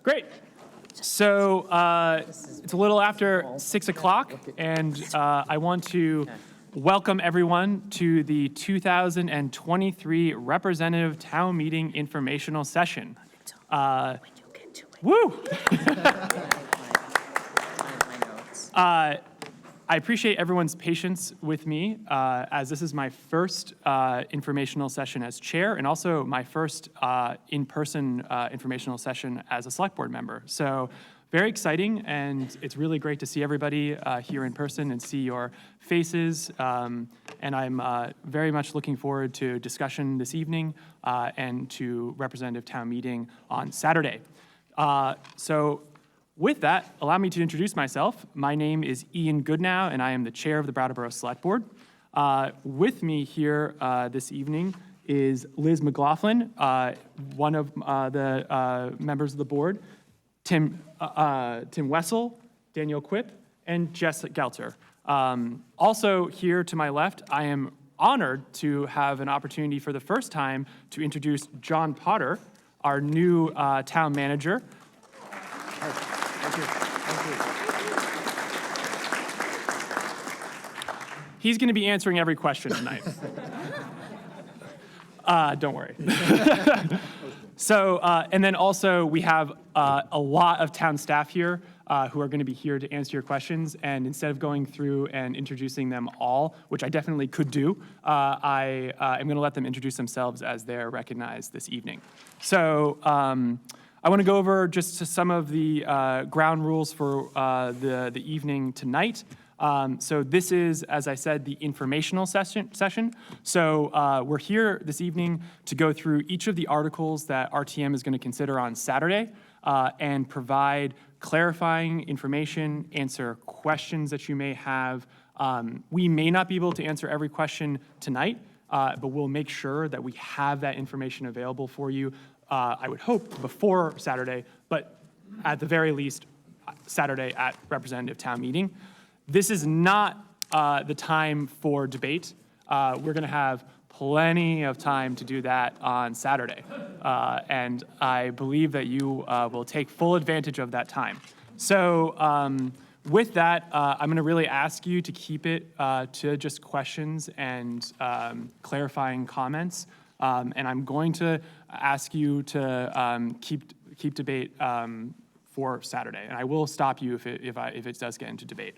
Great. So it's a little after 6 o'clock, and I want to welcome everyone to the 2023 Representative Town Meeting Informational Session. Woo! I appreciate everyone's patience with me, as this is my first informational session as chair, and also my first in-person informational session as a select board member. So very exciting, and it's really great to see everybody here in person and see your faces. And I'm very much looking forward to discussion this evening and to representative town meeting on Saturday. So with that, allow me to introduce myself. My name is Ian Goodnow, and I am the chair of the Brattleboro Selectboard. With me here this evening is Liz McLaughlin, one of the members of the board, Tim Wessel, Daniel Quip, and Jess Gelter. Also here to my left, I am honored to have an opportunity for the first time to introduce John Potter, our new town manager. Thank you. He's going to be answering every question tonight. Don't worry. So, and then also we have a lot of town staff here who are going to be here to answer your questions. And instead of going through and introducing them all, which I definitely could do, I am going to let them introduce themselves as they're recognized this evening. So, I want to go over just some of the ground rules for the evening tonight. So this is, as I said, the informational session. So we're here this evening to go through each of the articles that RTM is going to consider on Saturday and provide clarifying information, answer questions that you may have. We may not be able to answer every question tonight, but we'll make sure that we have that information available for you. I would hope before Saturday, but at the very least, Saturday at representative town meeting. This is not the time for debate. We're going to have plenty of time to do that on Saturday. And I believe that you will take full advantage of that time. So with that, I'm going to really ask you to keep it to just questions and clarifying comments. And I'm going to ask you to keep debate for Saturday, and I will stop you if it does get into debate.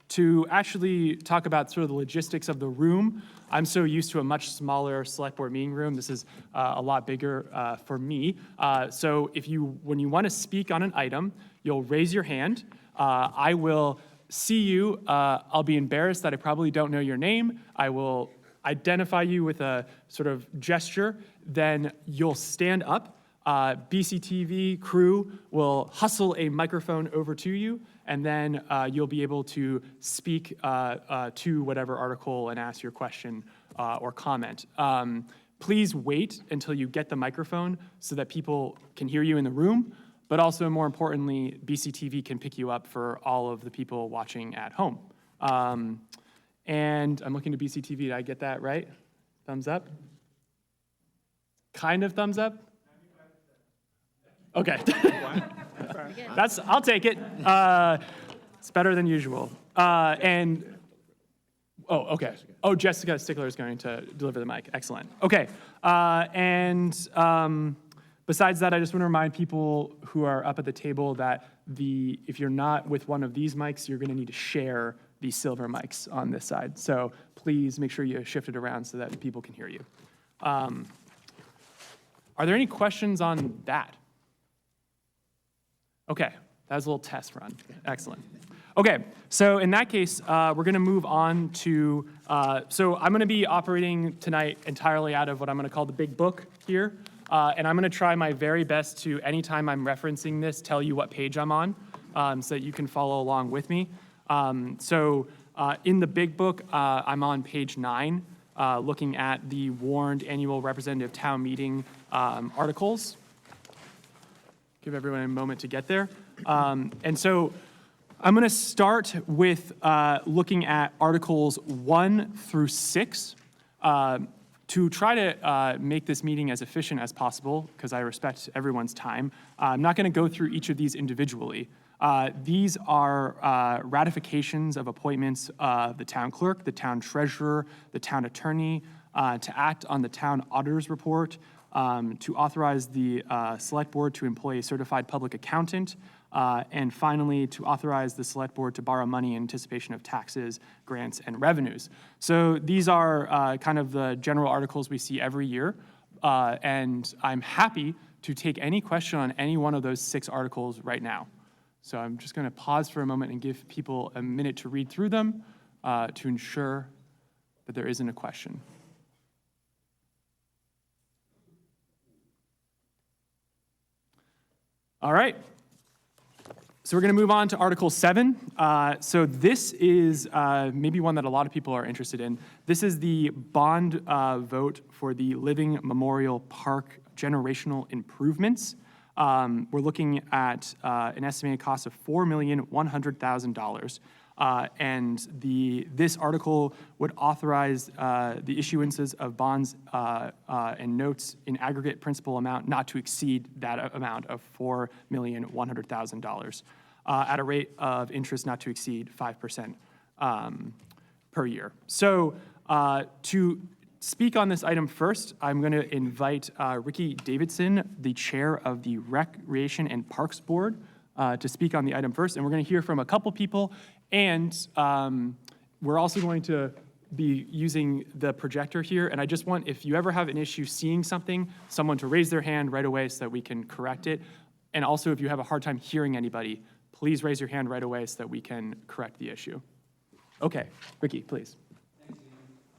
To actually talk about sort of the logistics of the room, I'm so used to a much smaller select board meeting room. This is a lot bigger for me. So when you want to speak on an item, you'll raise your hand. I will see you. I'll be embarrassed that I probably don't know your name. I will identify you with a sort of gesture. Then you'll stand up. BCTV crew will hustle a microphone over to you, and then you'll be able to speak to whatever article and ask your question or comment. Please wait until you get the microphone so that people can hear you in the room. But also, more importantly, BCTV can pick you up for all of the people watching at home. And I'm looking to BCTV. Did I get that right? Thumbs up? Kind of thumbs up? Okay. I'll take it. It's better than usual. Okay. Oh, Jessica Stickler is going to deliver the mic. Excellent. Okay. Besides that, I just want to remind people who are up at the table that if you're not with one of these mics, you're going to need to share the silver mics on this side. So please make sure you shift it around so that people can hear you. Are there any questions on that? Okay, that was a little test run. Excellent. Okay, so in that case, we're going to move on to, so I'm going to be operating tonight entirely out of what I'm going to call the big book here. And I'm going to try my very best to, anytime I'm referencing this, tell you what page I'm on so that you can follow along with me. So in the big book, I'm on page 9, looking at the warned annual representative town meeting articles. Give everyone a moment to get there. And so I'm going to start with looking at articles 1 through 6. To To try to make this meeting as efficient as possible, because I respect everyone's time, I'm not going to go through each of these individually. These are ratifications of appointments of the town clerk, the town treasurer, the town attorney, to act on the town auditor's report, to authorize the select board to employ a certified public accountant, and finally, to authorize the select board to borrow money in anticipation of taxes, grants, and revenues. So these are kind of the general articles we see every year, and I'm happy to take any question on any one of those 6 articles right now. So I'm just going to pause for a moment and give people a minute to read through them to ensure that there isn't a question. All right. So we're going to move on to Article 7. So this is maybe one that a lot of people are interested in. This is the bond vote for the Living Memorial Park generational improvements. We're looking at an estimated cost of $4,100,000. And this article would authorize the issuances of bonds and notes in aggregate principal amount not to exceed that amount of $4,100,000 at a rate of interest not to exceed 5% per year. So to speak on this item first, I'm going to invite Ricky Davidson, the chair of the Recreation and Parks Board, to speak on the item first. And we're going to hear from a couple people. And we're also going to be using the projector here. And I just want, if you ever have an issue seeing something, someone to raise their hand right away so that we can correct it. And also, if you have a hard time hearing anybody, please raise your hand right away so that we can correct the issue. Okay, Ricky, please.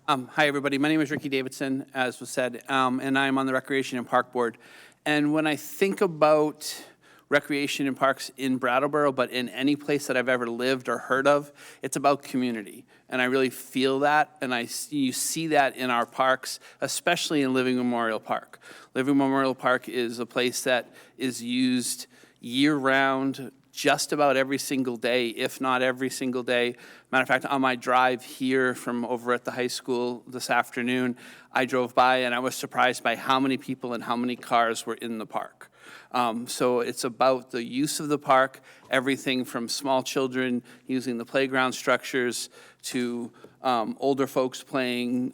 Hi, everybody. My name is Ricky Davidson, as was said, and I'm on the Recreation and Park Board. And when I think about recreation and parks in Brattleboro, but in any place that I've ever lived or heard of, it's about community. And I really feel that, and you see that in our parks, especially in Living Memorial Park. Living Memorial Park is a place that is used year-round, just about every single day, if not every single day. Matter of fact, on my drive here from over at the high school this afternoon, I drove by and I was surprised by how many people and how many cars were in the park. So it's about the use of the park, everything from small children using the playground structures to older folks playing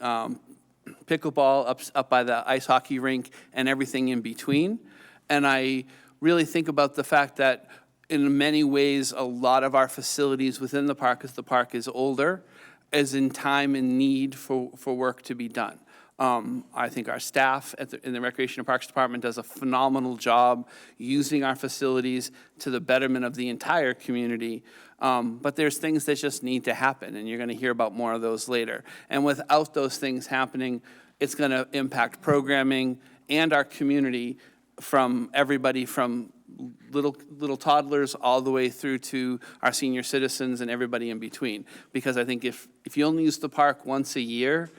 pickleball up by the ice hockey rink and everything in between. And I really think about the fact that in many ways, a lot of our facilities within the park, as the park is older, is in time and need for work to be done. I think our staff in the Recreation and Parks Department does a phenomenal job using our facilities to the betterment of the entire community. But there's things that just need to happen, and you're going to hear about more of those later. And without those things happening, it's going to impact programming and our community from everybody from little toddlers all the way through to our senior citizens and everybody in between. Because I think if you only use the park once a year,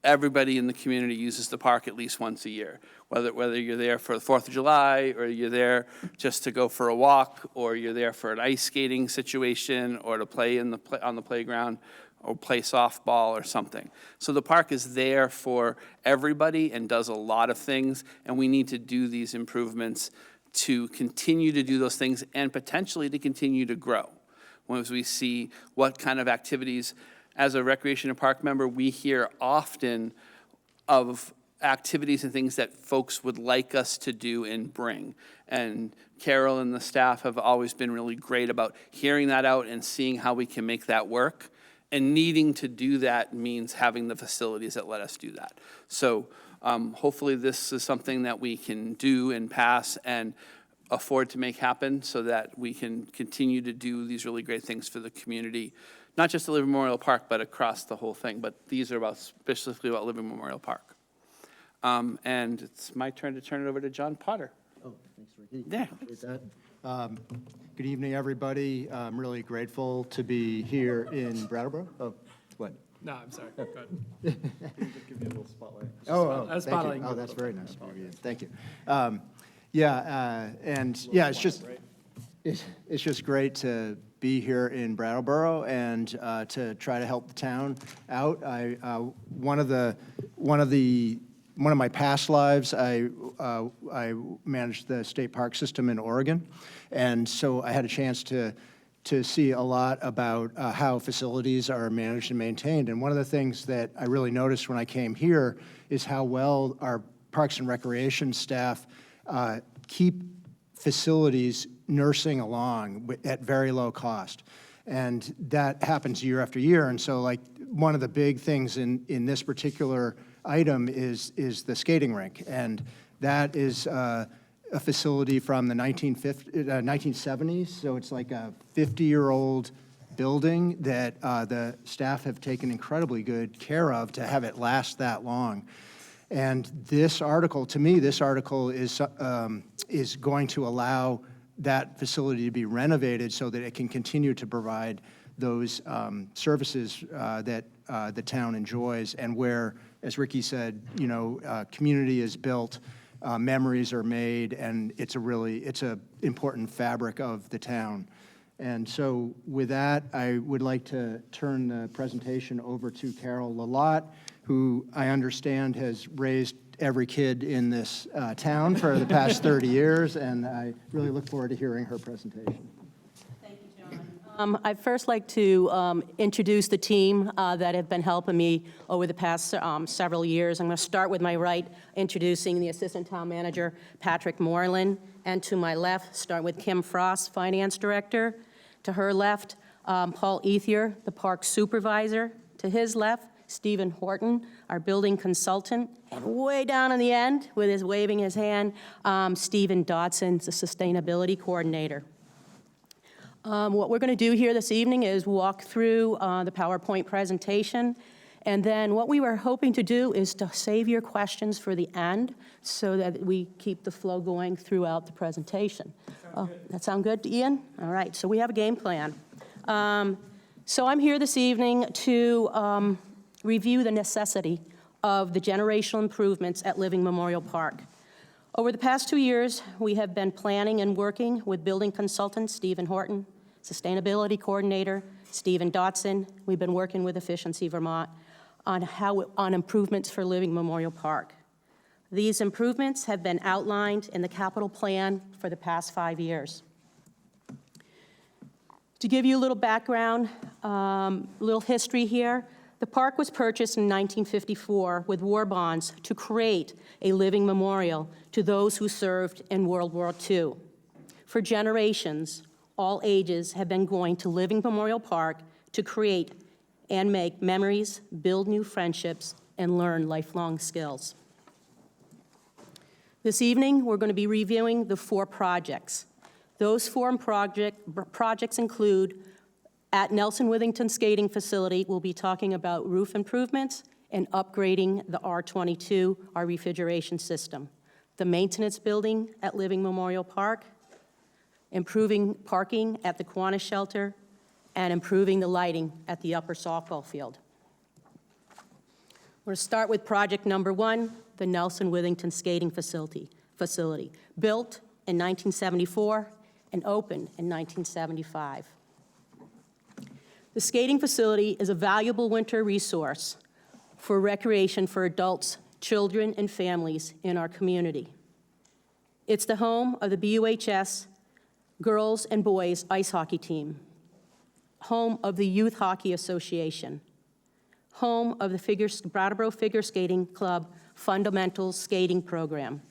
everybody in the community uses the park at least once a year. Whether you're there for the 4th of July, or you're there just to go for a walk, or you're there for an ice skating situation, or to play on the playground, or play softball or something. So the park is there for everybody and does a lot of things, and we need to do these improvements to continue to do those things and potentially to continue to grow. Once we see what kind of activities, as a recreation and park member, we hear often of activities and things that folks would like us to do and bring. And Carol and the staff have always been really great about hearing that out and seeing how we can make that work. And needing to do that means having the facilities that let us do that. So hopefully this is something that we can do and pass and afford to make happen so that we can continue to do these really great things for the community, not just the Living Memorial Park, but across the whole thing. But these are specifically about Living Memorial Park. And it's my turn to turn it over to John Potter. Oh, thanks, Ricky. Yeah. Appreciate that. Good evening, everybody. I'm really grateful to be here in Brattleboro. Oh, what? No, I'm sorry. Go ahead. Give me a little spotlight. Oh, thank you. spotlighting. Oh, that's very nice. Thank you. And yeah, it's just great to be here in Brattleboro and to try to help the town out. One of my past lives, I managed the state park system in Oregon, and so I had a chance to see a lot about how facilities are managed and maintained. And one of the things that I really noticed when I came here is how well our Parks and Recreation staff keep facilities nursing along at very low cost. And that happens year after year. And so, like, one of the big things in this particular item is the skating rink. And that is a facility from the 1970s. So it's like a 50-year-old building that the staff have taken incredibly good care of to have it last that long. And this article, to me, this article is going to allow that facility to be renovated so that it can continue to provide those services that the town enjoys, and where, as Ricky said, you know, community is built, memories are made, and it's a important fabric of the town. And so with that, I would like to turn the presentation over to Carol Lalott, who I understand has raised every kid in this town for the past 30 years, and I really look forward to hearing her presentation. Thank you, John. I'd first like to introduce the team that have been helping me over the past several years. I'm going to start with my right, introducing the Assistant Town Manager, Patrick Moreland, and to my left, start with Kim Frost, Finance Director. To her left, Paul Ethier, the Park Supervisor. To his left, Stephen Horton, our building consultant, and way down in the end, with his waving his hand, Stephen Dodson, the sustainability coordinator. What we're going to do here this evening is walk through the PowerPoint presentation, and then what we were hoping to do is to save your questions for the end so that we keep the flow going throughout the presentation. That sound good, Ian? All right, so we have a game plan. So I'm here this evening to review the necessity of the generational improvements at Living Memorial Park. Over the past 2 years, we have been planning and working with building consultant Stephen Horton, sustainability coordinator Stephen Dotson. We've been working with Efficiency Vermont on improvements for Living Memorial Park. These improvements have been outlined in the capital plan for the past 5 years. To give you a little background, little history here, the park was purchased in 1954 with war bonds to create a living memorial to those who served in World War II. For generations, all ages have been going to Living Memorial Park to create and make memories, build new friendships, and learn lifelong skills. This evening, we're going to be reviewing the 4 projects. Those 4 projects include, at Nelson Withington Skating Facility, we'll be talking about roof improvements and upgrading the R22, our refrigeration system. The maintenance building at Living Memorial Park, improving parking at the Kiwanis Shelter, and improving the lighting at the upper softball field. We're going to start with project number 1, the Nelson Withington Skating Facility, built in 1974 and opened in 1975. The skating facility is a valuable winter resource for recreation for adults, children, and families in our community. It's the home of the BUHS girls and boys ice hockey team, home of the Youth Hockey Association, home of the Brattleboro Figure Skating Club Fundamentals Skating Program,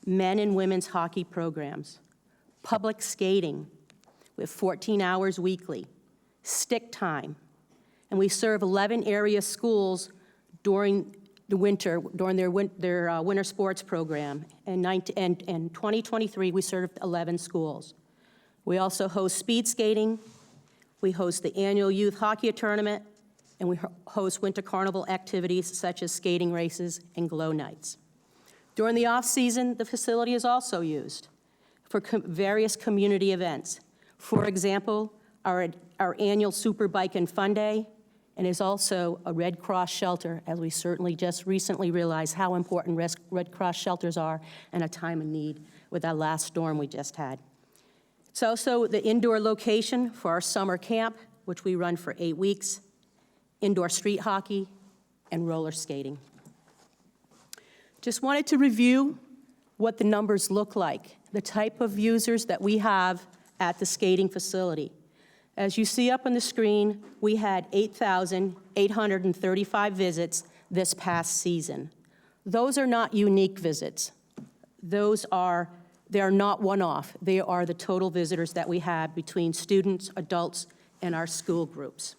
men and women's hockey programs, public skating with 14 hours weekly, stick time, and we serve 11 area schools during the winter, during their winter sports program. In 2023, we served 11 schools. We also host speed skating, we host the annual youth hockey tournament, and we host winter carnival activities such as skating races and glow nights. During the off-season, the facility is also used for various community events. For example, our annual Super Bike and Fun Day, and is also a Red Cross shelter, as we certainly just recently realized how important Red Cross shelters are in a time of need with that last storm we just had. It's also the indoor location for our summer camp, which we run for 8 weeks, indoor street hockey, and roller skating. Just wanted to review what the numbers look like, the type of users that we have at the skating facility. As you see up on the screen, we had 8,835 visits this past season. Those are not unique visits. They are not one-off. They are the total visitors that we have between students, adults, and our school groups.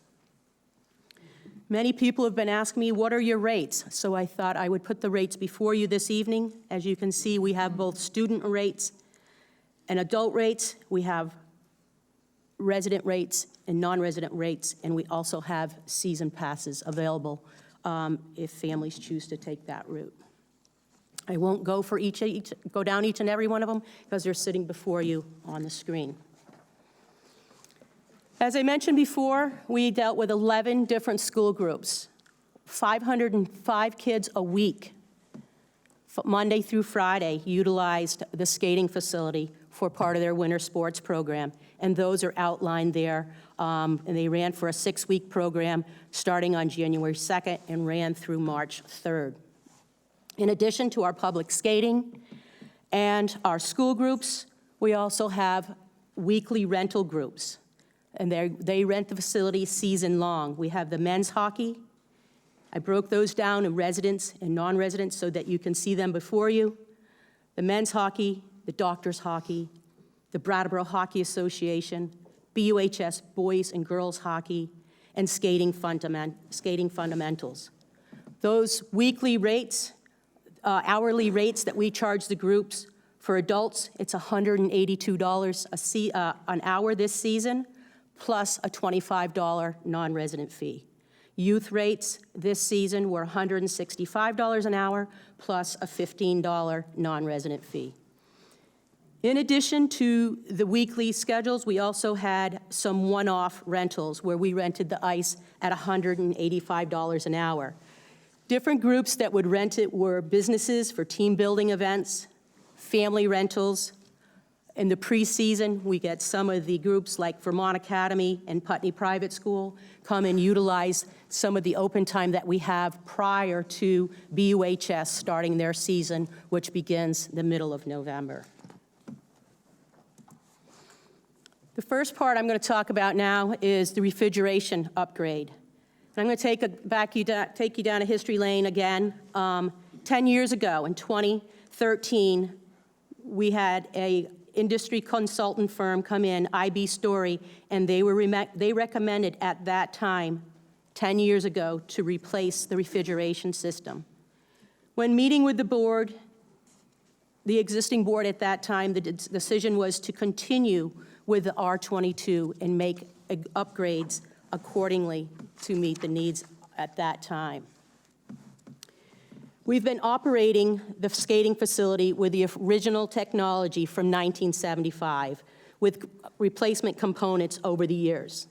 Many people have been asking me, what are your rates? So I thought I would put the rates before you this evening. As you can see, we have both student rates and adult rates. We have resident rates and non-resident rates, and we also have season passes available if families choose to take that route. I won't go down each and every one of them because they're sitting before you on the screen. As I mentioned before, we dealt with 11 different school groups, 505 kids a week, Monday through Friday, utilized the skating facility for part of their winter sports program, and those are outlined there. And they ran for a 6-week program starting on January 2nd and ran through March 3rd. In addition to our public skating and our school groups, we also have weekly rental groups, and they rent the facility season long. We have the men's hockey. I broke those down in residents and non-residents so that you can see them before you. The men's hockey, the doctor's hockey, the Brattleboro Hockey Association, BUHS boys and girls hockey, and skating fundamentals. Those weekly rates, hourly rates that we charge the groups, for adults, it's $182 an hour this season, plus a $25 non-resident fee. Youth rates this season were $165 an hour, plus a $15 non-resident fee. In addition to the weekly schedules, we also had some one-off rentals where we rented the ice at $185 an hour. Different groups that would rent it were businesses for team building events, family rentals. In the preseason, we get some of the groups like Vermont Academy and Putney Private School come and utilize some of the open time that we have prior to BUHS starting their season, which begins the middle of November. The first part I'm going to talk about now is the refrigeration upgrade. And I'm going to take you down a history lane again. 10 years ago, in 2013, we had a industry consultant firm come in, IB Story, and they recommended at that time, 10 years ago, to replace the refrigeration system. When meeting with the board, the existing board at that time, the decision was to continue with the R22 and make upgrades accordingly to meet the needs at that time. We've been operating the skating facility with the original technology from 1975 with replacement components over the years.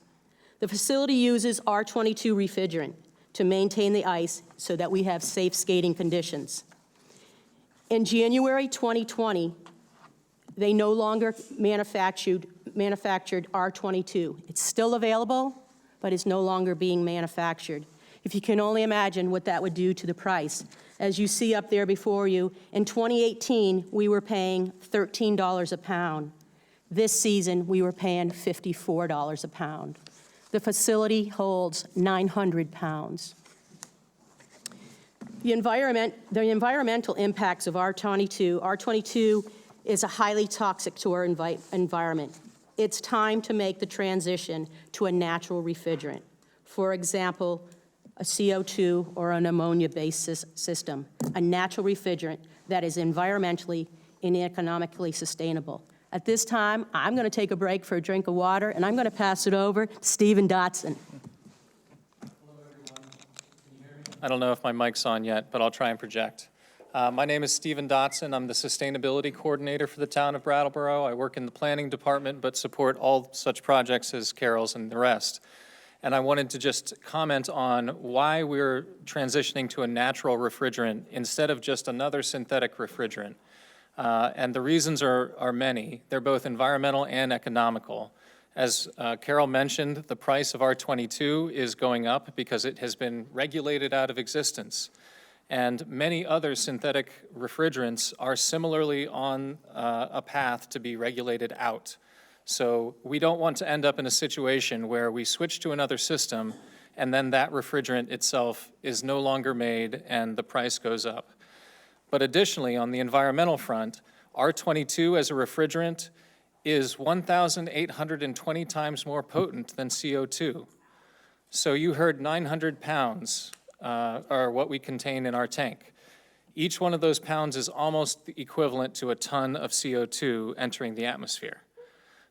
The facility uses R22 refrigerant to maintain the ice so that we have safe skating conditions. In January 2020, they no longer manufactured R22. It's still available, but it's no longer being manufactured. If you can only imagine what that would do to the price. As you see up there before you, in 2018, we were paying $13 a pound. This season, we were paying $54 a pound. The facility holds 900 pounds. The environmental impacts of R22. R22 is a highly toxic to our environment. It's time to make the transition to a natural refrigerant. For example, a CO2 or an ammonia-based system, a natural refrigerant that is environmentally and economically sustainable. At this time, I'm going to take a break for a drink of water, and I'm going to pass it over to Stephen Dotson. Hello, everyone. Can you hear me? I don't know if my mic's on yet, but I'll try and project. My name is Stephen Dotson. I'm the Sustainability Coordinator for the Town of Brattleboro. I work in the Planning Department, but support all such projects as Carol's and the rest. And I wanted to just comment on why we're transitioning to a natural refrigerant instead of just another synthetic refrigerant. And the reasons are many. They're both environmental and economical. As Carol mentioned, the price of R22 is going up because it has been regulated out of existence. And many other synthetic refrigerants are similarly on a path to be regulated out. So we don't want to end up in a situation where we switch to another system and then that refrigerant itself is no longer made and the price goes up. But additionally, on the environmental front, R22 as a refrigerant is 1,820 times more potent than CO2. So you heard 900 pounds are what we contain in our tank. Each one of those pounds is almost equivalent to a ton of CO2 entering the atmosphere.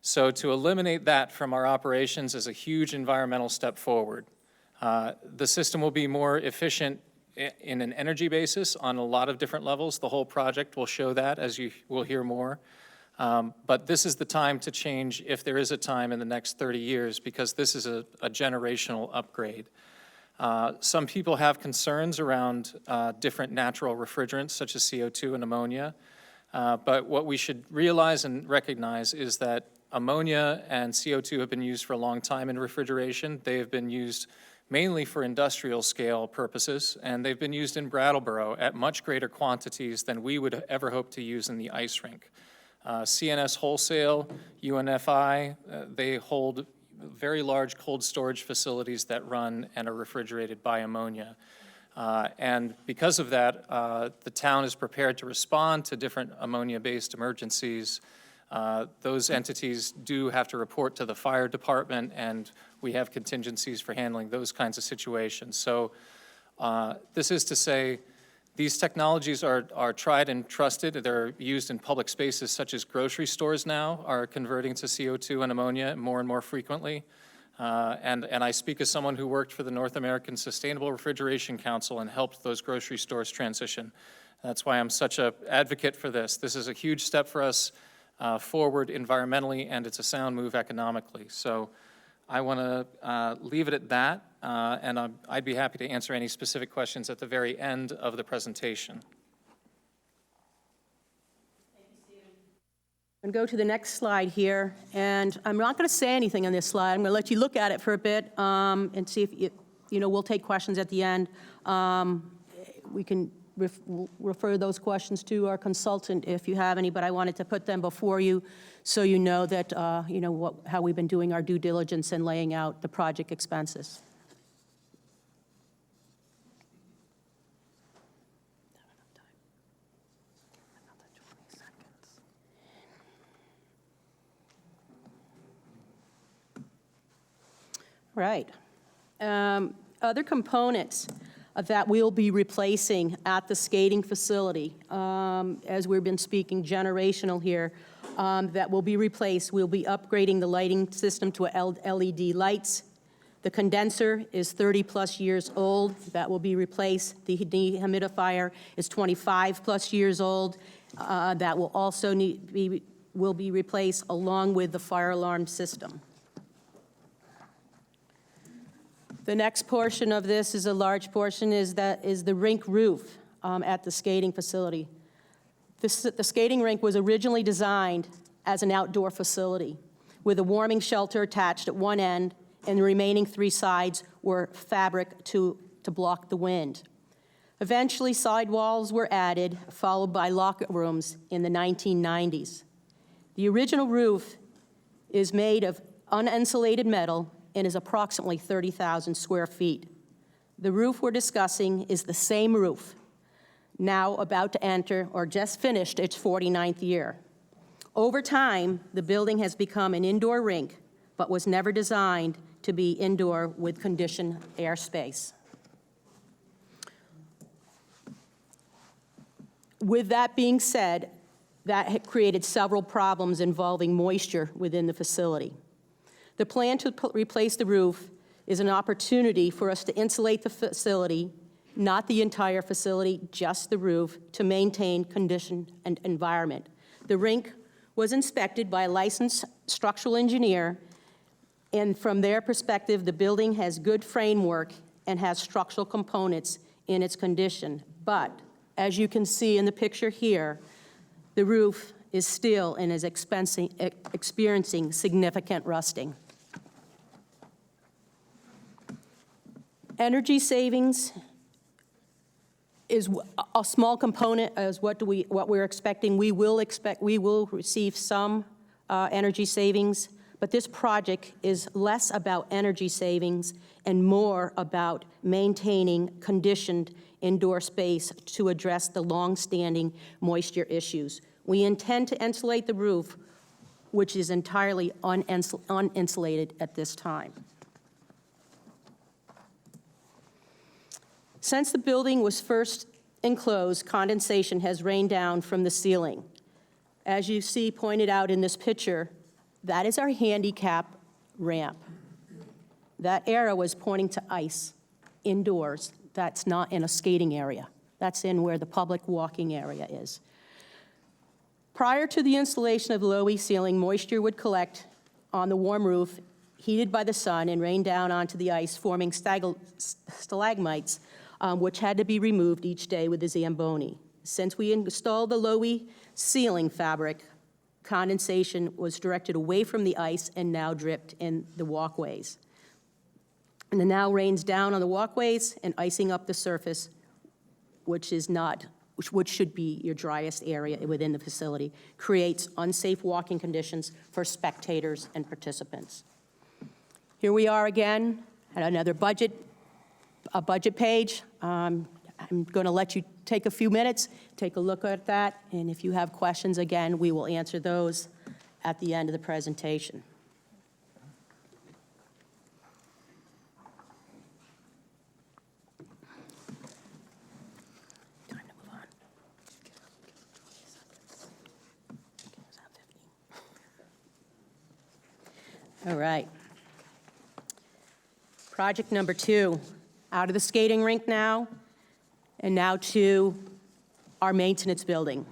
So to eliminate that from our operations is a huge environmental step forward. The system will be more efficient in an energy basis on a lot of different levels. The whole project will show that, as you will hear more. But this is the time to change, if there is a time in the next 30 years, because this is a generational upgrade. Some people have concerns around different natural refrigerants, such as CO2 and ammonia. But what we should realize and recognize is that ammonia and CO2 have been used for a long time in refrigeration. They have been used mainly for industrial scale purposes, and they've been used in Brattleboro at much greater quantities than we would ever hope to use in the ice rink. CNS Wholesale, UNFI, they hold very large cold storage facilities that run and are refrigerated by ammonia. And because of that, the town is prepared to respond to different ammonia-based emergencies. Those entities do have to report to the fire department, and we have contingencies for handling those kinds of situations. So this is to say, these technologies are tried and trusted. They're used in public spaces such as grocery stores now are converting to CO2 and ammonia more and more frequently. And I speak as someone who worked for the North American Sustainable Refrigeration Council and helped those grocery stores transition. That's why I'm such an advocate for this. This is a huge step for us forward environmentally, and it's a sound move economically. So I want to leave it at that, and I'd be happy to answer any specific questions at the very end of the presentation. And go to the next slide here, and I'm not going to say anything on this slide. I'm going to let you look at it for a bit and see if we'll take questions at the end. We can refer those questions to our consultant if you have any, but I wanted to put them before you so you know that, how we've been doing our due diligence and laying out the project expenses. Right. Other components that we'll be replacing at the skating facility, as we've been speaking generational here, that will be replaced. We'll be upgrading the lighting system to LED lights. The condenser is 30-plus years old. That will be replaced. The dehumidifier is 25-plus years old. That will also will be replaced along with the fire alarm system. The next portion of this is a large portion, is the rink roof at the skating facility. The skating rink was originally designed as an outdoor facility with a warming shelter attached at one end, and the remaining three sides were fabric to block the wind. Eventually, sidewalls were added, followed by locker rooms in the 1990s. The original roof is made of uninsulated metal and is approximately 30,000 square feet. The roof we're discussing is the same roof, now about to enter or just finished its 49th year. Over time, the building has become an indoor rink, but was never designed to be indoor with conditioned airspace. With that being said, that had created several problems involving moisture within the facility. The plan to replace the roof is an opportunity for us to insulate the facility, not the entire facility, just the roof, to maintain condition and environment. The rink was inspected by a licensed structural engineer, and from their perspective, the building has good framework and has structural components in its condition. But as you can see in the picture here, The roof is steel and is experiencing significant rusting. Energy savings is a small component as what we're expecting. We will receive some energy savings, but this project is less about energy savings and more about maintaining conditioned indoor space to address the long-standing moisture issues. We intend to insulate the roof, which is entirely uninsulated at this time. Since the building was first enclosed, condensation has rained down from the ceiling. As you see pointed out in this picture, that is our handicap ramp. That arrow is pointing to ice indoors. That's not in a skating area. That's in where the public walking area is. Prior to the installation of the low-E ceiling, moisture would collect on the warm roof, heated by the sun, and rain down onto the ice, forming stalagmites, which had to be removed each day with the Zamboni. Since we installed the low-E ceiling fabric, condensation was directed away from the ice and now dripped in the walkways. And it now rains down on the walkways and icing up the surface, which should be your driest area within the facility, creates unsafe walking conditions for spectators and participants. Here we are again at another budget page. I'm going to let you take a few minutes, take a look at that, and if you have questions, again, we will answer those at the end of the presentation. Time to move on. All right. Project number 2. Out of the skating rink now, and now to our maintenance building.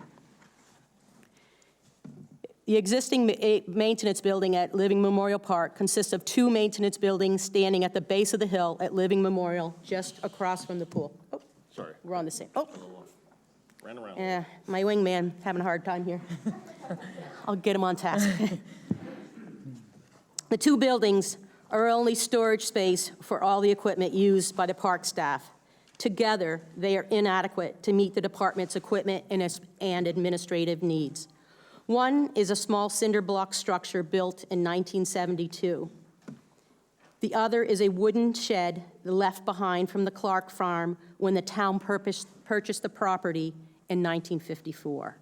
The existing maintenance building at Living Memorial Park consists of 2 maintenance buildings standing at the base of the hill at Living Memorial, just across from the pool. Oh, Sorry. we're on the same. Oh, Ran around. yeah, my wingman having a hard time here. I'll get him on task. The 2 buildings are only storage space for all the equipment used by the park staff. Together, they are inadequate to meet the department's equipment and administrative needs. One is a small cinder block structure built in 1972. The other is a wooden shed left behind from the Clark farm when the town purchased the property in 1954.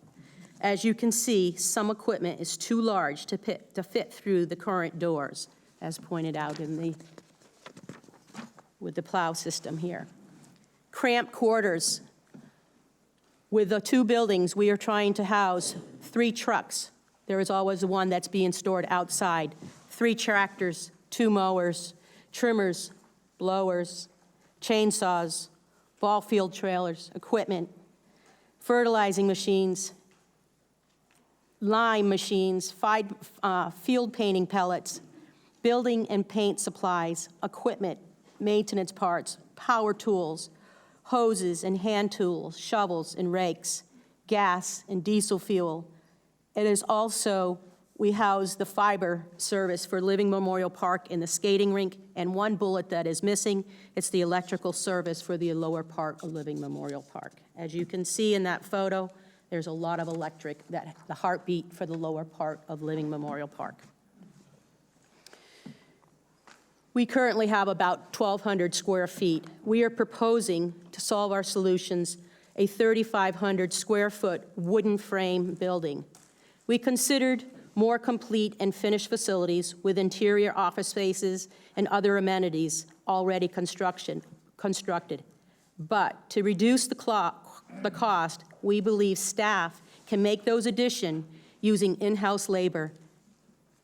As you can see, some equipment is too large to fit through the current doors, as pointed out with the plow system here. Cramped quarters. With the 2 buildings, we are trying to house 3 trucks. There is always one that's being stored outside. 3 tractors, 2 mowers, trimmers, blowers, chainsaws, ball field trailers, equipment, fertilizing machines, lime machines, field painting pellets, building and paint supplies, equipment, maintenance parts, power tools, hoses and hand tools, shovels and rakes, gas and diesel fuel. It is also, we house the fiber service for Living Memorial Park in the skating rink, and one bullet that is missing, it's the electrical service for the lower part of Living Memorial Park. As you can see in that photo, there's a lot of electric, the heartbeat for the lower part of Living Memorial Park. We currently have about 1,200 square feet. We are proposing to solve our solutions a 3,500 square foot wooden frame building. We considered more complete and finished facilities with interior office spaces and other amenities already constructed. But to reduce the cost, we believe staff can make those additions using in-house labor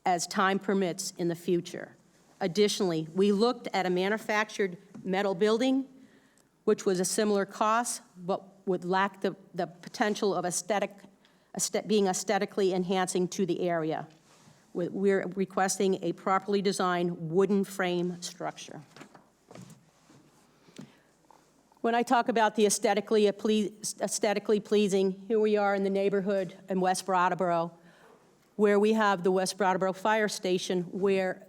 as time permits in the future. Additionally, we looked at a manufactured metal building, which was a similar cost, but would lack the potential of being aesthetically enhancing to the area. We're requesting a properly designed wooden frame structure. When I talk about the aesthetically pleasing, here we are in the neighborhood in West Brattleboro, where we have the West Brattleboro Fire Station, where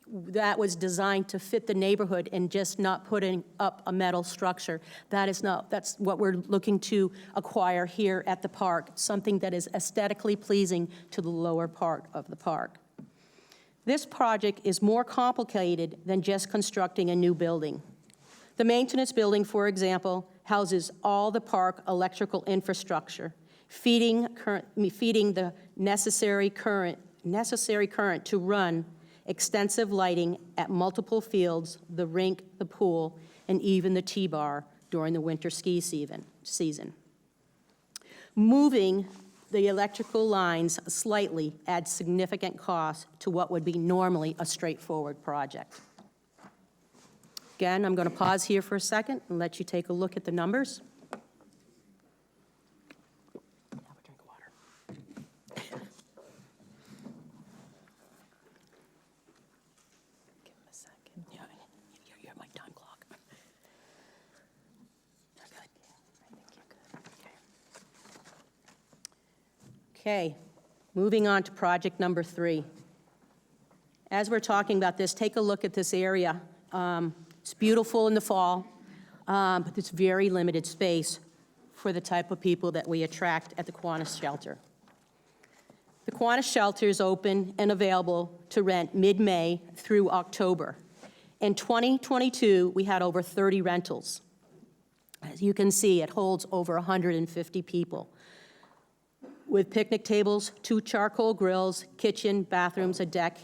that was designed to fit the neighborhood and just not putting up a metal structure. That's what we're looking to acquire here at the park, something that is aesthetically pleasing to the lower part of the park. This project is more complicated than just constructing a new building. The maintenance building, for example, houses all the park electrical infrastructure, feeding the necessary current to run extensive lighting at multiple fields, the rink, the pool, and even the T-bar during the winter ski season. Moving the electrical lines slightly adds significant cost to what would be normally a straightforward project. Again, I'm going to pause here for a second and let you take a look at the numbers. Have a drink of water. Give him a second. Yeah, you're my time clock. You're good. I think you're good. Okay, moving on to project number 3. As we're talking about this, take a look at this area. It's beautiful in the fall, but it's very limited space for the type of people that we attract at the Kiwanis Shelter. The Kiwanis Shelter is open and available to rent mid-May through October. In 2022, we had over 30 rentals. As you can see, it holds over 150 people, with picnic tables, 2 charcoal grills, kitchen, bathrooms, a deck,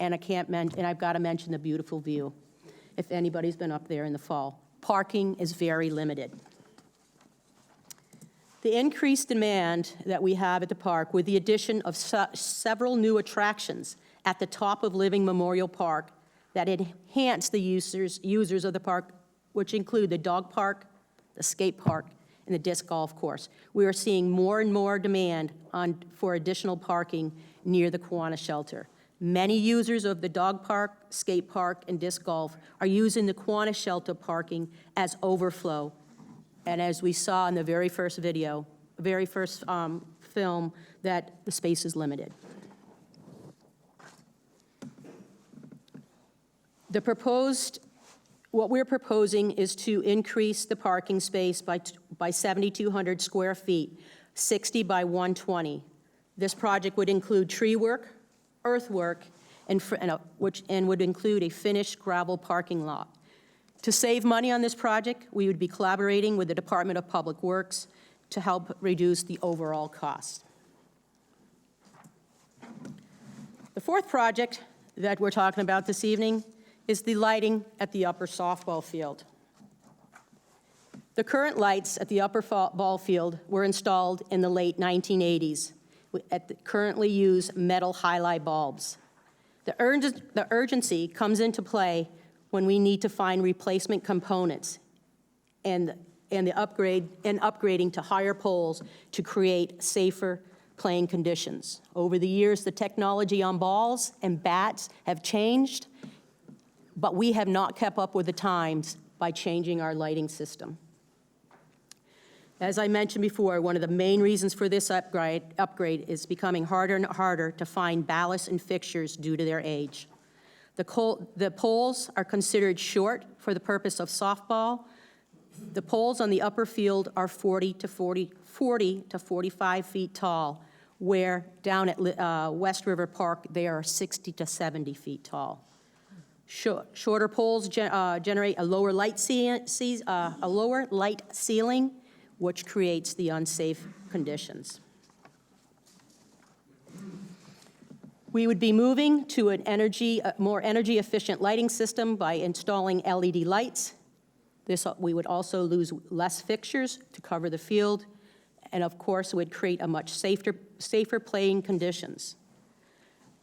and I've got to mention the beautiful view, if anybody's been up there in the fall. Parking is very limited. The increased demand that we have at the park, with the addition of several new attractions at the top of Living Memorial Park that enhance the users of the park, which include the dog park, the skate park, and the disc golf course. We are seeing more and more demand for additional parking near the Kiwanis Shelter. Many users of the dog park, skate park, and disc golf are using the Kiwanis Shelter parking as overflow. And as we saw in the very first film, that the space is limited. What we're proposing is to increase the parking space by 7,200 square feet, 60 by 120. This project would include tree work, earthwork, and would include a finished gravel parking lot. To save money on this project, we would be collaborating with the Department of Public Works to help reduce the overall cost. The 4th project that we're talking about this evening is the lighting at the upper softball field. The current lights at the upper ball field were installed in the late 1980s. Currently use metal halide bulbs. The urgency comes into play when we need to find replacement components and upgrading to higher poles to create safer playing conditions. Over the years, the technology on balls and bats have changed, but we have not kept up with the times by changing our lighting system. As I mentioned before, one of the main reasons for this upgrade is becoming harder and harder to find ballasts and fixtures due to their age. The poles are considered short for the purpose of softball. The poles on the upper field are 40 to 45 feet tall, where down at West River Park, they are 60 to 70 feet tall. Shorter poles generate a lower light ceiling, which creates the unsafe conditions. We would be moving to a more energy-efficient lighting system by installing LED lights. We would also lose less fixtures to cover the field, and of course, would create a much safer playing conditions.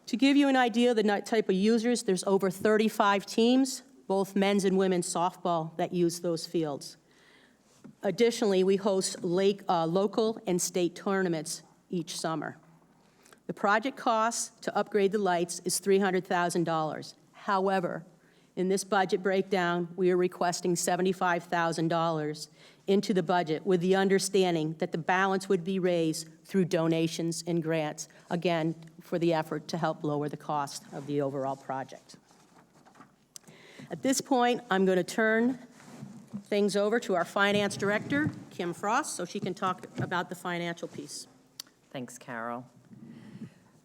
To give you an idea of the type of users, there's over 35 teams, both men's and women's softball, that use those fields. Additionally, we host local and state tournaments each summer. The project cost to upgrade the lights is $300,000. However, In this budget breakdown, we are requesting $75,000 into the budget with the understanding that the balance would be raised through donations and grants, again, for the effort to help lower the cost of the overall project. At this point, I'm going to turn things over to our Finance Director, Kim Frost, so she can talk about the financial piece. Thanks, Carol.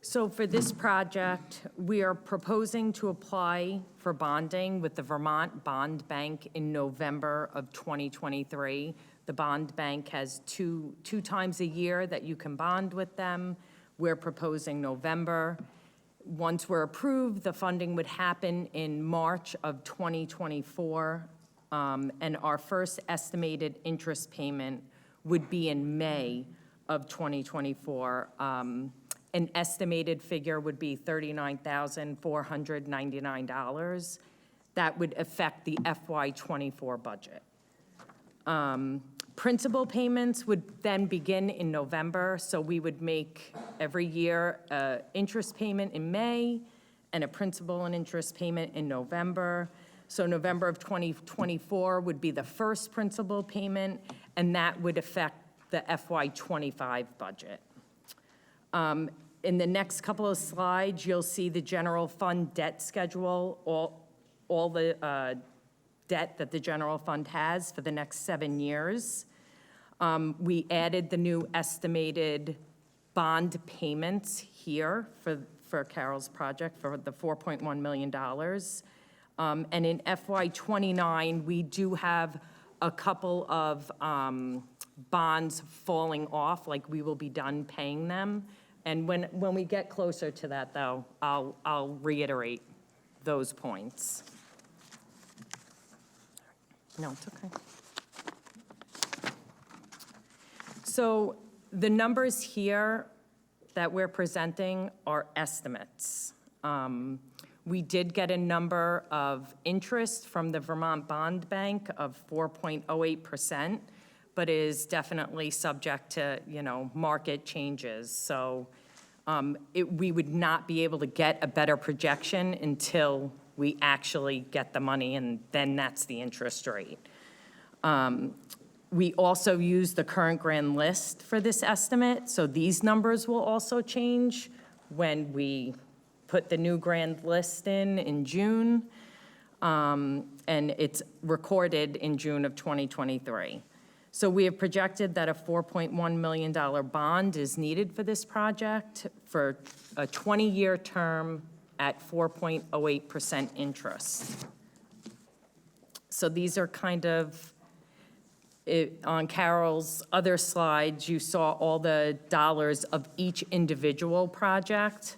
So for this project, we are proposing to apply for bonding with the Vermont Bond Bank in November of 2023. The bond bank has two times a year that you can bond with them. We're proposing November. Once we're approved, the funding would happen in March of 2024, and our first estimated interest payment would be in May of 2024. An estimated figure would be $39,499. That would affect the FY24 budget. Principal payments would then begin in November, so we would make every year an interest payment in May and a principal and interest payment in November. So November of 2024 would be the first principal payment, and that would affect the FY25 budget. In the next couple of slides, you'll see the general fund debt schedule, all the debt that the general fund has for the next 7 years. We added the new estimated bond payments here for Carol's project for the $4.1 million. And in FY29, we do have a couple of bonds falling off, like we will be done paying them. And when we get closer to that, though, I'll reiterate those points. No, it's okay. So the numbers here that we're presenting are estimates. We did get a number of interest from the Vermont Bond Bank of 4.08%, but is definitely subject to, market changes. So we would not be able to get a better projection until we actually get the money, and then that's the interest rate. We also use the current grand list for this estimate, so these numbers will also change when we put the new grand list in June, and it's recorded in June of 2023. So we have projected that a $4.1 million bond is needed for this project for a 20-year term at 4.08% interest. So these are kind of, on Carol's other slides, you saw all the dollars of each individual project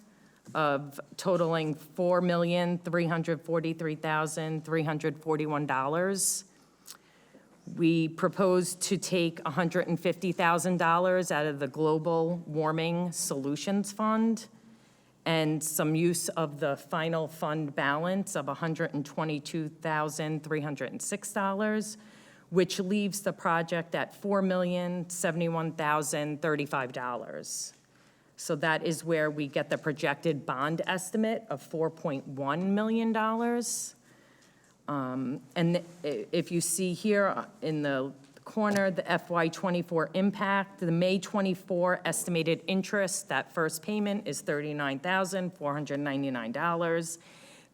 of totaling $4,343,341. We proposed to take $150,000 out of the Global Warming Solutions Fund and some use of the final fund balance of $122,306, which leaves the project at $4,071,035. So that is where we get the projected bond estimate of $4.1 million. And if you see here in the corner, the FY24 impact, the May 24 estimated interest, that first payment is $39,499.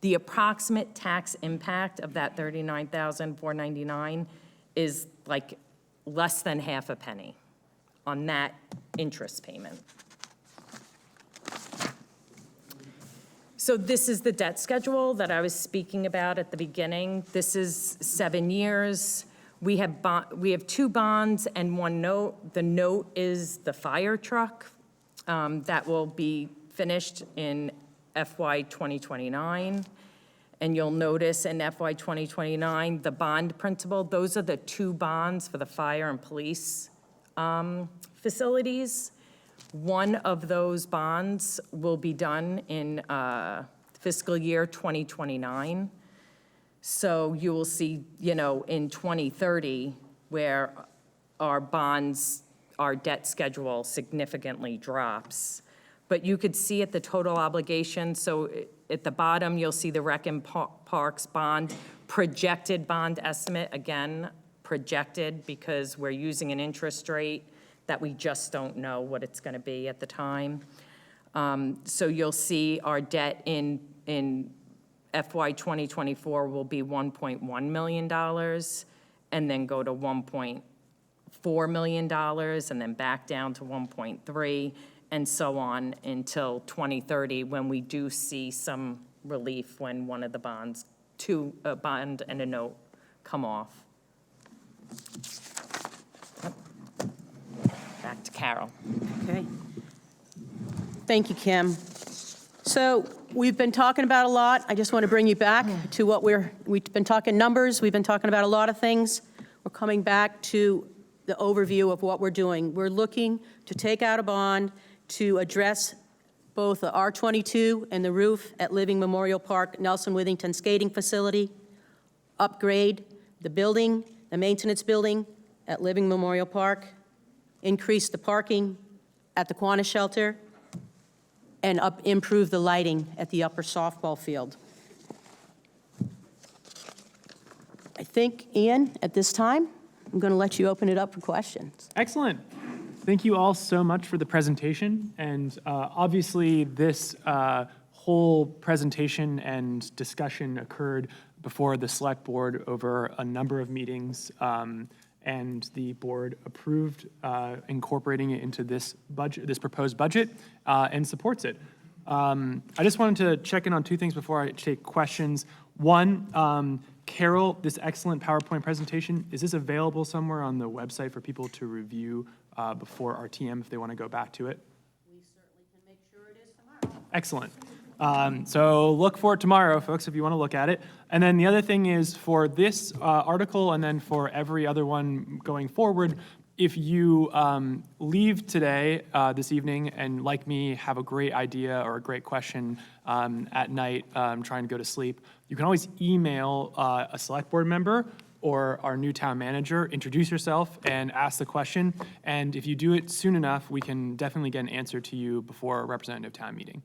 The approximate tax impact of that $39,499 is like less than half a penny on that interest payment. So this is the debt schedule that I was speaking about at the beginning. This is 7 years. We have two bonds and one note. The note is the fire truck that will be finished in FY 2029. And you'll notice in FY 2029, the bond principal, those are the two bonds for the fire and police facilities. One of those bonds will be done in fiscal year 2029. So you will see, in 2030, where our debt schedule significantly drops. But you could see at the total obligation, so at the bottom, you'll see the Rec and Parks bond, projected bond estimate, again, projected because we're using an interest rate that we just don't know what it's going to be at the time. So you'll see our debt in FY 2024 will be $1.1 million, and then go to $1.4 million, and then back down to 1.3, and so on until 2030, when we do see some relief when one of the bonds, a bond and a note, come off. Back to Carol. Okay. Thank you, Kim. So we've been talking about a lot. I just want to bring you back to what we've been talking numbers. We've been talking about a lot of things. We're coming back to the overview of what we're doing. We're looking to take out a bond to address both the R22 and the roof at Living Memorial Park, Nelson Withington Skating Facility, upgrade the building, the maintenance building at Living Memorial Park, increase the parking at the Kiwanis Shelter, and improve the lighting at the upper softball field. I think, Ian, at this time, I'm going to let you open it up for questions. Excellent. Thank you all so much for the presentation. And obviously, this whole presentation and discussion occurred before the Select Board over a number of meetings, and the board approved incorporating it into this budget, this proposed budget, and supports it. I just wanted to check in on two things before I take questions. One, Carol, this excellent PowerPoint presentation, is this available somewhere on the website for people to review before RTM if they want to go back to it? We certainly can make sure it is tomorrow. Excellent. So look for it tomorrow, folks, if you want to look at it. And then the other thing is for this article and then for every other one going forward, if you leave today, this evening, and like me, have a great idea or a great question at night trying to go to sleep, you can always email a Select Board member or our new town manager, introduce yourself and ask the question. And if you do it soon enough, we can definitely get an answer to you before a representative town meeting.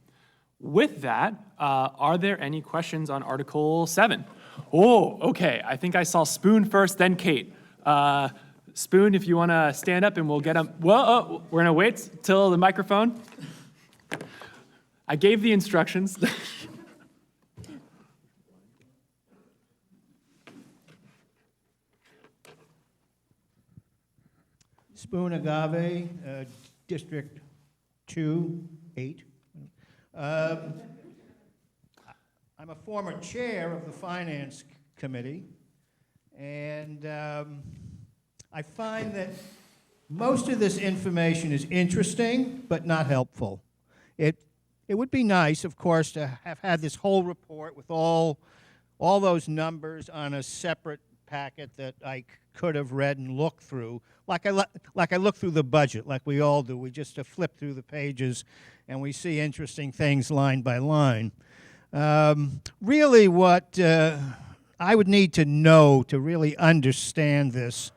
With that, are there any questions on Article 7? Oh, okay. I think I saw Spoon first, then Kate. Spoon, if you want to stand up and we'll get them. Well, we're going to wait till the microphone. I gave the instructions. Spoon Agave, District 2, 8. I'm a former chair of the Finance Committee, and I find that most of this information is interesting, but not helpful. It would be nice, of course, to have had this whole report with all those numbers on a separate packet that I could have read and looked through, like I look through the budget, like we all do. We just flip through the pages, and we see interesting things line by line. Really, what I would need to know to really understand this: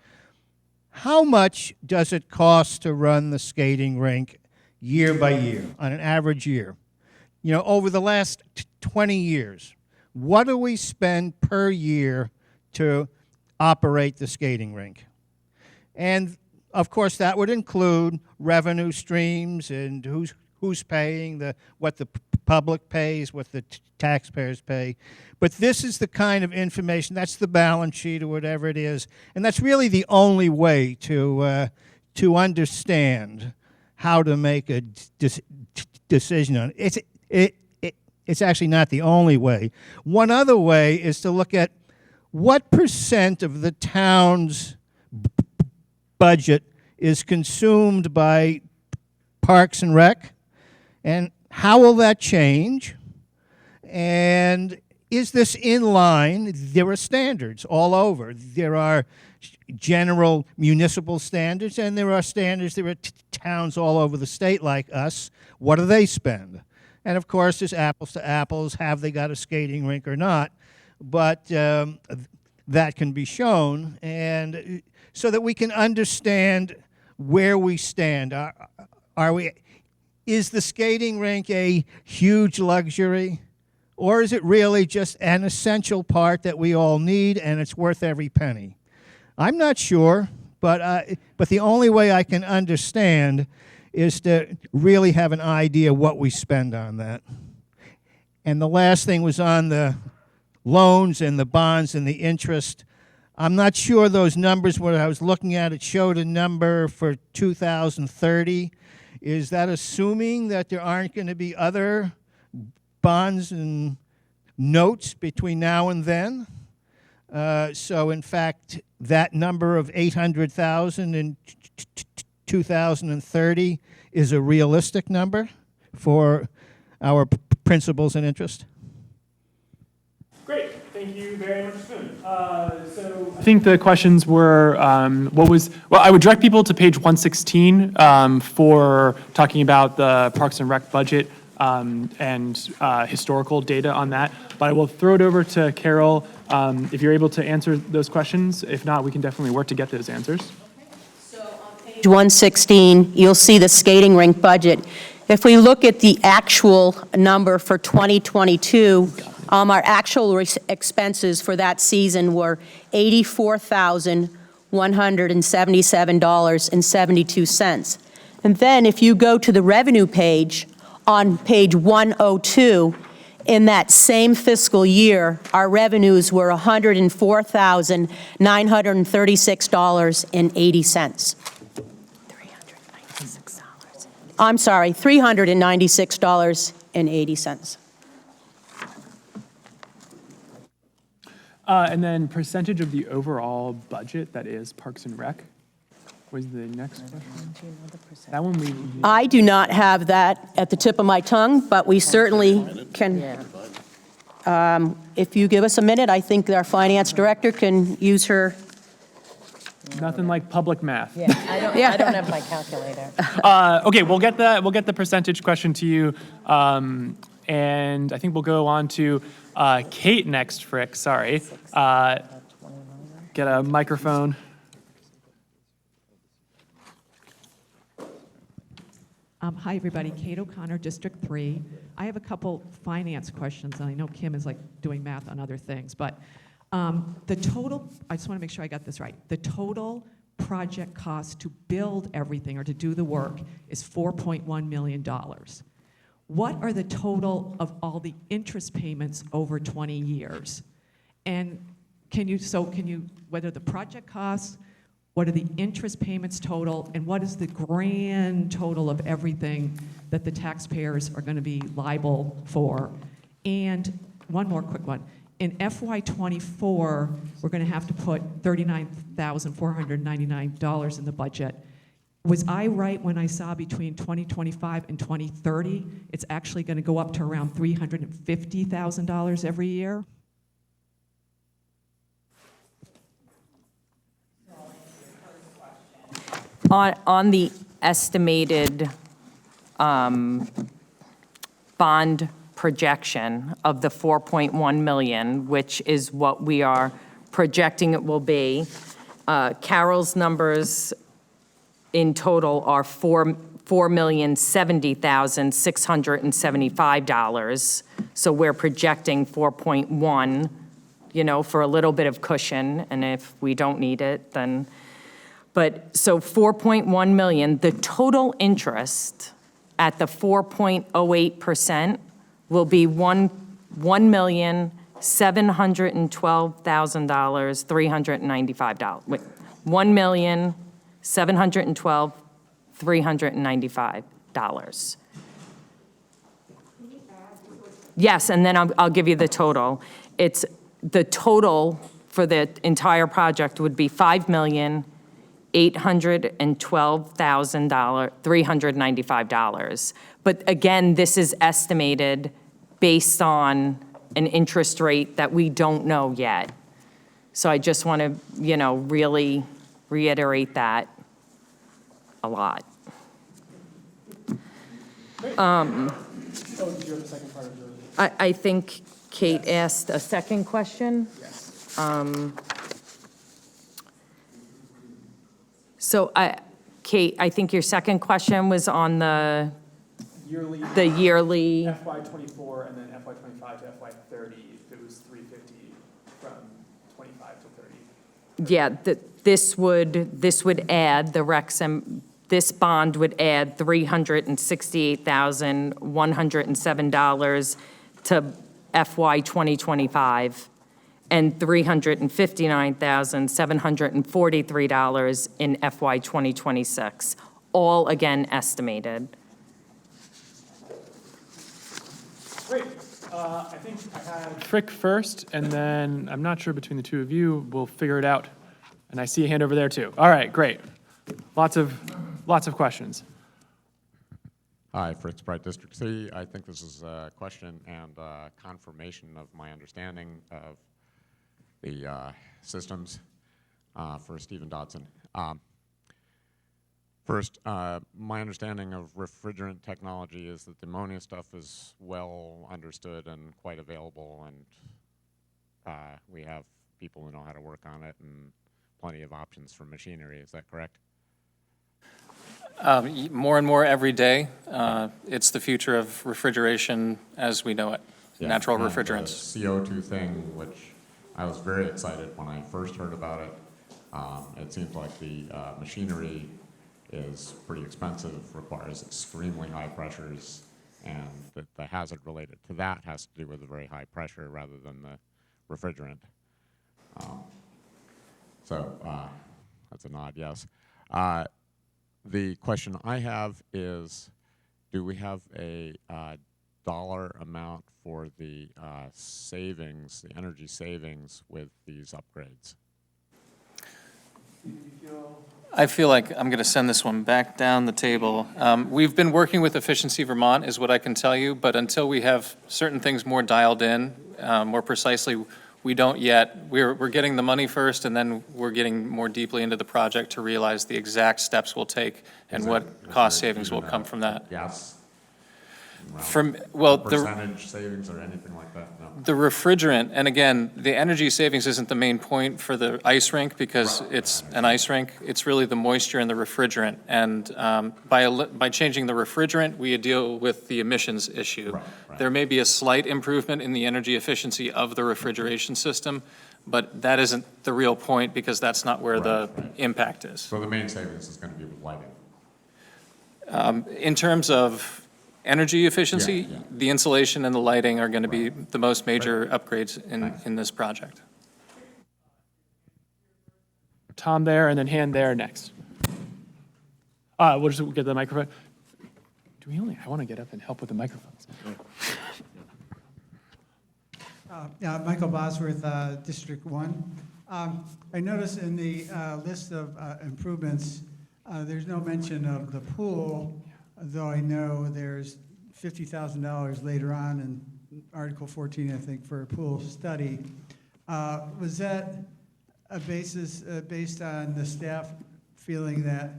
how much does it cost to run the skating rink year by year, on an average year? You know, over the last 20 years, what do we spend per year to operate the skating rink? And of course, that would include revenue streams and who's paying, what the public pays, what the taxpayers pay. But this is the kind of information, that's the balance sheet or whatever it is, and that's really the only way to understand how to make a decision on it. It's actually not the only way. One other way is to look at what % of the town's budget is consumed by Parks and Rec, and how will that change? And is this in line? There are standards all over. There are general municipal standards, and there are standards. There are towns all over the state like us. What do they spend? And of course, there's apples to apples. Have they got a skating rink or not? But that can be shown, and so that we can understand where we stand. Are we is the skating rink a huge luxury? Or is it really just an essential part that we all need and it's worth every penny? I'm not sure, but the only way I can understand is to really have an idea what we spend on that. And the last thing was on the loans and the bonds and the interest. I'm not sure those numbers, what I was looking at, it showed a number for 2030. Is that assuming that there aren't going to be other bonds and notes between now and then? So in fact, that number of 800,000 in 2030 is a realistic number for our principals and interest? Great, thank you very much, Spoon. So I think the questions were, I would direct people to page 116 for talking about the Parks and Rec budget and historical data on that. But I will throw it over to Carol if you're able to answer those questions. If not, we can definitely work to get those answers. So on page 116, you'll see the skating rink budget. If we look at the actual number for 2022, our actual expenses for that season were $84,177.72. And then if you go to the revenue page, on page 102, in that same fiscal year, our revenues were $104,936.80. I'm sorry, $396.80. And then percentage of the overall budget that is Parks and Rec was the next question. That one we. I do not have that at the tip of my tongue, but we certainly can. If you give us a minute, I think our finance director can use her. Nothing like public math. Yeah, I don't have my calculator. Okay, we'll get the percentage question to you, and I think we'll go on to Kate next. Frick, sorry. Get a microphone. Hi, everybody. Kate O'Connor, District 3. I have a couple finance questions, and I know Kim is like doing math on other things, but the total, I just want to make sure I got this right. The total project cost to build everything or to do the work is $4.1 million. What are the total of all the interest payments over 20 years? And can you, whether the project costs, what are the interest payments total, and what is the grand total of everything that the taxpayers are going to be liable for? And one more quick one. In FY24, we're going to have to put $39,499 in the budget. Was I right when I saw between 2025 and 2030, it's actually going to go up to around $350,000 every year? On the estimated bond projection of the 4.1 million, which is what we are projecting it will be, Carol's numbers in total are $4,070,675. So we're projecting 4.1, for a little bit of cushion, and if we don't need it, then. But, so 4.1 million, the total interest at the 4.08% will be $1,712,395. Wait, $1,712,395. Yes, and then I'll give you the total. It's the total for the entire project would be $5,812,395. But again, this is estimated based on an interest rate that we don't know yet. So I just want to, really reiterate that a lot. I think Kate asked a second question. Yes. So, Kate, I think your second question was on the yearly. the yearly, FY '24 and then FY '25 to FY '30, it was 350 from '25 to '30. yeah, this would add, the Wrexham, this bond would add $368,107 to FY 2025 and $359,743 in FY 2026, all again estimated. Great. I think I had Frick first, and then I'm not sure between the two of you, we'll figure it out. And I see a hand over there too. All right, great. Lots of questions. Hi, Fritz Bright, District C. I think this is a question and confirmation of my understanding of the systems for Stephen Dodson. First, my understanding of refrigerant technology is that the ammonia stuff is well understood and quite available, and we have people who know how to work on it and plenty of options for machinery. Is that correct? More and more every day. It's the future of refrigeration as we know it, natural and refrigerants. The CO2 thing, which I was very excited when I first heard about it. It seems like the machinery is pretty expensive, requires extremely high pressures, and the hazard related to that has to do with the very high pressure rather than the refrigerant. So that's a nod, yes. The question I have is, do we have a dollar amount for the savings, the energy savings with these upgrades? I feel like I'm going to send this one back down the table. We've been working with Efficiency Vermont, is what I can tell you, but until we have certain things more dialed in, more precisely, we don't yet. We're getting the money first, and then we're getting more deeply into the project to realize the exact steps we'll take and what cost savings will come from that. Yes. Well, Percentage savings or anything like that? No. the refrigerant, and again, the energy savings isn't the main point for the ice rink because it's an ice rink. It's really the moisture and the refrigerant. And by changing the refrigerant, we deal with the emissions issue. Right. There may be a slight improvement in the energy efficiency of the refrigeration system, but that isn't the real point because that's not where the impact is. So the main savings is going to be with lighting? In terms of energy efficiency, Yeah. the insulation and the lighting are going to be the most major upgrades in this project. Tom there, and then hand there next. We'll just get the microphone. I want to get up and help with the microphones. Michael Bosworth, District 1. I noticed in the list of improvements, there's no mention of the pool, though I know there's $50,000 later on in Article 14, I think, for a pool study. Was that a basis based on the staff feeling that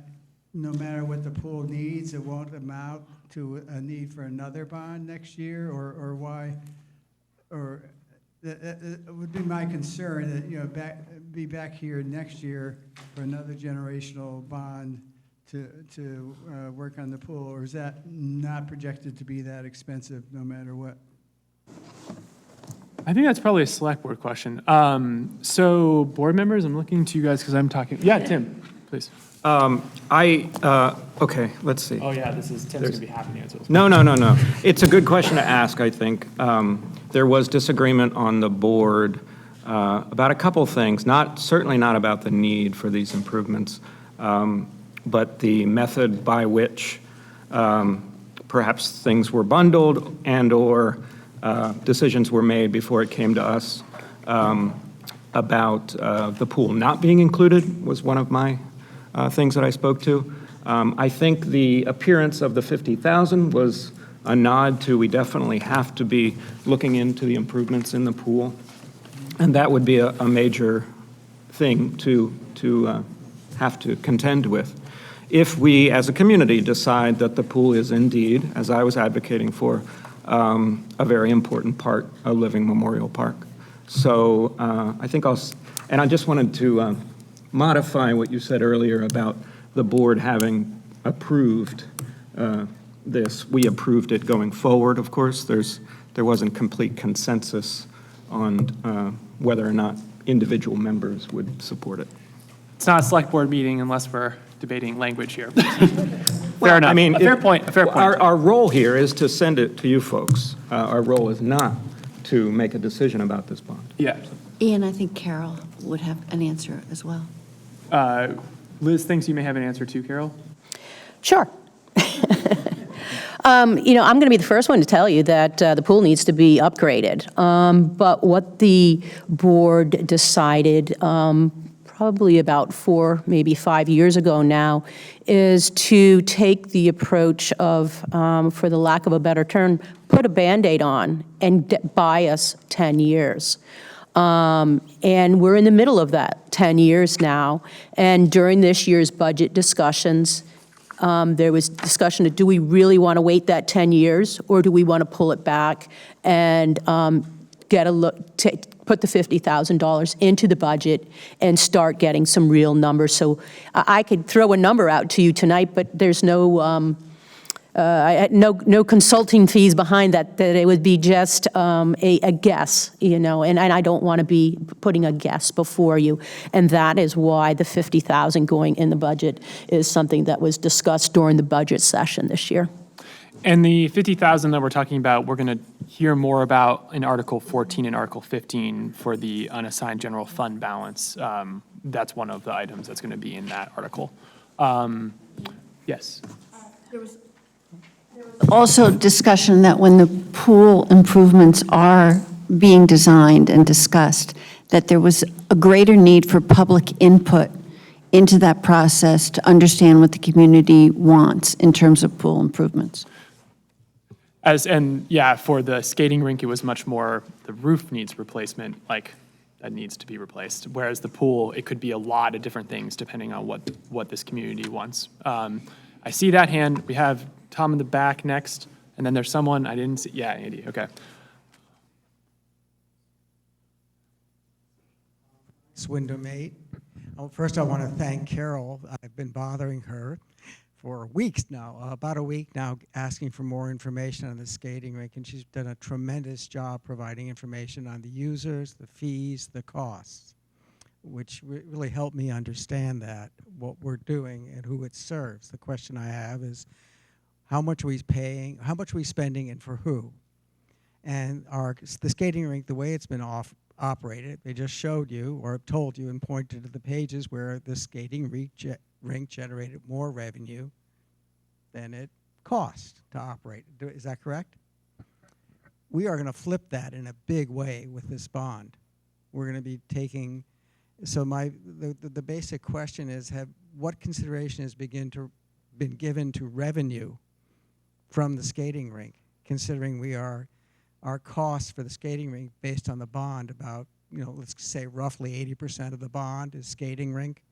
no matter what the pool needs, it won't amount to a need for another bond next year, or why? Or it would be my concern that, you know, be back here next year for another generational bond to work on the pool, or is that not projected to be that expensive no matter what? I think that's probably a select board question. So board members, I'm looking to you guys because I'm talking. Yeah, Tim, please. Okay, let's see. Oh yeah, Tim's going to be happy to answer this. No. It's a good question to ask, I think. There was disagreement on the board about a couple things, certainly not about the need for these improvements, but the method by which perhaps things were bundled and/or decisions were made before it came to us about the pool not being included was one of my things that I spoke to. I think the appearance of the 50,000 was a nod to we definitely have to be looking into the improvements in the pool, and that would be a major thing to have to contend with. If we, as a community, decide that the pool is indeed, as I was advocating for, a very important part of Living Memorial Park. So I think and I just wanted to modify what you said earlier about the board having approved this. We approved it going forward, of course. There wasn't complete consensus on whether or not individual members would support it. It's not a select board meeting unless we're debating language here. Well, Fair enough. I mean, A fair point, a fair point. Our role here is to send it to you folks. Our role is not to make a decision about this bond. Yeah. Ian, I think Carol would have an answer as well. Liz thinks you may have an answer too, Carol? Sure. I'm going to be the first one to tell you that the pool needs to be upgraded. But what the board decided probably about 4, maybe 5 years ago now, is to take the approach of, for the lack of a better term, put a Band-Aid on and buy us 10 years. And we're in the middle of that 10 years now. And during this year's budget discussions, there was discussion of, do we really want to wait that 10 years, or do we want to pull it back and get a look, put the $50,000 into the budget and start getting some real numbers? So I could throw a number out to you tonight, but there's no consulting fees behind that it would be just a guess, and I don't want to be putting a guess before you. And that is why the $50,000 going in the budget is something that was discussed during the budget session this year. And the 50,000 that we're talking about, we're going to hear more about in Article 14 and Article 15 for the unassigned general fund balance. That's one of the items that's going to be in that article. Yes. Also discussion that when the pool improvements are being designed and discussed, that there was a greater need for public input into that process to understand what the community wants in terms of pool improvements. For the skating rink, it was much more, the roof needs replacement, that needs to be replaced. Whereas the pool, it could be a lot of different things depending on what this community wants. I see that hand. We have Tom in the back next, and then there's someone I didn't see. Yeah, Andy, okay. Window mate. First, I want to thank Carol. I've been bothering her for weeks now, about a week now, asking for more information on the skating rink, and she's done a tremendous job providing information on the users, the fees, the costs, which really helped me understand that, what we're doing and who it serves. The question I have is, how much are we paying, how much are we spending, and for who? And the skating rink, the way it's been operated, they just showed you, or told you and pointed to the pages where the skating rink generated more revenue than it cost to operate. Is that correct? We are going to flip that in a big way with this bond. We're going to be taking, so the basic question is, what consideration has been given to revenue from the skating rink, considering our costs for the skating rink based on the bond about, let's say roughly 80% of the bond is skating rink,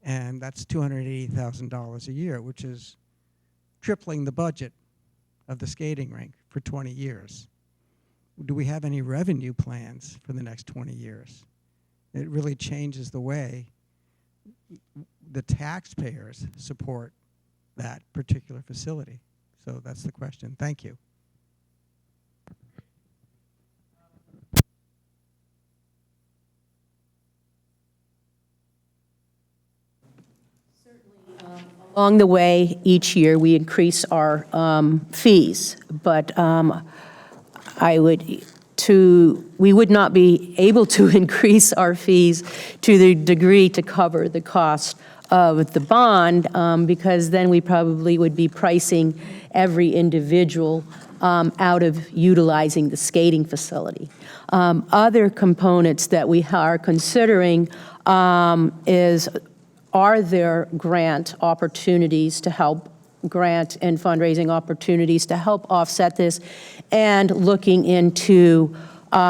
and that's $280,000 a year, which is tripling the budget of the skating rink for 20 years. Do we have any revenue plans for the next 20 years? It really changes the way the taxpayers support that particular facility. So that's the question. Thank you. Along the way, each year, we increase our fees, but we would not be able to increase our fees to the degree to cover the cost of the bond, because then we probably would be pricing every individual out of utilizing the skating facility. Other components that we are considering are there grant opportunities to help, grant and fundraising opportunities to help offset this, and looking into,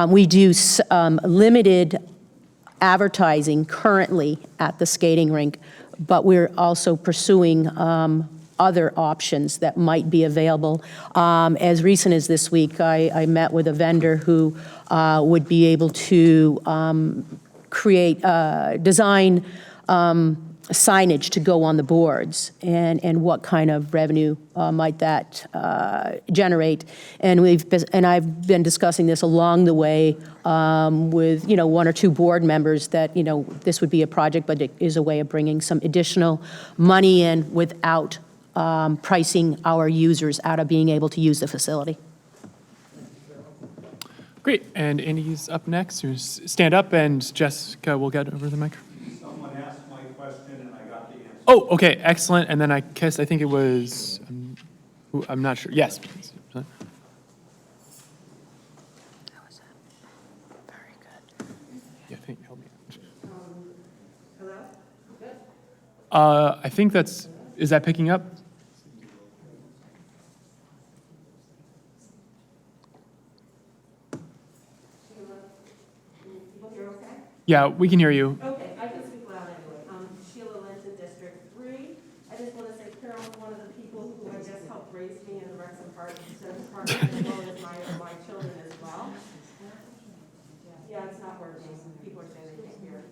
we do limited advertising currently at the skating rink, but we're also pursuing other options that might be available. As recent as this week, I met with a vendor who would be able to design signage to go on the boards, and what kind of revenue might that generate. And I've been discussing this along the way with, one or two board members that, this would be a project, but it is a way of bringing some additional money in without pricing our users out of being able to use the facility. Great, and Andy's up next. So stand up, and Jessica will get over the microphone. Someone asked my question, and I got the answer. Oh, okay, excellent. And then I think it was, I'm not sure. Yes. Please. How was that? Very good. Yeah, I think, help me. Hello? Good. I think is that picking up? Yeah, we can hear you. Okay, I can speak loud anyway. Sheila Linton, District 3. I just want to say Carol is one of the people who I guess helped raise me in the Rex and Park Department, as well as my children as well. Yeah, it's not working. People are saying they can't hear it.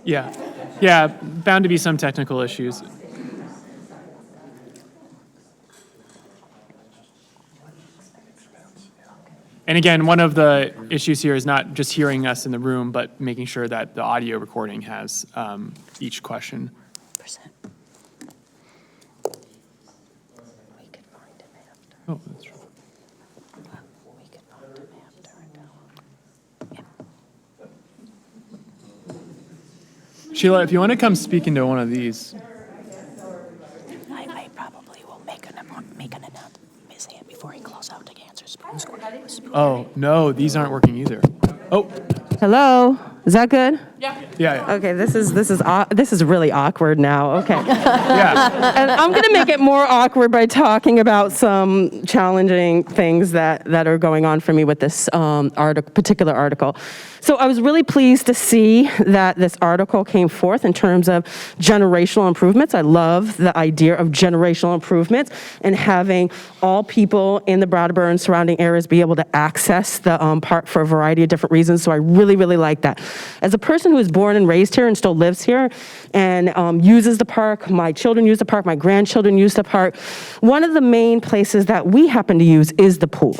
Yeah, bound to be some technical issues. And again, one of the issues here is not just hearing us in the room, but making sure that the audio recording has each question. Oh, that's true. Sheila, if you want to come speak into one of these. I probably will make an announcement before he closes out to answer spoons. Oh, no, these aren't working either. Oh, Hello, is that good? yeah. Okay, this is really awkward now. Okay. Yeah. And I'm going to make it more awkward by talking about some challenging things that are going on for me with this particular article. So I was really pleased to see that this article came forth in terms of generational improvements. I love the idea of generational improvements and having all people in the Brattleboro and surrounding areas be able to access the park for a variety of different reasons. So I really, really like that. As a person who was born and raised here and still lives here and uses the park, my children use the park, my grandchildren use the park, one of the main places that we happen to use is the pool.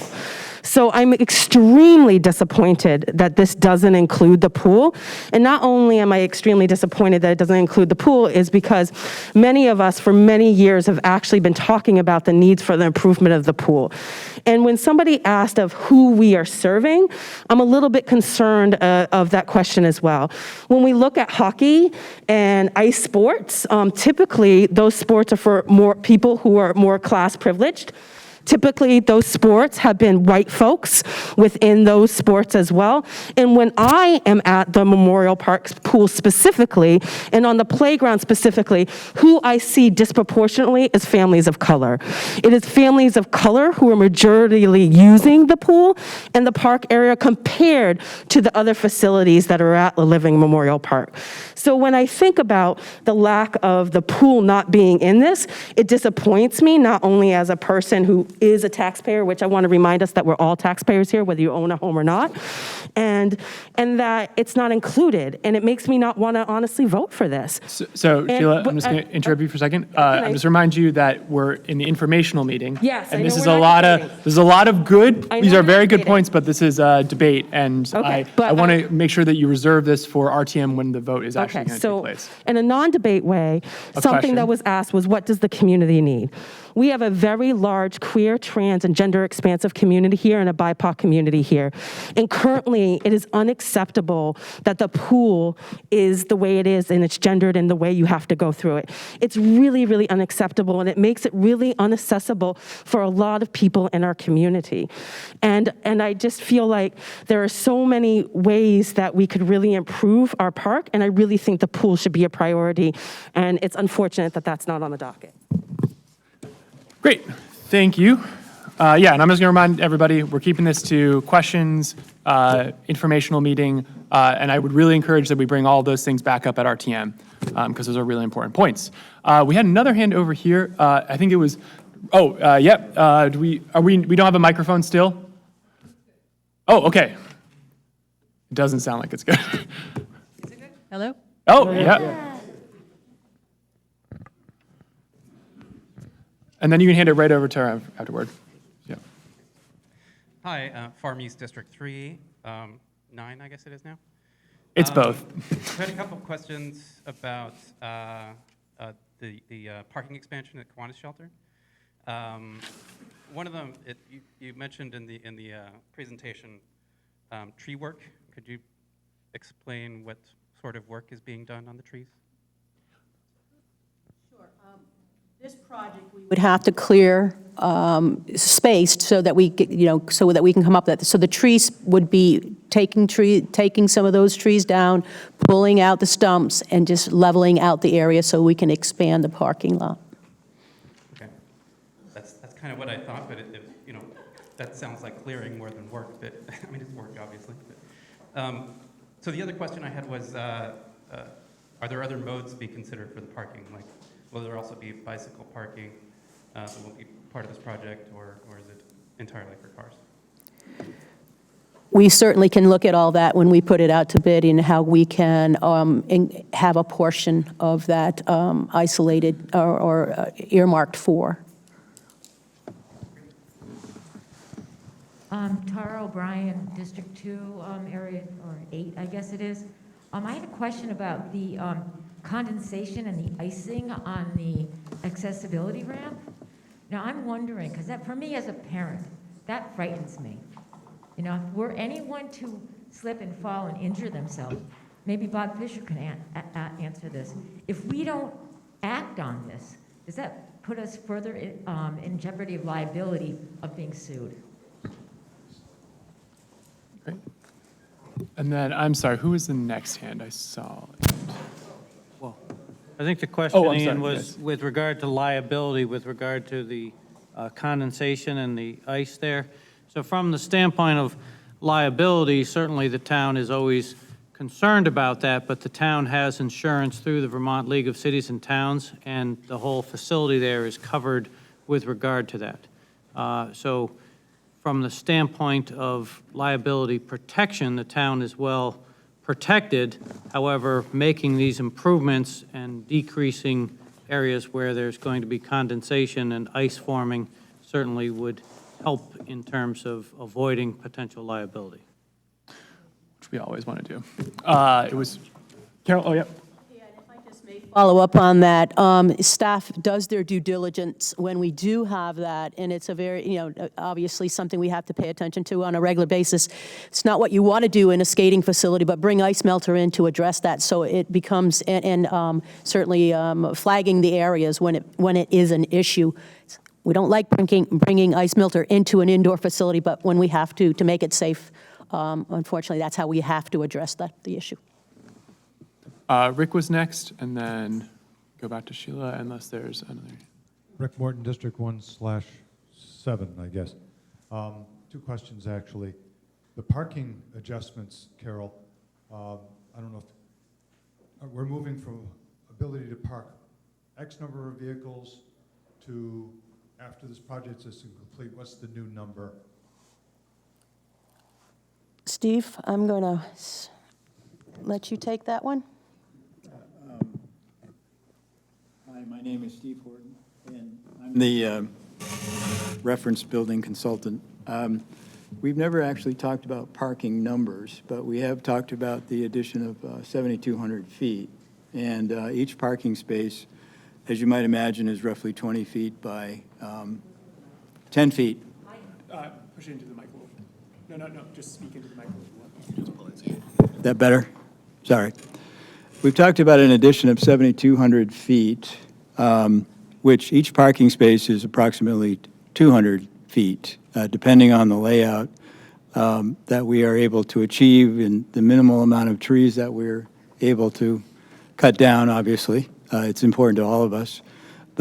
So I'm extremely disappointed that this doesn't include the pool. And not only am I extremely disappointed that it doesn't include the pool, is because many of us for many years have actually been talking about the needs for the improvement of the pool. And when somebody asked of who we are serving, I'm a little bit concerned of that question as well. When we look at hockey and ice sports, typically those sports are for more people who are more class privileged. Typically, those sports have been white folks within those sports as well. And when I am at the Memorial Park pool specifically, and on the playground specifically, who I see disproportionately is families of color. It is families of color who are majoritarily using the pool and the park area compared to the other facilities that are at the Living Memorial Park. So when I think about the lack of the pool not being in this, it disappoints me, not only as a person who is a taxpayer, which I want to remind us that we're all taxpayers here, whether you own a home or not, and that it's not included. And it makes me not want to honestly vote for this. So Sheila, I'm just going to interrupt you for a second. I'm just remind you that we're in the informational meeting. Yes, and I this know is we're a not lot debating. of there's a lot of good. I know These are we're very not good debating. points, but this is a debate, and Okay, I but want to make sure that you reserve this for RTM when the vote is actually Okay, going to so take place. in a non-debate way, A something question. that was asked was, what does the community need? We have a very large queer, trans, and gender expansive community here and a BIPOC community here. And currently, it is unacceptable that the pool is the way it is and it's gendered in the way you have to go through it. It's really, really unacceptable, and it makes it really inaccessible for a lot of people in our community. And I just feel like there are so many ways that we could really improve our park, and I really think the pool should be a priority, and it's unfortunate that that's not on the docket. Great, thank you. Yeah, and I'm just going to remind everybody, we're keeping this to questions, informational meeting, and I would really encourage that we bring all of those things back up at RTM, because those are really important points. We had another hand over here. I think it was, yep. We don't have a microphone still? Oh, okay. It doesn't sound like it's good. Hello? Oh, yeah. And then you can hand it right over to her afterward. Yeah. Hi, Farm East District 3, 9, I guess it is now. It's both. I had a couple of questions about the parking expansion at Kiwanis Shelter. One of them, you mentioned in the presentation tree work. Could you explain what sort of work is being done on the trees? This project, we would have to clear space so that we, so that we can come up with that. So the trees would be taking some of those trees down, pulling out the stumps, and just leveling out the area so we can expand the parking lot. Okay, that's kind of what I thought, but that sounds like clearing more than work. But I mean, it's work, obviously. But, so the other question I had was, are there other modes to be considered for the parking? Like, will there also be bicycle parking that will be part of this project, or is it entirely for cars? We certainly can look at all that when we put it out to bid and how we can have a portion of that isolated or earmarked for. Tara O'Brien, District 2, area, or 8, I guess it is. I had a question about the condensation and the icing on the accessibility ramp. Now, I'm wondering, because that, for me as a parent, that frightens me. If were anyone to slip and fall and injure themselves, maybe Bob Fisher can answer this. If we don't act on this, does that put us further in jeopardy of liability of being sued? Great. And then, I'm sorry, who was the next hand I saw? Well, I think the question, sorry, Ian, was yes. with regard to liability, with regard to the condensation and the ice there. So from the standpoint of liability, certainly the town is always concerned about that, but the town has insurance through the Vermont League of Cities and Towns, and the whole facility there is covered with regard to that. So from the standpoint of liability protection, the town is well protected. However, making these improvements and decreasing areas where there's going to be condensation and ice forming certainly would help in terms of avoiding potential liability. Which we always want to do. It was, Carol, oh, yeah. Follow up on that. Staff does their due diligence when we do have that, and it's a very, obviously something we have to pay attention to on a regular basis. It's not what you want to do in a skating facility, but bring ice melter in to address that, so it becomes, and certainly flagging the areas when it is an issue. We don't like bringing ice melter into an indoor facility, but when we have to make it safe, unfortunately, that's how we have to address the issue. Rick was next, and then go back to Sheila, unless there's another. Rick Morton, District 1/7, I guess. 2 questions, actually. The parking adjustments, Carol, I don't know if, we're moving from ability to park X number of vehicles to, after this project is complete, what's the new number? Steve, I'm going to let you take that one. Hi, my name is Steve Horton, and I'm the reference building consultant. We've never actually talked about parking numbers, but we have talked about the addition of 7,200 feet. And each parking space, as you might imagine, is roughly 20 feet by 10 feet. Push it into the mic a little. No, just speak into the mic a little. That better? Sorry. We've talked about an addition of 7,200 feet, which each parking space is approximately 200 feet, depending on the layout that we are able to achieve and the minimal amount of trees that we're able to cut down, obviously. It's important to all of us.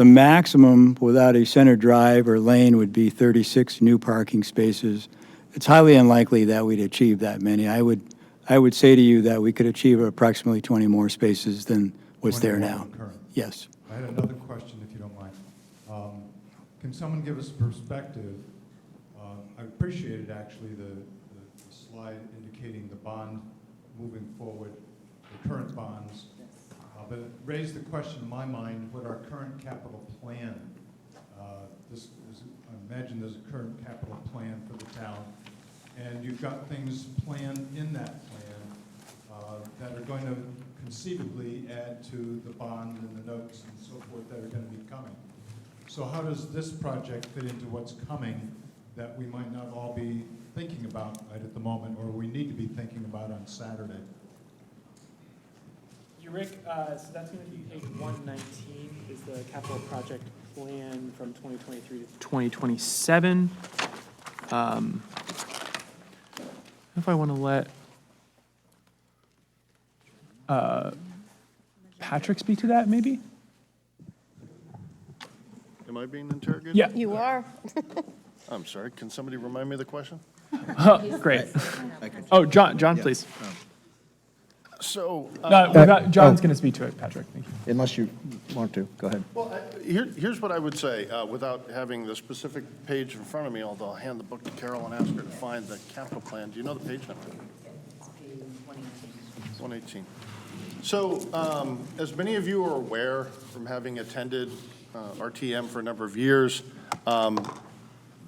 the maximum without a center drive or lane would be 36 new parking spaces. It's highly unlikely that we'd achieve that many. I would say to you that we could achieve approximately 20 more spaces than what's there 21 now. current. Yes. I had another question, if you don't mind. Can someone give us perspective? I appreciated actually the slide indicating the bond moving forward, the current bonds. But it raised the question in my mind, what our current capital plan, I imagine there's a current capital plan for the town, and you've got things planned in that plan that are going to conceivably add to the bond and the notes and so forth that are going to be coming. So how does this project fit into what's coming that we might not all be thinking about right at the moment, or we need to be thinking about on Saturday? Rick, so that's going to be page 119 is the capital project plan from 2023 to 2027. If I want to let Patrick speak to that, maybe? Am I being interrogated? Yeah. You are. I'm sorry, can somebody remind me of the question? Great. Oh, John, please. So. John's going to speak to it, Patrick. Thank you. Unless you want to, go ahead. Well, here's what I would say, without having the specific page in front of me, although I'll hand the book to Carol and ask her to find the capital plan. Do you know the page number? It's page 118. So, as many of you are aware from having attended RTM for a number of years,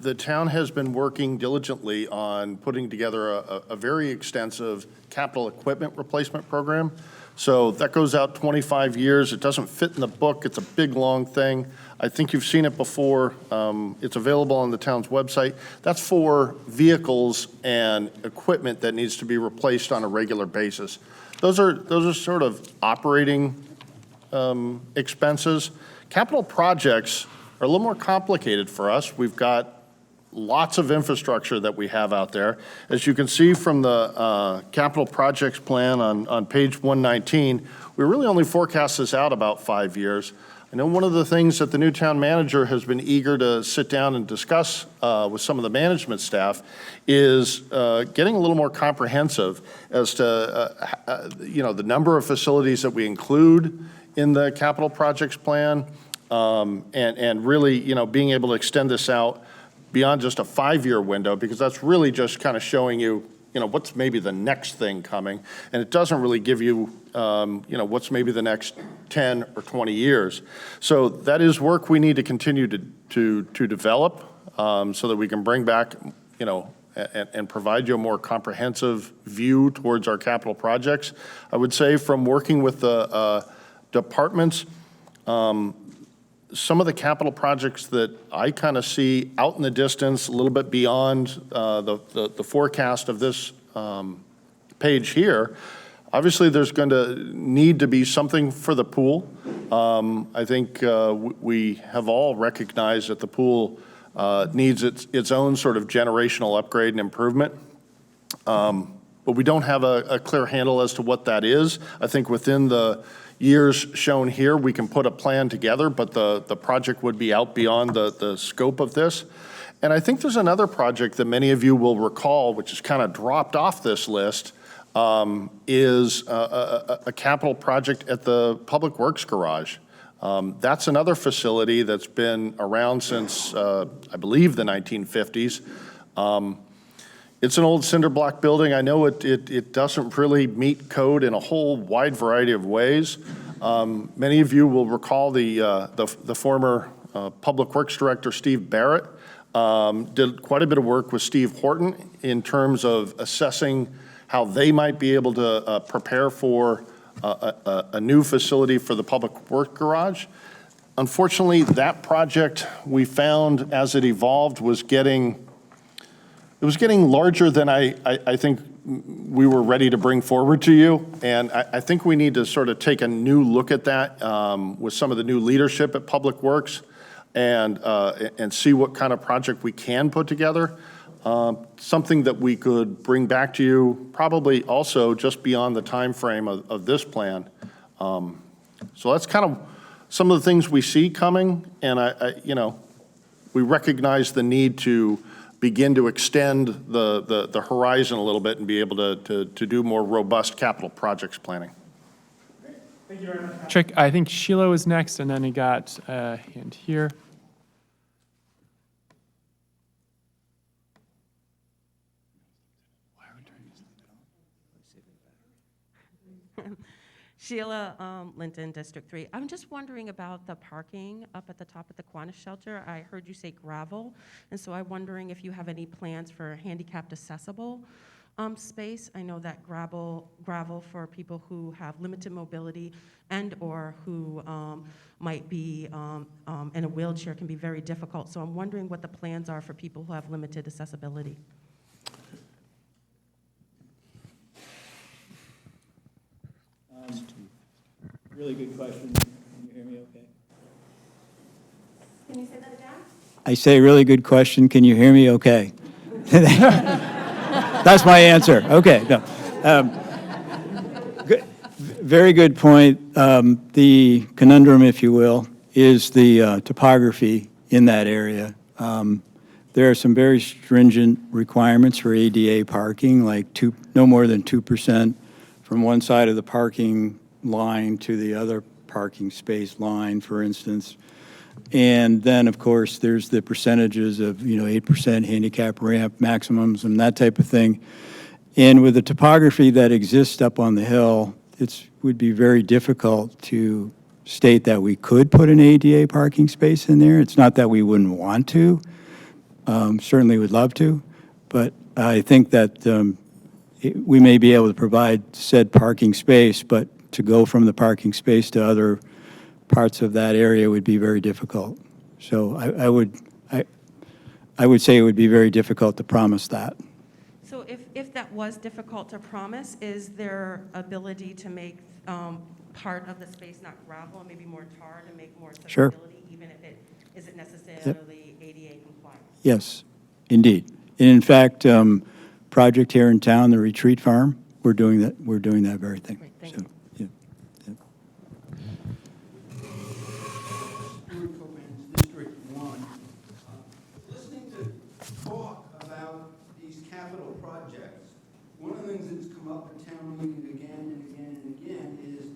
the town has been working diligently on putting together a very extensive capital equipment replacement program. So that goes out 25 years. It doesn't fit in the book. It's a big, long thing. I think you've seen it before. It's available on the town's website. That's for vehicles and equipment that needs to be replaced on a regular basis. Those are sort of operating expenses. Capital projects are a little more complicated for us. We've got lots of infrastructure that we have out there. As you can see from the capital projects plan on page 119, we really only forecast this out about 5 years. I know one of the things that the new town manager has been eager to sit down and discuss with some of the management staff is getting a little more comprehensive as to the number of facilities that we include in the capital projects plan, and really being able to extend this out beyond just a 5-year window, because that's really just kind of showing you, what's maybe the next thing coming, and it doesn't really give you, what's maybe the next 10 or 20 years. So that is work we need to continue to develop, so that we can bring back, and provide you a more comprehensive view towards our capital projects. I would say from working with the departments, some of the capital projects that I kind of see out in the distance, a little bit beyond the forecast of this page here, obviously there's going to need to be something for the pool. I think we have all recognized that the pool needs its own sort of generational upgrade and improvement. But we don't have a clear handle as to what that is. I think within the years shown here, we can put a plan together, but the project would be out beyond the scope of this. And I think there's another project that many of you will recall, which is kind of dropped off this list, is a capital project at the Public Works Garage. That's another facility that's been around since, I believe, the 1950s. It's an old cinder block building. I know it doesn't really meet code in a whole wide variety of ways. Many of you will recall the former Public Works Director, Steve Barrett, did quite a bit of work with Steve Horton in terms of assessing how they might be able to prepare for a new facility for the Public Works Garage. Unfortunately, that project we found as it evolved was getting larger than I think we were ready to bring forward to you. And I think we need to sort of take a new look at that with some of the new leadership at Public Works and see what kind of project we can put together. Something that we could bring back to you probably also just beyond the time frame of this plan. So that's kind of some of the things we see coming, and we recognize the need to begin to extend the horizon a little bit and be able to do more robust capital projects planning. Thank you very much, Patrick. I think Sheila was next, and then he got a hand here. Sheila Linton, District 3. I'm just wondering about the parking up at the top of the Kiwanis shelter. I heard you say gravel, and so I'm wondering if you have any plans for handicapped accessible space. I know that gravel for people who have limited mobility and or who might be in a wheelchair can be very difficult. So I'm wondering what the plans are for people who have limited accessibility. Really good question. Can you hear me okay? Can you say that again? I say really good question. Can you hear me okay? That's my answer. Okay. No. Very good point. The conundrum, if you will, is the topography in that area. There are some very stringent requirements for ADA parking, like no more than 2% from one side of the parking line to the other parking space line, for instance. And then, of course, there's the percentages of, 8% handicap ramp maximums and that type of thing. And with the topography that exists up on the hill, it would be very difficult to state that we could put an ADA parking space in there. It's not that we wouldn't want to. Certainly would love to. But I think that we may be able to provide said parking space, but to go from the parking space to other parts of that area would be very difficult. So I would say it would be very difficult to promise that. So if that was difficult to promise, is there ability to make part of the space not gravel and maybe more tar to make more accessibility, even if it isn't necessarily ADA compliant? Yes, indeed. And in fact, project here in town, the retreat farm, we're doing that very thing. Great, thank So, you. yeah. District 1. Listening to talk about these capital projects, one of the things that's come up at town meeting again and again and again is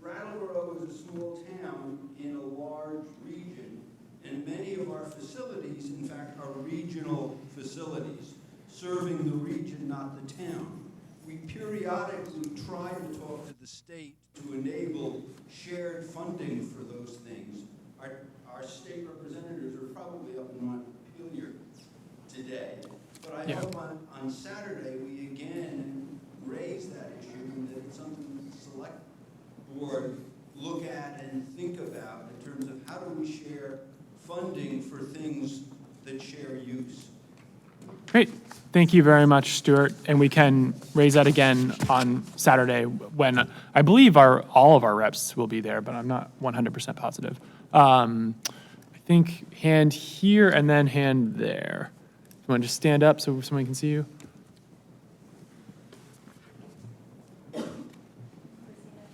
Brattleboro is a small town in a large region, and many of our facilities, in fact, are regional facilities, serving the region, not the town. We periodically try to talk to the state to enable shared funding for those things. Our state representatives are probably up in Montpelier today. But I hope on Saturday we again raise that issue and that it's something that the select board look at and think about in terms of how do we share funding for things that share use. Great. Thank you very much, Stuart. And we can raise that again on Saturday when I believe all of our reps will be there, but I'm not 100% positive. I think hand here and then hand there. You want to just stand up so somebody can see you?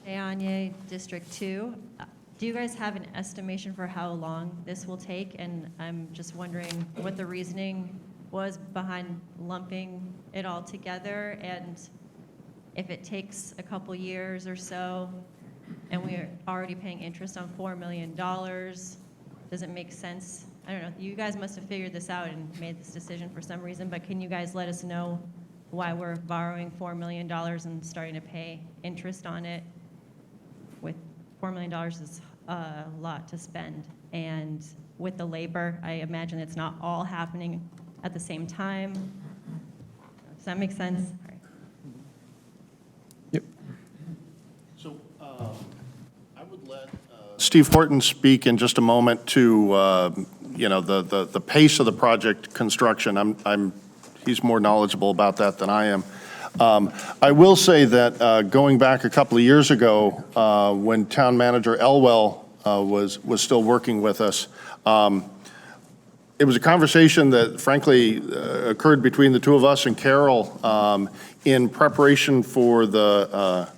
Anya, District 2. Do you guys have an estimation for how long this will take? And I'm just wondering what the reasoning was behind lumping it all together, and if it takes a couple years or so, and we're already paying interest on $4 million, does it make sense? I don't know. You guys must have figured this out and made this decision for some reason, but can you guys let us know why we're borrowing $4 million and starting to pay interest on it? With $4 million is a lot to spend, and with the labor, I imagine it's not all happening at the same time. Does that make sense? All right. Yep. So I would let Steve Horton speak in just a moment to the pace of the project construction. He's more knowledgeable about that than I am. I will say that going back a couple of years ago, when Town Manager Elwell was still working with us, it was a conversation that frankly occurred between the two of us and Carol in preparation for the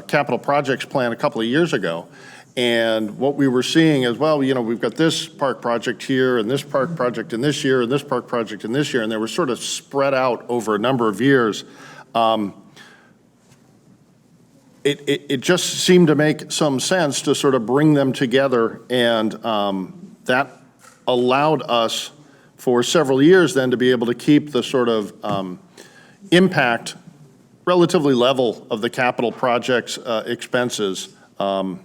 capital projects plan a couple of years ago. And what we were seeing is, well, you know, we've got this park project here, and this park project in this year, and this park project in this year, and they were sort of spread out over a number of years. It just seemed to make some sense to sort of bring them together, and that allowed us for several years then to be able to keep the sort of impact relatively level of the capital project's expenses. So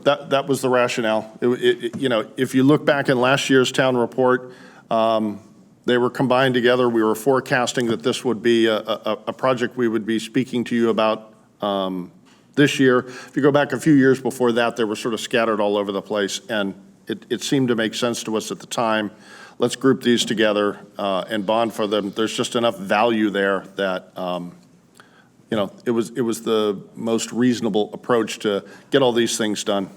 that was the rationale. You know, if you look back in last year's town report, they were combined together. We were forecasting that this would be a project we would be speaking to you about this year. If you go back a few years before that, they were sort of scattered all over the place, and it seemed to make sense to us at the time. Let's group these together and bond for them. There's just enough value there that you know, it was the most reasonable approach to get all these things done.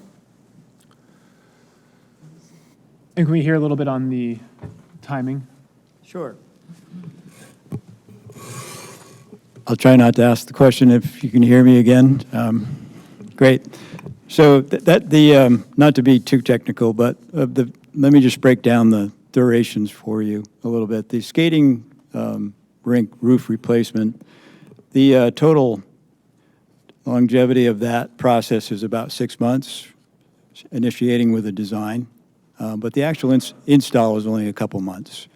And can we hear a little bit on the timing? Sure. I'll try not to ask the question if you can hear me again. Great. So not to be too technical, but let me just break down the durations for you a little bit. The skating rink roof replacement, the total longevity of that process is about 6 months, initiating with a design, but the actual install is only a couple months.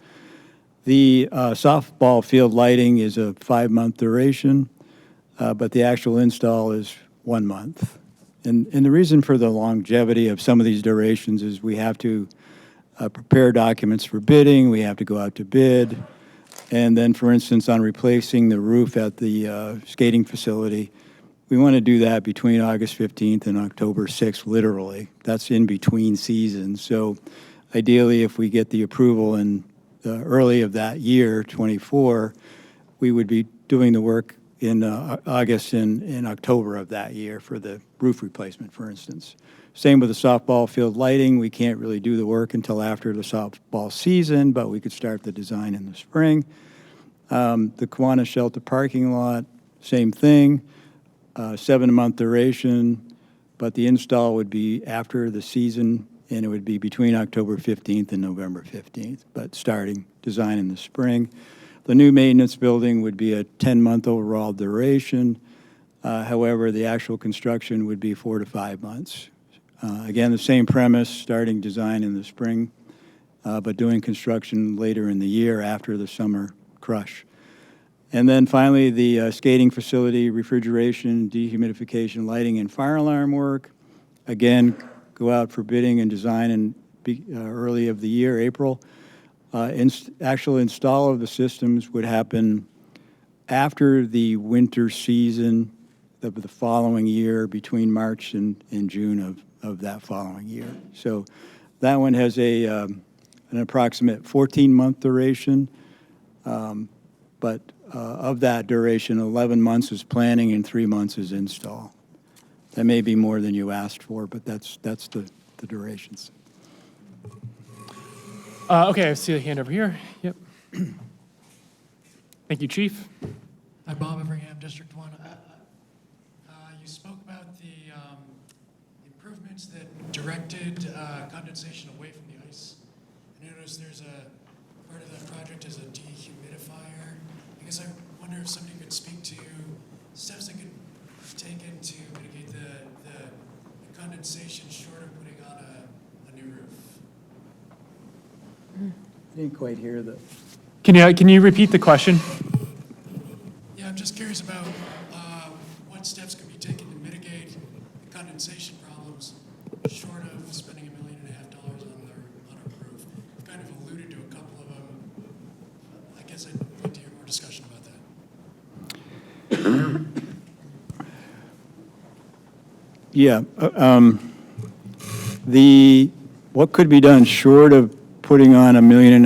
The softball field lighting is a 5-month duration, but the actual install is 1 month. And the reason for the longevity of some of these durations is we have to prepare documents for bidding, we have to go out to bid, and then, for instance, on replacing the roof at the skating facility, we want to do that between August 15th and October 6th, literally. That's in between seasons. So ideally, if we get the approval in early of that year, 24, we would be doing the work in August and October of that year for the roof replacement, for instance. Same with the softball field lighting. We can't really do the work until after the softball season, but we could start the design in the spring. The Kiwanis Shelter parking lot, same thing, 7-month duration, but the install would be after the season, and it would be between October 15th and November 15th, but starting design in the spring. The new maintenance building would be a 10-month overall duration. However, the actual construction would be 4 to 5 months. Again, the same premise, starting design in the spring, but doing construction later in the year after the summer crush. And then finally, the skating facility, refrigeration, dehumidification, lighting, and fire alarm work. Again, go out for bidding and design in early of the year, April. Actual install of the systems would happen after the winter season of the following year, between March and June of that following year. So that one has an approximate 14-month duration, but of that duration, 11 months is planning and 3 months is install. That may be more than you asked for, but that's the durations. Okay, I see a hand over here. Yep. Thank you, Chief. Hi, Bob Everingham, District 1. You spoke about the improvements that directed condensation away from the ice. I noticed there's a part of that project is a dehumidifier. I guess I wonder if somebody could speak to steps that could be taken to mitigate the condensation short of putting on a new roof. I didn't quite hear that. Can you repeat the question? Yeah, I'm just curious about what steps could be taken to mitigate the condensation problems short of spending $1.5 million on a roof. You've kind of alluded to a couple of them. I guess I'd like to hear more discussion about that. Yeah. What could be done short of putting on $1.5 million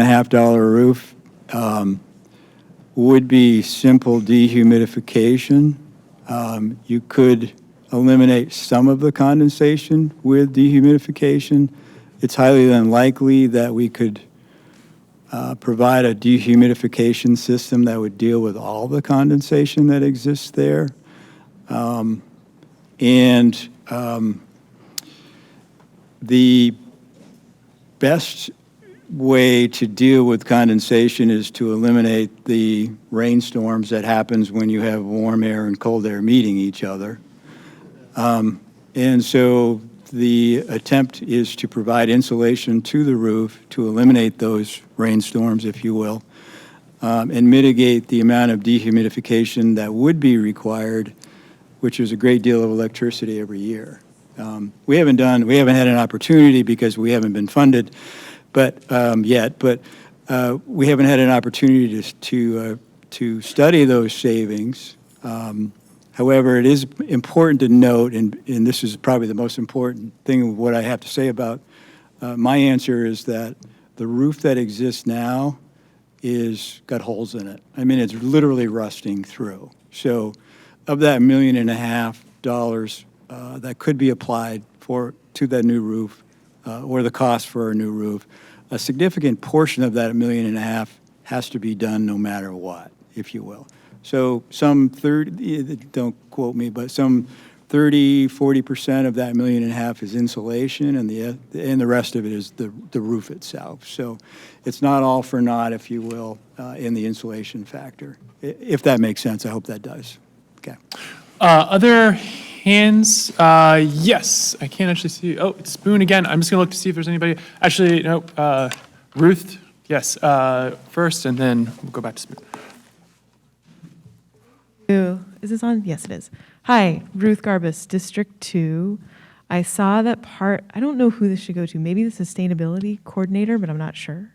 roof would be simple dehumidification. You could eliminate some of the condensation with dehumidification. It's highly unlikely that we could provide a dehumidification system that would deal with all the condensation that exists there. And the best way to deal with condensation is to eliminate the rainstorms that happens when you have warm air and cold air meeting each other. And so the attempt is to provide insulation to the roof to eliminate those rainstorms, if you will, and mitigate the amount of dehumidification that would be required, which is a great deal of electricity every year. We haven't had an opportunity because we haven't been funded, but yet. But we haven't had an opportunity to study those savings. However, it is important to note, and this is probably the most important thing of what I have to say about my answer is that the roof that exists now is got holes in it. I mean, it's literally rusting through. So, of that $1.5 million that could be applied to that new roof, or the cost for a new roof, a significant portion of that $1.5 million has to be done no matter what, if you will. So some 30, don't quote me, but some 30-40% of that $1.5 million is insulation, and the rest of it is the roof itself. So it's not all for naught, if you will, in the insulation factor. If that makes sense, I hope that does. Okay. Other hands? Yes, I can't actually see. Oh, it's Spoon again. I'm just gonna look to see if there's anybody. Actually, no. Ruth, yes, first, and then we'll go back to Spoon. Is this on? Yes, it is. Hi, Ruth Garbus, District 2. I saw that I don't know who this should go to, maybe the Sustainability Coordinator, but I'm not sure.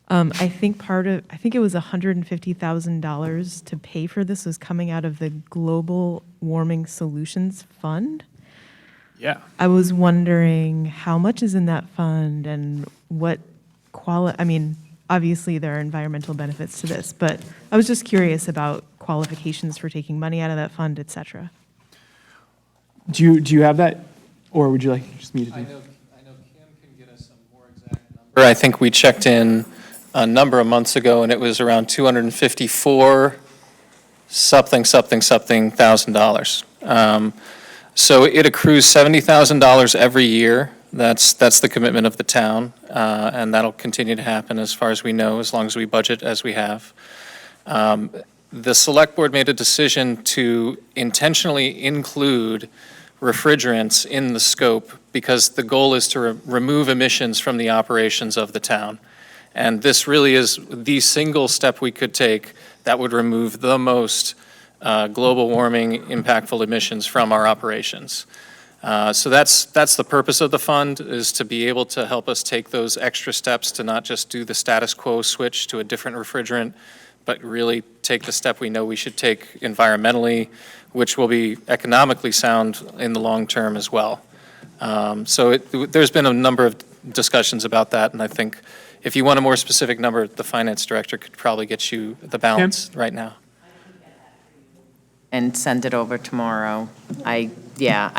I think it was $150,000 to pay for this was coming out of the Global Warming Solutions Fund. Yeah. I was wondering how much is in that fund and what I mean, obviously there are environmental benefits to this, but I was just curious about qualifications for taking money out of that fund, et cetera. Do you have that, or would you like just me to do? I know Kim can get us a more exact number. I think we checked in a number of months ago, and it was around $254 something thousand dollars. So it accrues $70,000 every year. That's the commitment of the town, and that'll continue to happen as far as we know, as long as we budget as we have. The select board made a decision to intentionally include refrigerants in the scope because the goal is to remove emissions from the operations of the town. And this really is the single step we could take that would remove the most global warming impactful emissions from our operations. So that's the purpose of the fund, is to be able to help us take those extra steps to not just do the status quo switch to a different refrigerant, but really take the step we know we should take environmentally, which will be economically sound in the long term as well. So there's been a number of discussions about that, and I think if you want a more specific number, the finance director could probably get you the balance right now. And send it over tomorrow. I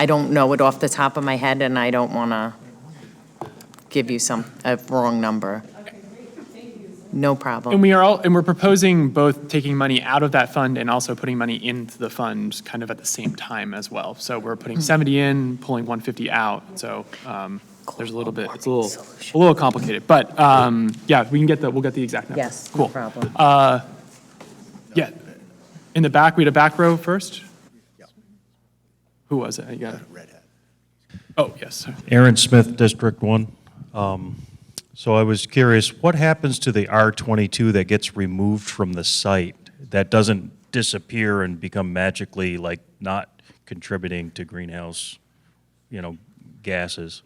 don't know it off the top of my head, and I don't want to give you a wrong number. No problem. And we're proposing both taking money out of that fund and also putting money into the fund kind of at the same time as well. So we're putting 70 in, pulling 150 out. So there's a little bit, it's a little complicated, but yeah, we'll get the exact number. Yes, cool. no problem. Yeah, in the back, we had a back row first. Who was it? You got it. Oh, yes. Aaron Smith, District 1. So I was curious, what happens to the R22 that gets removed from the site that doesn't disappear and become magically like not contributing to greenhouse, gases?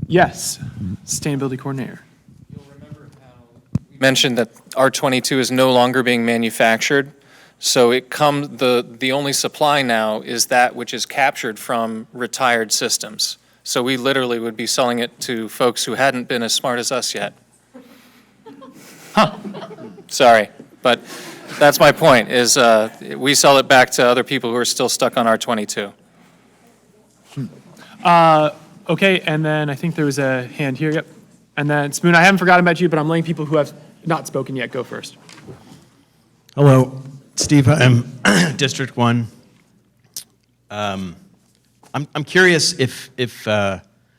Yes, Sustainability Coordinator. Mentioned that R22 is no longer being manufactured, so the only supply now is that which is captured from retired systems. So we literally would be selling it to folks who hadn't been as smart as us yet. Sorry, but that's my point, is we sell it back to other people who are still stuck on R22. Okay, and then I think there was a hand here, yep. And then Spoon, I haven't forgotten about you, but I'm letting people who have not spoken yet go first. Hello, Steve, I'm District 1. I'm curious if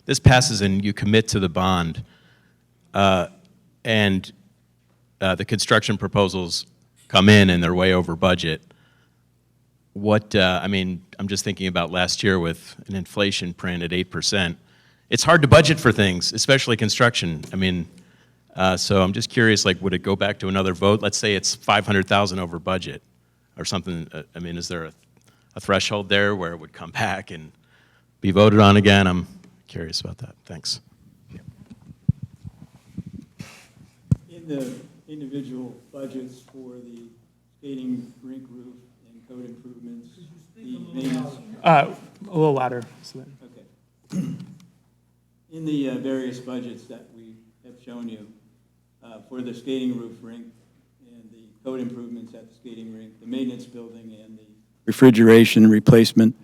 this passes and you commit to the bond, and the construction proposals come in and they're way over budget. I mean, I'm just thinking about last year with an inflation print at 8%. It's hard to budget for things, especially construction. I mean, so I'm just curious, like, would it go back to another vote? Let's say it's 500,000 over budget or something. I mean, is there a threshold there where it would come back and be voted on again? I'm curious about that. Thanks. In the individual budgets for the skating rink roof and code improvements, the maintenance. A little louder. So that... Okay. In the various budgets that we have shown you for the skating roof rink and the code improvements at the skating rink, the maintenance building, and the refrigeration replacement,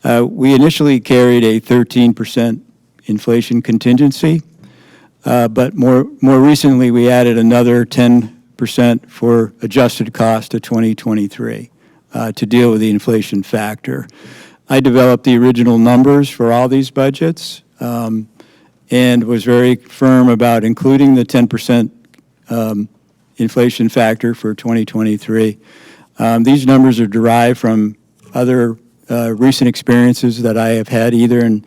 we initially carried a 13% inflation contingency, but more recently we added another 10% for adjusted cost of 2023 to deal with the inflation factor. I developed the original numbers for all these budgets and was very firm about including the 10% inflation factor for 2023. These numbers are derived from other recent experiences that I have had, either in,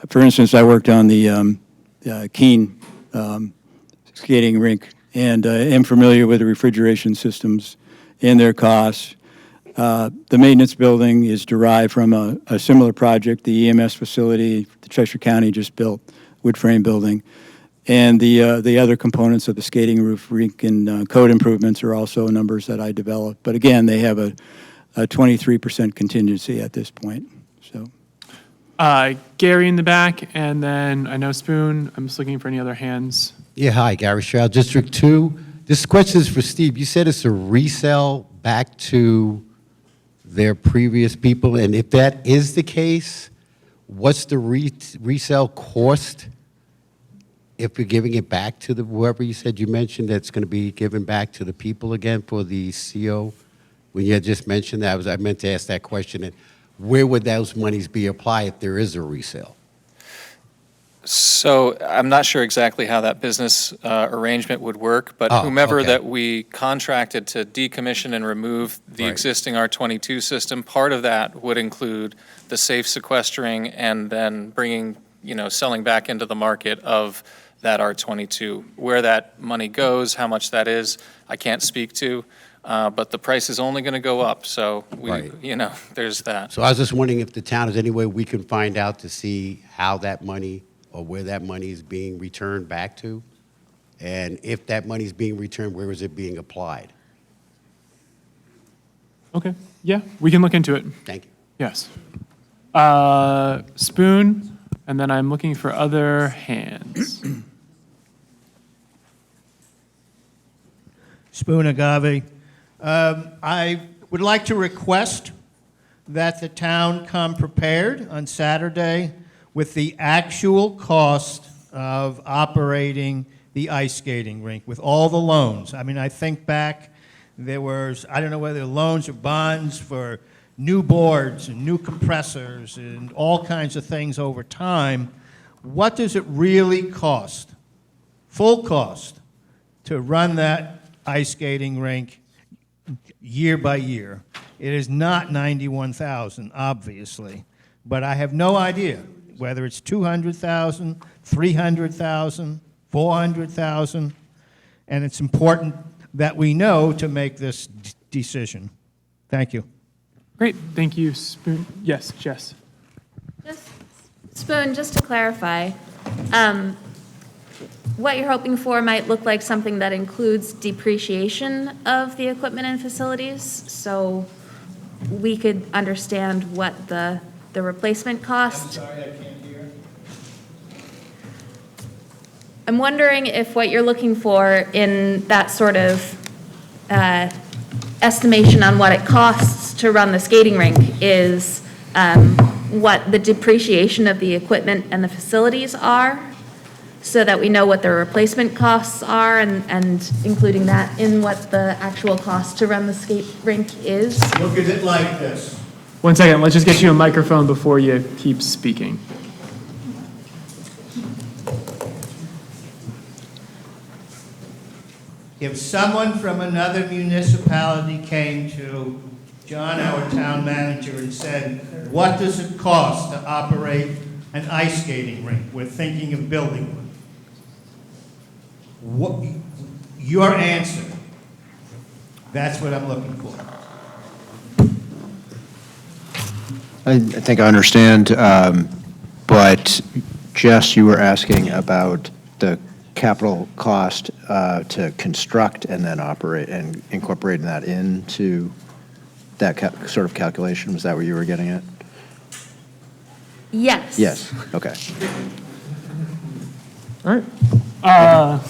for instance, I worked on the Keene skating rink and am familiar with the refrigeration systems and their costs. The maintenance building is derived from a similar project, the EMS facility the Cheshire County just built, wood frame building. And the other components of the skating roof rink and code improvements are also numbers that I developed. But again, they have a 23% contingency at this point. So, Gary in the back, and then I know Spoon. I'm just looking for any other hands. Yeah, hi, Gary Stroud, District 2. This question is for Steve. You said it's a resale back to their previous people, and if that is the case, what's the resale cost if you're giving it back to whoever you said you mentioned that's going to be given back to the people again for the CO? When you had just mentioned that, I meant to ask that question. And where would those monies be applied if there is a resale? So I'm not sure exactly how that business arrangement would work, but whomever that we contracted to decommission and remove the existing R22 system, part of that would include the safe sequestering and then bringing, selling back into the market of that R22. Where that money goes, how much that is, I can't speak to, but the price is only going to go up. So there's that. So I was just wondering if the town has any way we can find out to see how that money or where that money is being returned back to? And if that money is being returned, where is it being applied? Okay. Yeah, we can look into it. Thank you. Yes. Spoon, and then I'm looking for other hands. Spoon Agave. I would like to request that the town come prepared on Saturday with the actual cost of operating the ice skating rink with all the loans. I mean, I think back, there was, I don't know whether loans or bonds for new boards and new compressors and all kinds of things over time. What does it really cost, full cost, to run that ice skating rink year by year? It is not $91,000, obviously, but I have no idea whether it's $200,000, $300,000, $400,000, and it's important that we know to make this decision. Thank you. Great, thank you, Spoon. Yes, Jess. Spoon, just to clarify, what you're hoping for might look like something that includes depreciation of the equipment and facilities, so we could understand what the replacement cost. I'm sorry, I can't hear. I'm wondering if what you're looking for in that sort of estimation on what it costs to run the skating rink is what the depreciation of the equipment and the facilities are, so that we know what the replacement costs are, and including that in what the actual cost to run the skate rink is. Look at it like this. 1 second, let's just get you a microphone before you keep speaking. If someone from another municipality came to John, our town manager, and said, what does it cost to operate an ice skating rink? We're thinking of building one. What, your answer, that's what I'm looking for. I think I understand, but Jess, you were asking about the capital cost to construct and then operate, and incorporating that into that sort of calculation. Was that what you were getting at? Yes. Yes, okay. All right.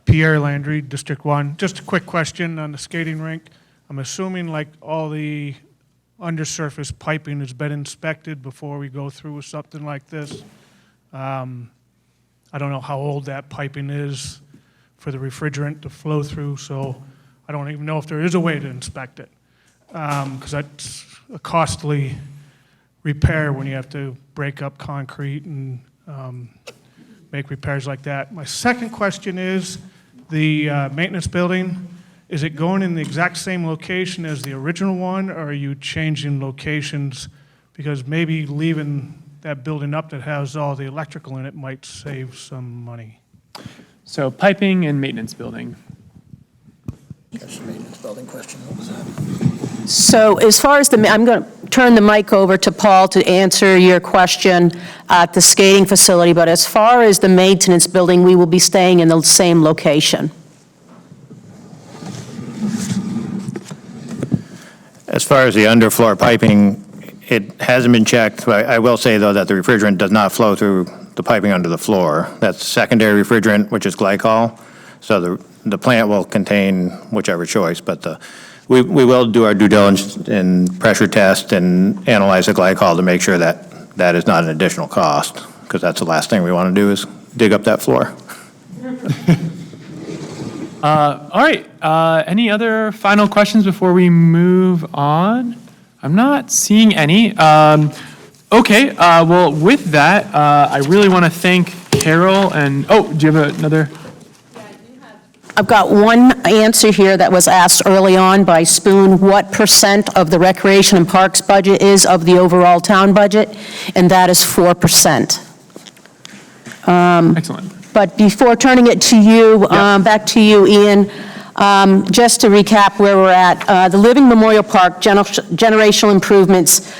Pierre Landry, District 1. Just a quick question on the skating rink. I'm assuming like all the undersurface piping has been inspected before we go through with something like this. I don't know how old that piping is for the refrigerant to flow through, so I don't even know if there is a way to inspect it. Because that's a costly repair when you have to break up concrete and make repairs like that. My second question is, the maintenance building, is it going in the exact same location as the original one, or are you changing locations? Because maybe leaving that building up that has all the electrical in it might save some money. So piping and maintenance building. That's the maintenance building question. What was that? So as far as I'm going to turn the mic over to Paul to answer your question at the skating facility, but as far as the maintenance building, we will be staying in the same location. As far as the underfloor piping, it hasn't been checked. I will say, though, that the refrigerant does not flow through the piping under the floor. That's secondary refrigerant, which is glycol. So the plant will contain whichever choice, but we will do our due diligence and pressure test and analyze the glycol to make sure that that is not an additional cost, because that's the last thing we want to do is dig up that floor. All right, any other final questions before we move on? I'm not seeing any. Okay, well, with that, I really want to thank Carol and, oh, do you have another? I've got one answer here that was asked early on by Spoon. What % of the Recreation and Parks budget is of the overall town budget? And that is 4%. Excellent. But before turning it to you, back to you, Ian, just to recap where we're at, the Living Memorial Park generational improvements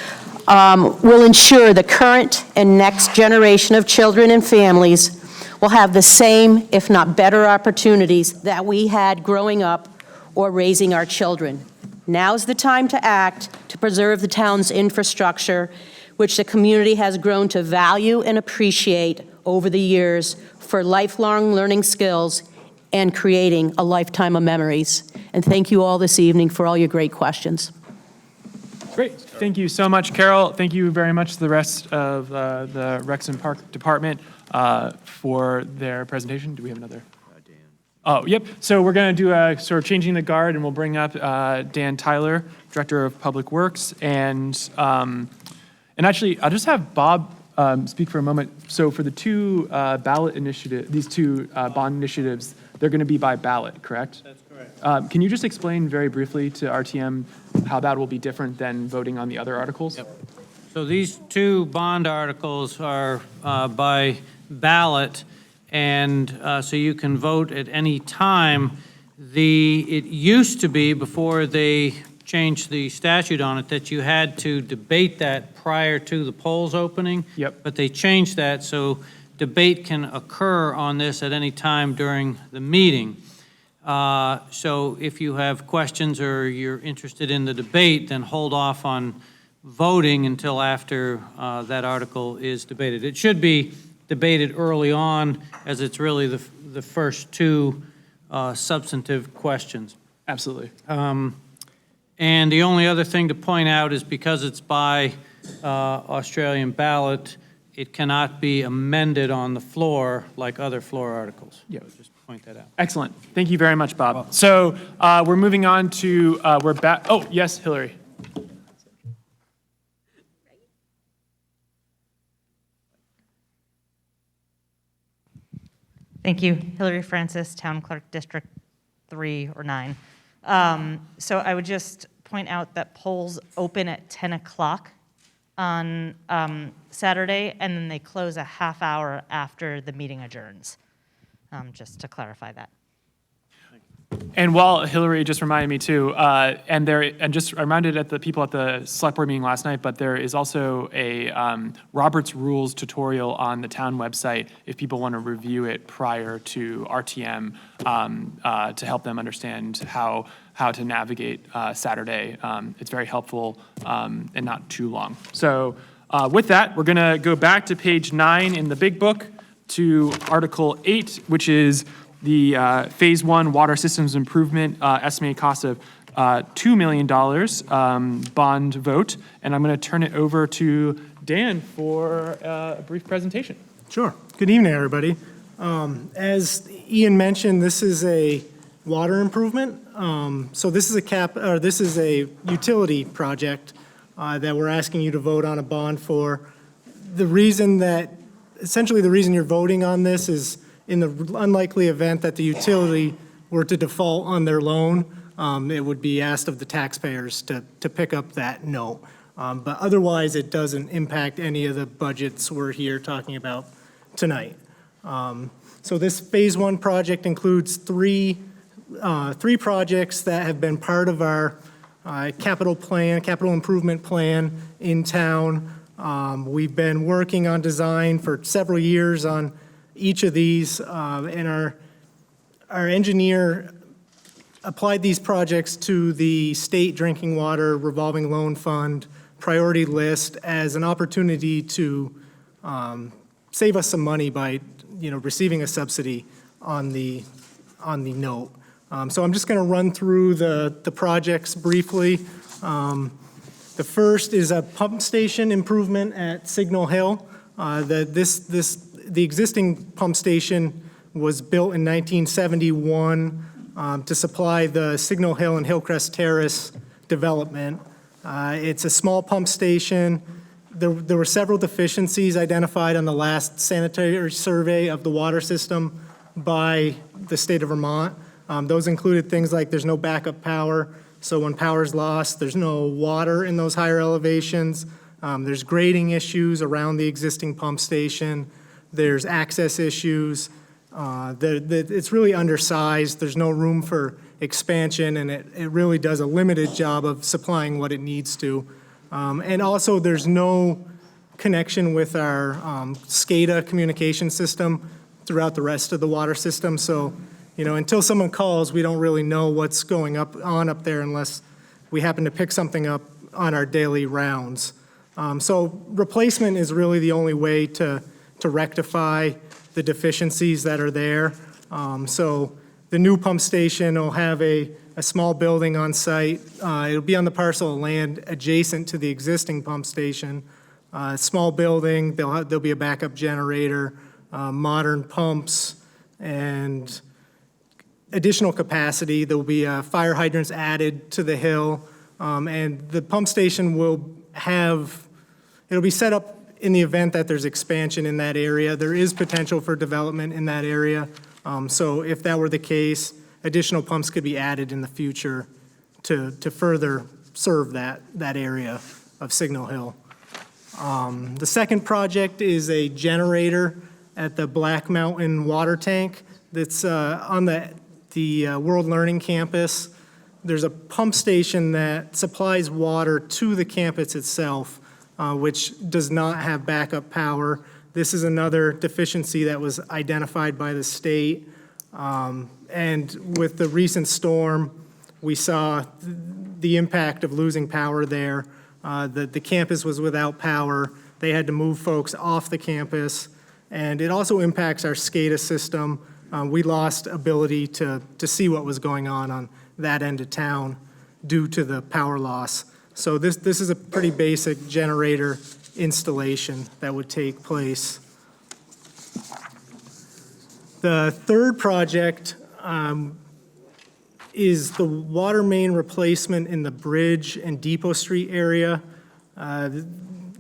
will ensure the current and next generation of children and families will have the same, if not better, opportunities that we had growing up or raising our children. Now's the time to act to preserve the town's infrastructure, which the community has grown to value and appreciate over the years for lifelong learning skills and creating a lifetime of memories. And thank you all this evening for all your great questions. Great, thank you so much, Carol. Thank you very much to the rest of the Recs and Park Department for their presentation. Do we have another? Dan. Oh, yep. So we're going to do a sort of changing the guard, and we'll bring up Dan Tyler, Director of Public Works, and actually I'll just have Bob speak for a moment. So for the two ballot initiative, these two bond initiatives, they're going to be by ballot, correct? That's correct. Can you just explain very briefly to RTM how that will be different than voting on the other articles? Yep. So these two bond articles are by ballot, and so you can vote at any time. It used to be, before they changed the statute on it, that you had to debate that prior to the polls opening. Yep. But they changed that, so debate can occur on this at any time during the meeting. So if you have questions or you're interested in the debate, then hold off on voting until after that article is debated. It should be debated early on, as it's really the first two substantive questions. Absolutely. And the only other thing to point out is because it's by Australian ballot, it cannot be amended on the floor like other floor articles. Yeah. So just point that out. Excellent. Thank you very much, Bob. So we're moving on to, we're back, oh, yes, Hillary. Thank you. Hillary Francis, Town Clerk, District 3 or 9. So I would just point out that polls open at 10 o'clock on Saturday, and then they close a half hour after the meeting adjourns, just to clarify that. And while Hillary just reminded me too, and just reminded at the people at the select board meeting last night, but there is also a Robert's Rules tutorial on the town website if people want to review it prior to RTM to help them understand how to navigate Saturday. It's very helpful and not too long. So with that, we're going to go back to page 9 in the big book to Article 8, which is the Phase 1 Water Systems Improvement estimated cost of $2 million bond vote. And I'm going to turn it over to Dan for a brief presentation. Sure. Good evening, everybody. As Ian mentioned, this is a water improvement. So this is a utility project that we're asking you to vote on a bond for. Essentially the reason you're voting on this is in the unlikely event that the utility were to default on their loan, it would be asked of the taxpayers to pick up that note. But otherwise, it doesn't impact any of the budgets we're here talking about tonight. So this Phase 1 project includes three projects that have been part of our capital improvement plan in town. We've been working on design for several years on each of these, and our engineer applied these projects to the state drinking water revolving loan fund priority list as an opportunity to save us some money by receiving a subsidy on the note. So I'm just going to run through the projects briefly. The first is a pump station improvement at Signal Hill. The existing pump station was built in 1971 to supply the Signal Hill and Hillcrest Terrace development. It's a small pump station. There were several deficiencies identified on the last sanitary survey of the water system by the state of Vermont. Those included things like there's no backup power, so when power is lost, there's no water in those higher elevations. There's grading issues around the existing pump station. There's access issues. It's really undersized. There's no room for expansion, and it really does a limited job of supplying what it needs to. And also, there's no connection with our SCADA communication system throughout the rest of the water system. So, until someone calls, we don't really know what's going on up there unless we happen to pick something up on our daily rounds. So replacement is really the only way to rectify the deficiencies that are there. So the new pump station will have a small building on site. It'll be on the parcel of land adjacent to the existing pump station. Small building, there'll be a backup generator, modern pumps, and additional capacity. There will be fire hydrants added to the hill, and the pump station it'll be set up in the event that there's expansion in that area. There is potential for development in that area. So if that were the case, additional pumps could be added in the future to further serve that area of Signal Hill. The second project is a generator at the Black Mountain water tank that's on the World Learning Campus. There's a pump station that supplies water to the campus itself, which does not have backup power. This is another deficiency that was identified by the state. And with the recent storm, we saw the impact of losing power there. The campus was without power. They had to move folks off the campus. And it also impacts our SCADA system. We lost ability to see what was going on that end of town due to the power loss. So this is a pretty basic generator installation that would take place. The third project is the water main replacement in the Bridge and Depot Street area.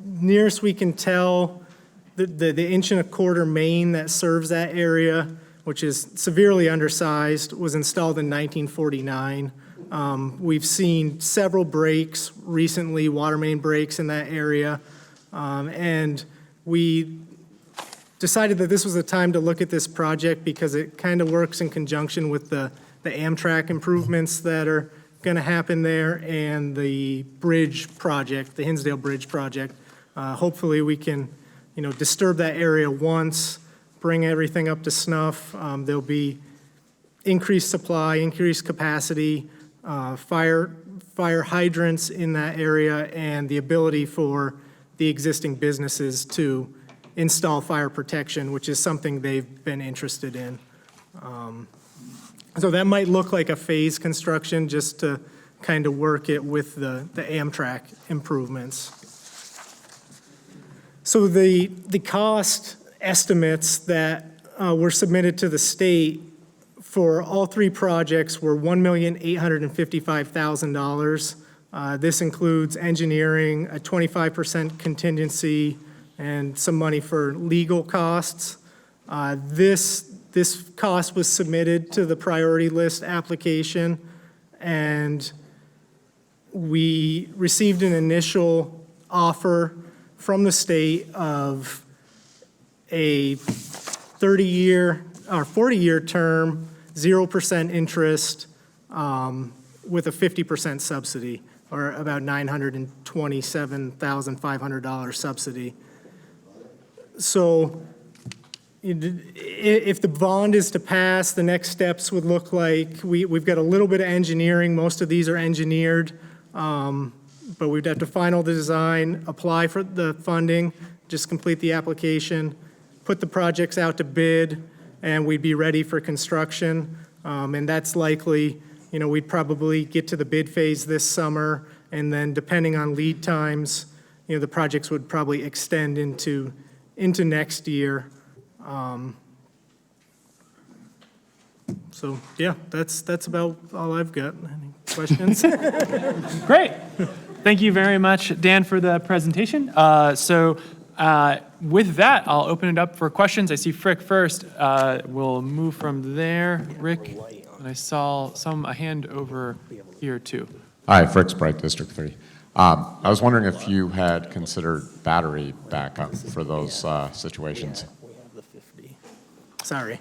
Nearest we can tell, the 1.25-inch main that serves that area, which is severely undersized, was installed in 1949. We've seen several breaks recently, water main breaks in that area, and we decided that this was the time to look at this project because it kind of works in conjunction with the Amtrak improvements that are going to happen there and the bridge project, the Hinsdale Bridge project. Hopefully we can, disturb that area once, bring everything up to snuff. There'll be increased supply, increased capacity, fire hydrants in that area, and the ability for the existing businesses to install fire protection, which is something they've been interested in. So that might look like a phase construction just to kind of work it with the Amtrak improvements. So the cost estimates that were submitted to the state for all three projects were $1,855,000. This includes engineering, a 25% contingency, and some money for legal costs. This cost was submitted to the priority list application, and we received an initial offer from the state of a 30-year or 40-year term, 0% interest, with a 50% subsidy, or about $927,500 subsidy. So if the bond is to pass, the next steps would look like, we've got a little bit of engineering. Most of these are engineered, but we'd have to final the design, apply for the funding, just complete the application, put the projects out to bid, and we'd be ready for construction. And that's likely, we'd probably get to the bid phase this summer, and then depending on lead times, the projects would probably extend into next year. So yeah, that's about all I've got. Any questions? Great. Thank you very much, Dan, for the presentation. With that, I'll open it up for questions. I see Frick first. We'll move from there. Rick, and I saw a hand over here too. Hi, Frick Sprite, District 3. I was wondering if you had considered battery backup for those situations. Sorry.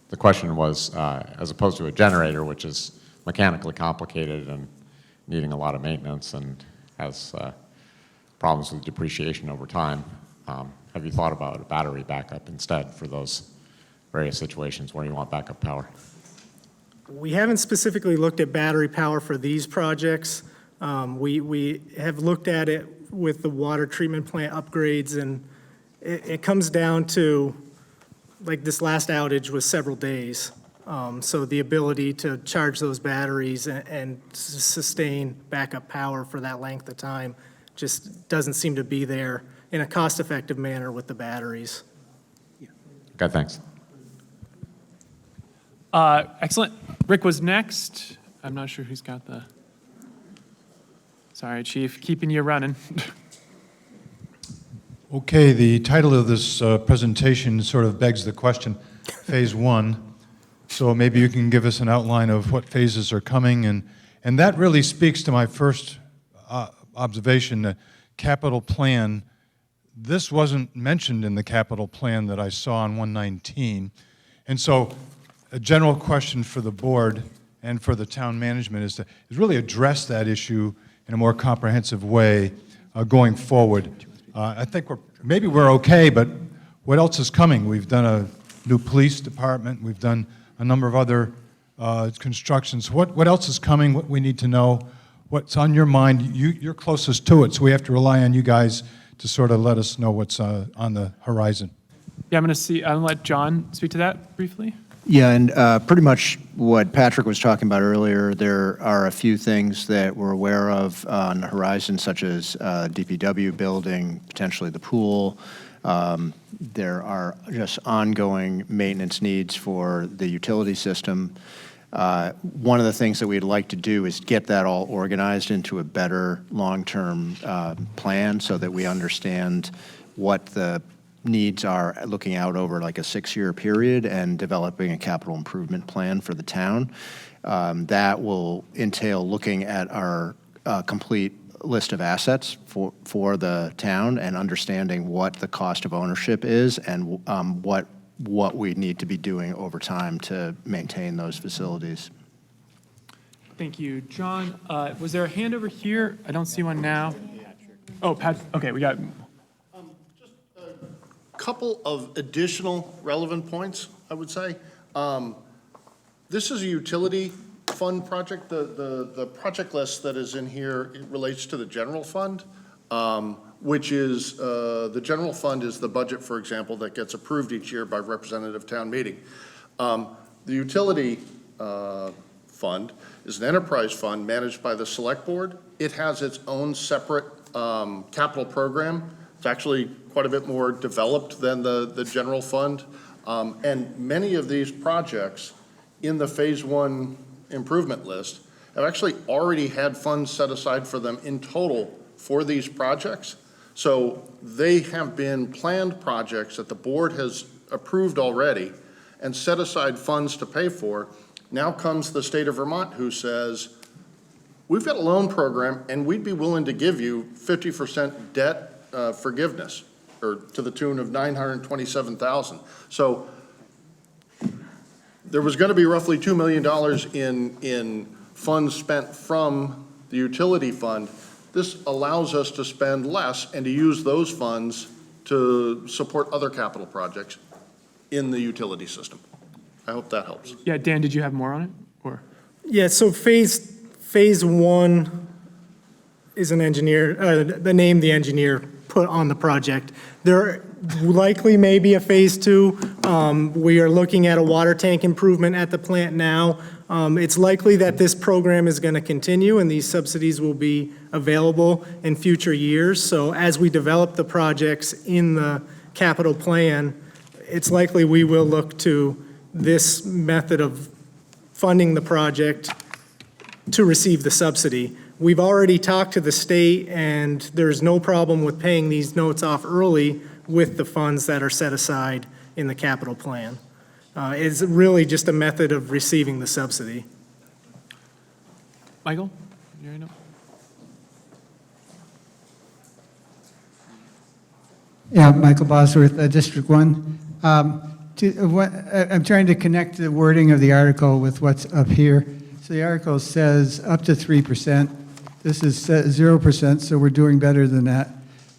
The question was, as opposed to a generator, which is mechanically complicated and needing a lot of maintenance and has problems with depreciation over time, have you thought about a battery backup instead for those various situations where you want backup power? We haven't specifically looked at battery power for these projects. We have looked at it with the water treatment plant upgrades, and it comes down to, like this last outage was several days. So the ability to charge those batteries and sustain backup power for that length of time just doesn't seem to be there in a cost-effective manner with the batteries. Okay, thanks. Excellent. Rick was next. I'm not sure who's got the... Sorry, Chief, keeping you running. Okay, the title of this presentation sort of begs the question, Phase 1. So maybe you can give us an outline of what phases are coming, and that really speaks to my first observation, the capital plan. This wasn't mentioned in the capital plan that I saw on 119. And so a general question for the board and for the town management is to really address that issue in a more comprehensive way going forward. I think maybe we're okay, but what else is coming? We've done a new police department. We've done a number of other constructions. What else is coming? What we need to know? What's on your mind? You're closest to it, so we have to rely on you guys to sort of let us know what's on the horizon. Yeah, I'm going to let John speak to that briefly. Yeah, and pretty much what Patrick was talking about earlier, there are a few things that we're aware of on the horizon, such as DPW building, potentially the pool. There are just ongoing maintenance needs for the utility system. One of the things that we'd like to do is get that all organized into a better long-term plan so that we understand what the needs are looking out over like a 6-year period and developing a capital improvement plan for the town. That will entail looking at our complete list of assets for the town and understanding what the cost of ownership is and what we need to be doing over time to maintain those facilities. Thank you. John, was there a hand over here? I don't see one now. Oh, Pat, okay, we got. Couple of additional relevant points, I would say. This is a utility fund project. The project list that is in here, it relates to the general fund, which is, the general fund is the budget, for example, that gets approved each year by representative town meeting. The utility fund is an enterprise fund managed by the Selectboard. It has its own separate capital program. It's actually quite a bit more developed than the general fund. And many of these projects in the phase 1 improvement list have actually already had funds set aside for them in total for these projects. So they have been planned projects that the board has approved already and set aside funds to pay for. Now comes the state of Vermont who says, we've got a loan program and we'd be willing to give you 50% debt forgiveness, or to the tune of $927,000. So there was going to be roughly $2 million in funds spent from the utility fund. This allows us to spend less and to use those funds to support other capital projects in the utility system. I hope that helps. Yeah, Dan, did you have more on it? Or Yeah, so phase 1 is an engineer, the name the engineer put on the project. There likely may be a phase 2. We are looking at a water tank improvement at the plant now. It's likely that this program is going to continue and these subsidies will be available in future years. So as we develop the projects in the capital plan, it's likely we will look to this method of funding the project to receive the subsidy. We've already talked to the state, and there's no problem with paying these notes off early with the funds that are set aside in the capital plan. It's really just a method of receiving the subsidy. Michael? You already know? Yeah, Michael Bosworth, District 1. I'm trying to connect the wording of the article with what's up here. So the article says up to 3%. This is 0%, so we're doing better than that.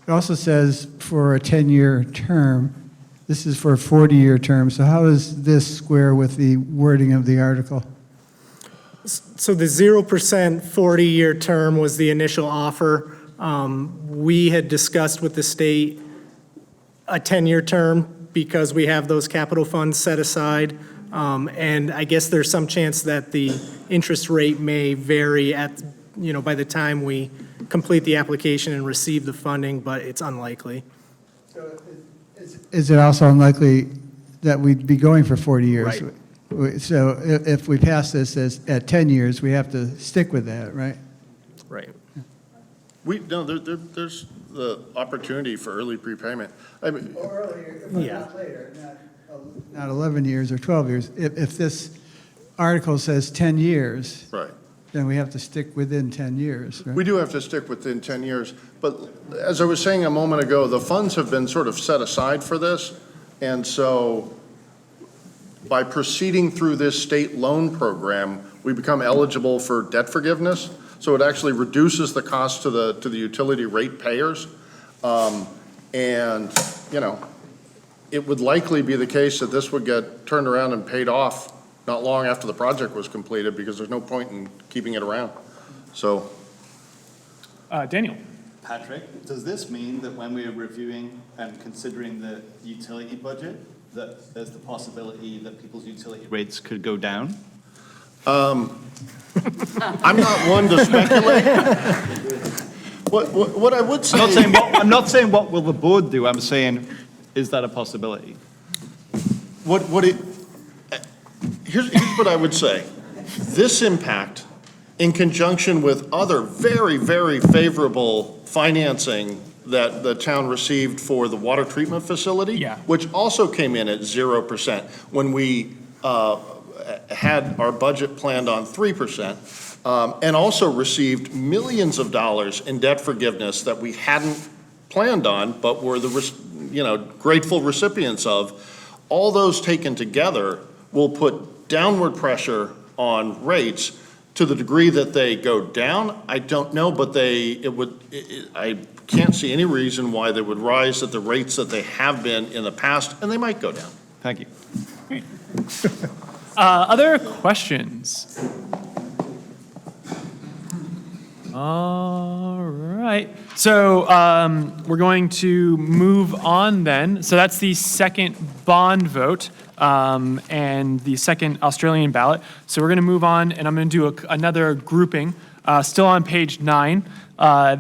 It also says for a 10-year term. This is for a 40-year term. So how does this square with the wording of the article? So the 0% 40-year term was the initial offer. We had discussed with the state a 10-year term because we have those capital funds set aside. And I guess there's some chance that the interest rate may vary by the time we complete the application and receive the funding, but it's unlikely. So is it also unlikely that we'd be going for 40 years? Right. So if we pass this at 10 years, we have to stick with that, right? Right. There's the opportunity for early prepayment. I mean, Or earlier, but not later, not 11 years or 12 years. If this article says 10 years, right, then we have to stick within 10 years, right? we do have to stick within 10 years. But as I was saying a moment ago, the funds have been sort of set aside for this. And so by proceeding through this state loan program, we become eligible for debt forgiveness. So it actually reduces the cost to the utility rate payers. And, it would likely be the case that this would get turned around and paid off not long after the project was completed because there's no point in keeping it around. So. Daniel. Patrick, does this mean that when we're reviewing and considering the utility budget, that there's the possibility that people's utility rates could go down? I'm not one to speculate. What I would say. I'm not saying what will the board do. I'm saying, is that a possibility? Here's what I would say. This impact, in conjunction with other very, very favorable financing that the town received for the water treatment facility, which also came in at 0% when we had our budget planned on 3%, and also received millions of dollars in debt forgiveness that we hadn't planned on, but were the grateful recipients of. All those taken together will put downward pressure on rates. To the degree that they go down, I don't know, but I can't see any reason why they would rise at the rates that they have been in the past, and they might go down. Thank you. Great. Other questions? All right. So we're going to move on then. So that's the second bond vote and the second Australian ballot. So we're going to move on, and I'm going to do another grouping, still on page 9.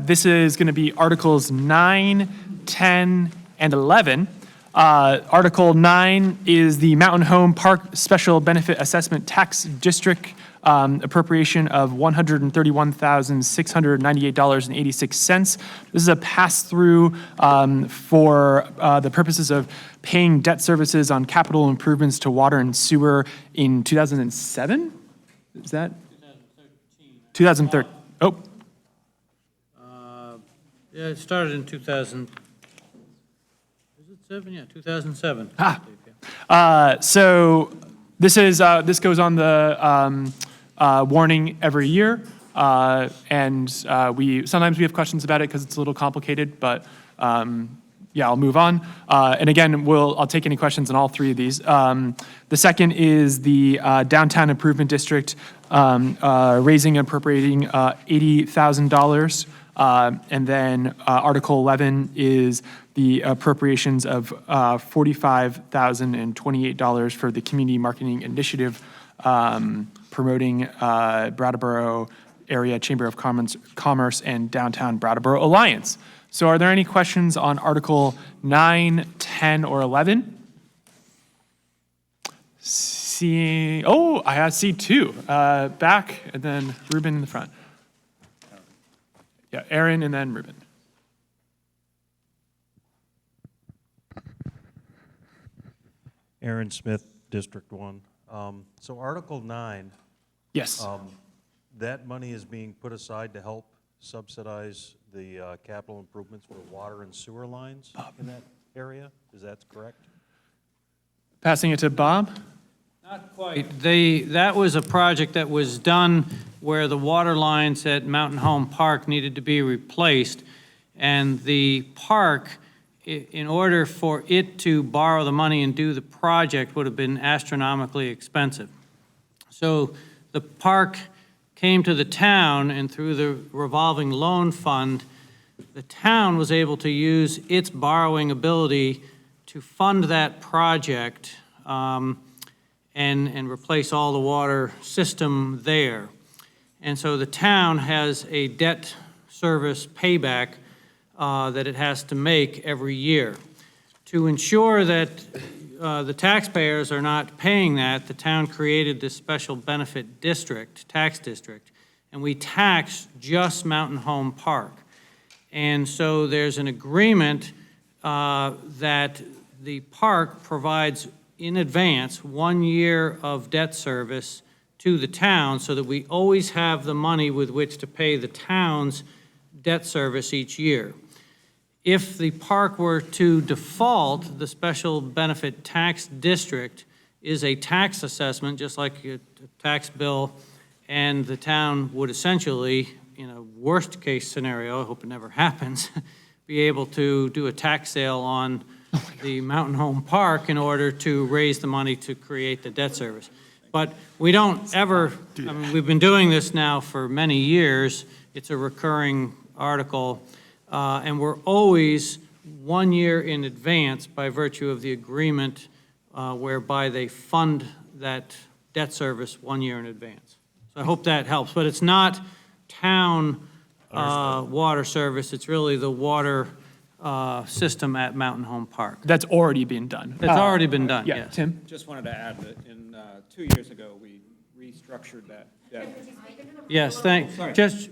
This is going to be Articles 9, 10, and 11. Article 9 is the Mountain Home Park Special Benefit Assessment Tax District appropriation of $131,698.86. This is a pass-through for the purposes of paying debt services on capital improvements to water and sewer in 2007? Is that? 2013. Oh. Yeah, it started in 2000. Is it 7? Yeah, 2007. So this goes on the warning every year, and sometimes we have questions about it because it's a little complicated, but yeah, I'll move on. And again, I'll take any questions on all three of these. The second is the Downtown Improvement District raising and appropriating $80,000. And then Article 11 is the appropriations of $45,028 for the Community Marketing Initiative promoting Brattleboro Area Chamber of Commerce and Downtown Brattleboro Alliance. So are there any questions on Article 9, 10, or 11? I see two. Back, and then Ruben in the front. Yeah, Aaron and then Ruben. Aaron Smith, District 1. So Article 9. Yes. That money is being put aside to help subsidize the capital improvements for water and sewer lines in that area. Is that correct? Passing it to Bob. Not quite. That was a project that was done where the water lines at Mountain Home Park needed to be replaced, and the park, in order for it to borrow the money and do the project, would have been astronomically expensive. So the park came to the town, and through the revolving loan fund, the town was able to use its borrowing ability to fund that project and replace all the water system there. And so the town has a debt service payback that it has to make every year. To ensure that the taxpayers are not paying that, the town created this special benefit district, tax district, and we tax just Mountain Home Park. And so there's an agreement that the park provides in advance 1 year of debt service to the town so that we always have the money with which to pay the town's debt service each year. If the park were to default, the special benefit tax district is a tax assessment, just like a tax bill, and the town would essentially, in a worst case scenario, I hope it never happens, be able to do a tax sale on the Mountain Home Park in order to raise the money to create the debt service. But we don't ever, I mean, we've been doing this now for many years. It's a recurring article. And we're always 1 year in advance by virtue of the agreement whereby they fund that debt service 1 year in advance. So I hope that helps, but it's not town water service, it's really the water system at Mountain Home Park. That's already been done. It's already been done, Yeah, yes. Tim? Just wanted to add that in 2 years ago, we restructured that debt. Yes, just,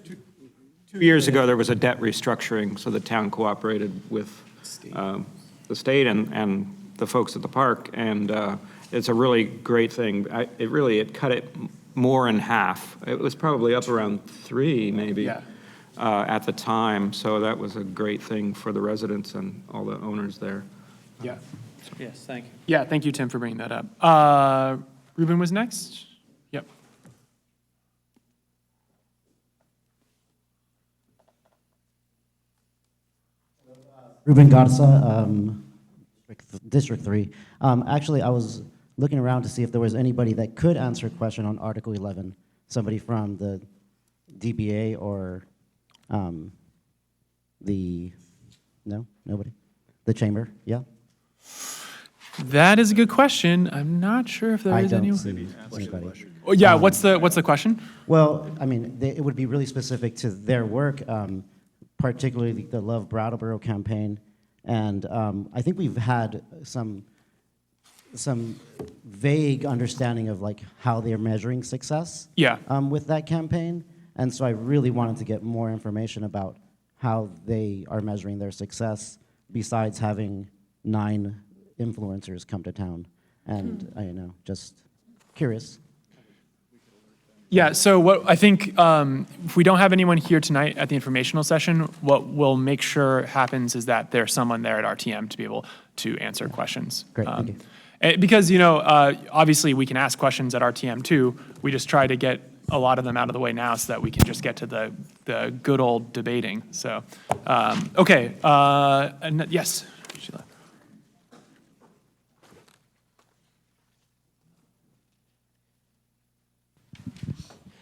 2 years ago, there was a debt restructuring, so the town cooperated with the state and the folks at the park, and it's a really great thing. It cut it more in half. It was probably up around 3, maybe, at the time, so that was a great thing for the residents and all the owners there. Yeah. yes, thank you. Yeah, thank you, Tim, for bringing that up. Ruben was next? Yep. Ruben Garza, District 3. Actually, I was looking around to see if there was anybody that could answer a question on Article 11, somebody from the DBA or nobody? The chamber, yeah? That is a good question. I'm not sure if there is anyone. Anybody. Oh, yeah, what's the question? Well, I mean, it would be really specific to their work, particularly the Love Brattleboro campaign. And I think we've had some vague understanding of like how they're measuring success with that campaign. And so I really wanted to get more information about how they are measuring their success besides having 9 influencers come to town. And just curious. Yeah, so what I think, if we don't have anyone here tonight at the informational session, what we'll make sure happens is that there's someone there at RTM to be able to answer questions. Great, thank you. Because, obviously we can ask questions at RTM too. We just try to get a lot of them out of the way now so that we can just get to the good old debating. So, okay, and yes, Sheila.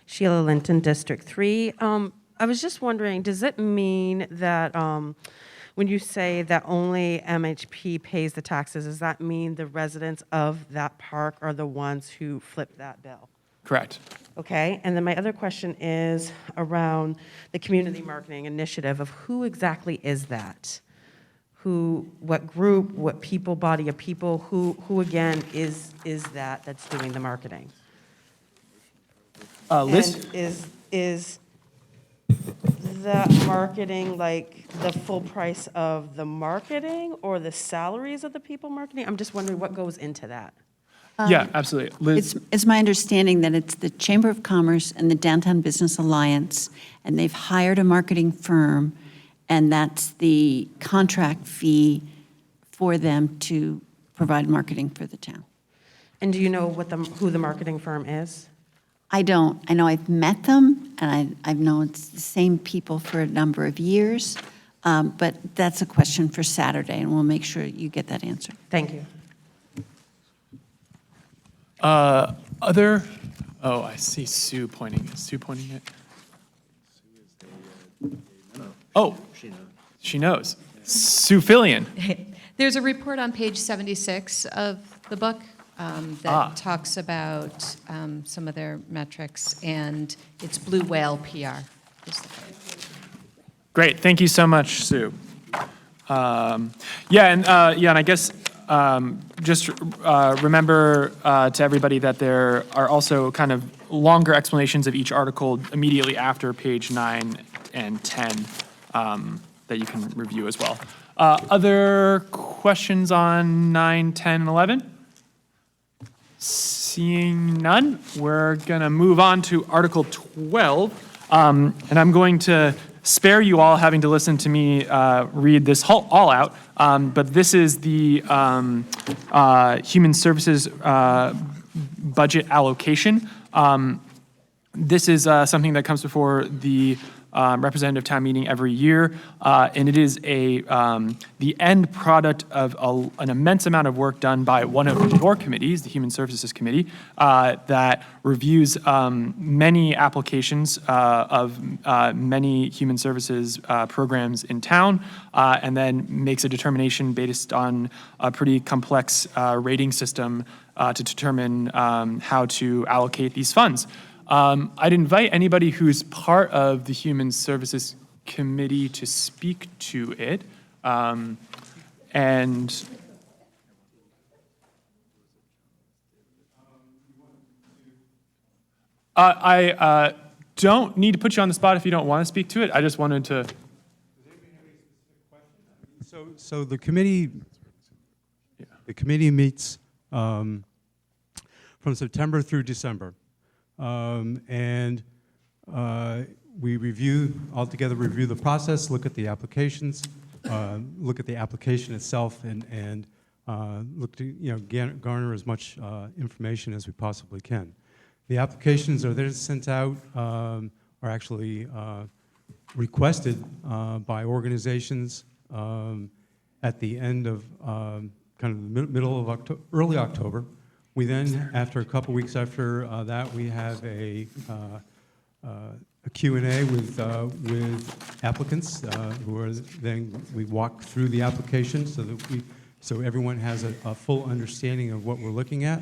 Sheila Linton, District 3. I was just wondering, does it mean that when you say that only MHP pays the taxes, does that mean the residents of that park are the ones who flip that bill? Correct. Okay, and then my other question is around the community marketing initiative of who exactly is that? What group, what people, body of people, who again is that that's doing the marketing? Liz? And is that marketing like the full price of the marketing or the salaries of the people marketing? I'm just wondering what goes into that. Yeah, absolutely. Liz? It's my understanding that it's the Chamber of Commerce and the Downtown Business Alliance, and they've hired a marketing firm, and that's the contract fee for them to provide marketing for the town. And do you know who the marketing firm is? I don't. I know I've met them, and I've known it's the same people for a number of years, but that's a question for Saturday, and we'll make sure you get that answered. Thank you. Other? Oh, I see Sue pointing. Is Sue pointing it? Oh, she knows. Sue Fillion. There's a report on page 76 of the book that talks about some of their metrics, and it's Blue Whale PR. Great, thank you so much, Sue. And I guess just remember to everybody that there are also kind of longer explanations of each article immediately after page 9 and 10 that you can review as well. Other questions on 9, 10, and 11? Seeing none, we're going to move on to Article 12. And I'm going to spare you all having to listen to me read this all out, but this is the Human Services budget allocation. This is something that comes before the representative town meeting every year, and it is the end product of an immense amount of work done by one of your committees, the Human Services Committee, that reviews many applications of many human services programs in town, and then makes a determination based on a pretty complex rating system to determine how to allocate these funds. I'd invite anybody who's part of the Human Services Committee to speak to it. And I don't need to put you on the spot if you don't want to speak to it. I just wanted to. So the committee meets from September through December. And we review the process, look at the applications, look at the application itself, and look to garner as much information as we possibly can. The applications are then sent out, are actually requested by organizations at the end of kind of the middle of October, early October. We then, after a couple weeks after that, we have a Q&A with applicants who are then, we walk through the application so everyone has a full understanding of what we're looking at.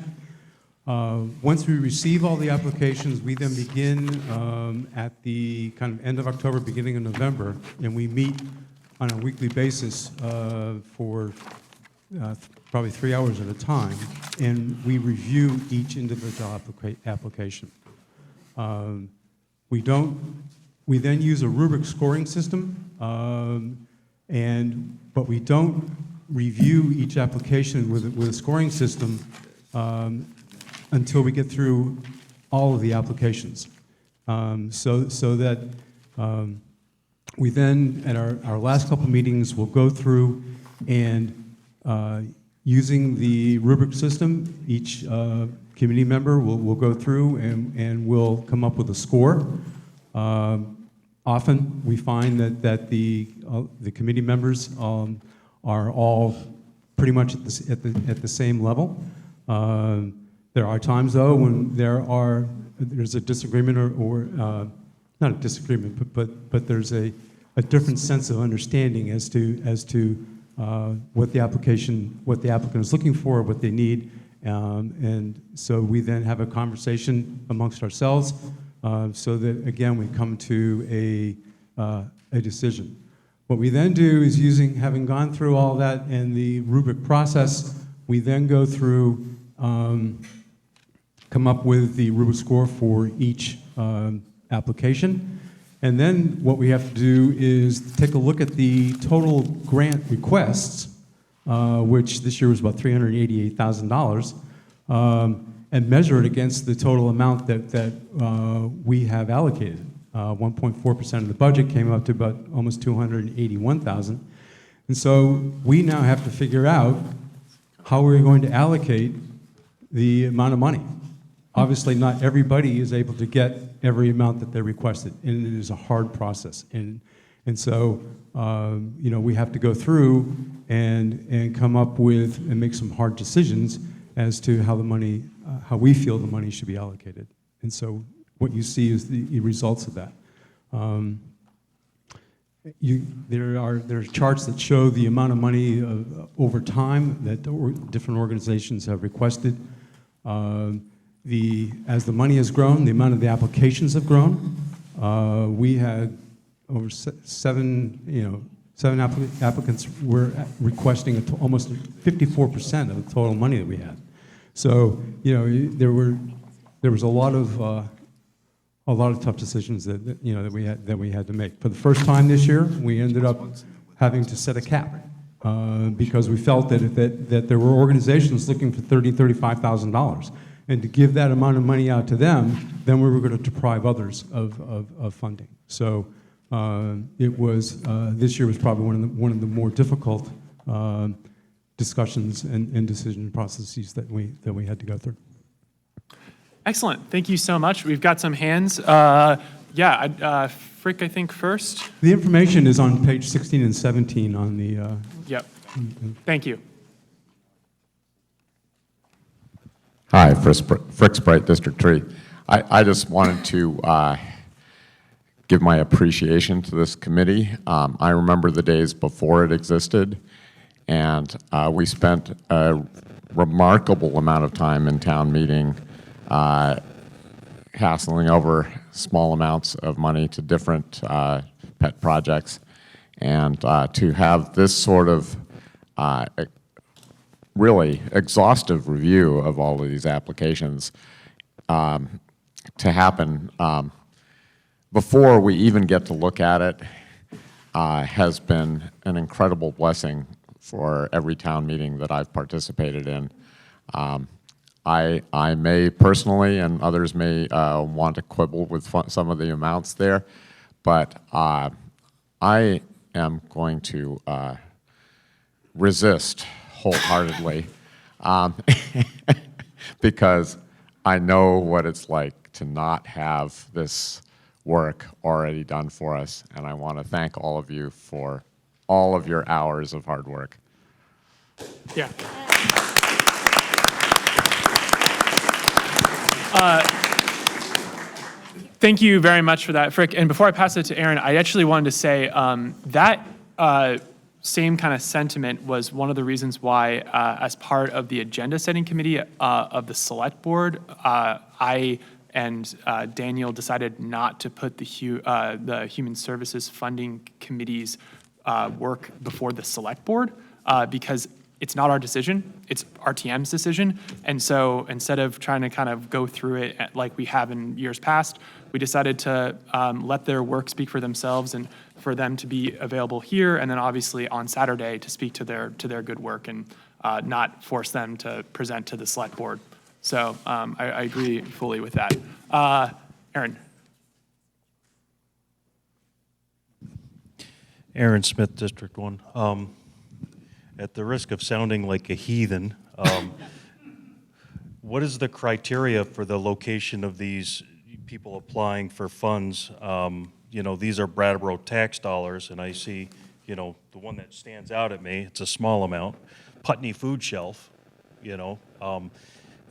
Once we receive all the applications, we then begin at the kind of end of October, beginning of November, and we meet on a weekly basis for probably 3 hours at a time, and we review each individual application. We then use a rubric scoring system, but we don't review each application with a scoring system until we get through all of the applications. So that we then, at our last couple meetings, will go through and using the rubric system, each committee member will go through and will come up with a score. Often we find that the committee members are all pretty much at the same level. There are times, though, when there's a disagreement or not a disagreement, but there's a different sense of understanding as to what the applicant is looking for, what they need, and so we then have a conversation amongst ourselves, so that again we come to a decision. What we then do is having gone through all that and the rubric process, we then go through, come up with the rubric score for each application. And then what we have to do is take a look at the total grant requests, which this year was about $388,000, and measure it against the total amount that we have allocated. 1.4% of the budget came up to about almost $281,000. And so we now have to figure out how we're going to allocate the amount of money. Obviously, not everybody is able to get every amount that they requested, and it is a hard process. And so, we have to go through and come up with and make some hard decisions as to how how we feel the money should be allocated. And so, what you see is the results of that. There are charts that show the amount of money over time that different organizations have requested. As the money has grown, the amount of the applications have grown. We had over seven applicants were requesting almost 54% of the total money that we had. So, there was a lot of tough decisions that we had to make. For the first time this year, we ended up having to set a cap because we felt that there were organizations looking for $30,000-$35,000. And to give that amount of money out to them, then we were going to deprive others of funding. So this year was probably one of the more difficult discussions and decision processes that we had to go through. Excellent. Thank you so much. We've got some hands. Frick, I think, first. The information is on page 16 and 17 on the. Yep. Thank you. Hi, Frick Sprite, District 3. I just wanted to give my appreciation to this committee. I remember the days before it existed, and we spent a remarkable amount of time in town meeting hassling over small amounts of money to different pet projects. And to have this sort of really exhaustive review of all of these applications to happen before we even get to look at it has been an incredible blessing for every town meeting that I've participated in. I may personally, and others may want to quibble with some of the amounts there, but I am going to resist wholeheartedly because I know what it's like to not have this work already done for us, and I want to thank all of you for all of your hours of hard work. Yeah. Thank you very much for that, Frick. And before I pass it to Aaron, I actually wanted to say that same kind of sentiment was one of the reasons why, as part of the agenda setting committee of the select board, I and Daniel decided not to put the Human Services Funding Committee's work before the select board because it's not our decision, it's RTM's decision. And so instead of trying to kind of go through it like we have in years past, we decided to let their work speak for themselves and for them to be available here and then obviously on Saturday to speak to their good work and not force them to present to the select board. So I agree fully with that. Aaron. Aaron Smith, District 1. At the risk of sounding like a heathen, what is the criteria for the location of these people applying for funds? You know, these are Brattleboro tax dollars, and I see, you know, the one that stands out at me, it's a small amount, Putney Food Shelf, you know.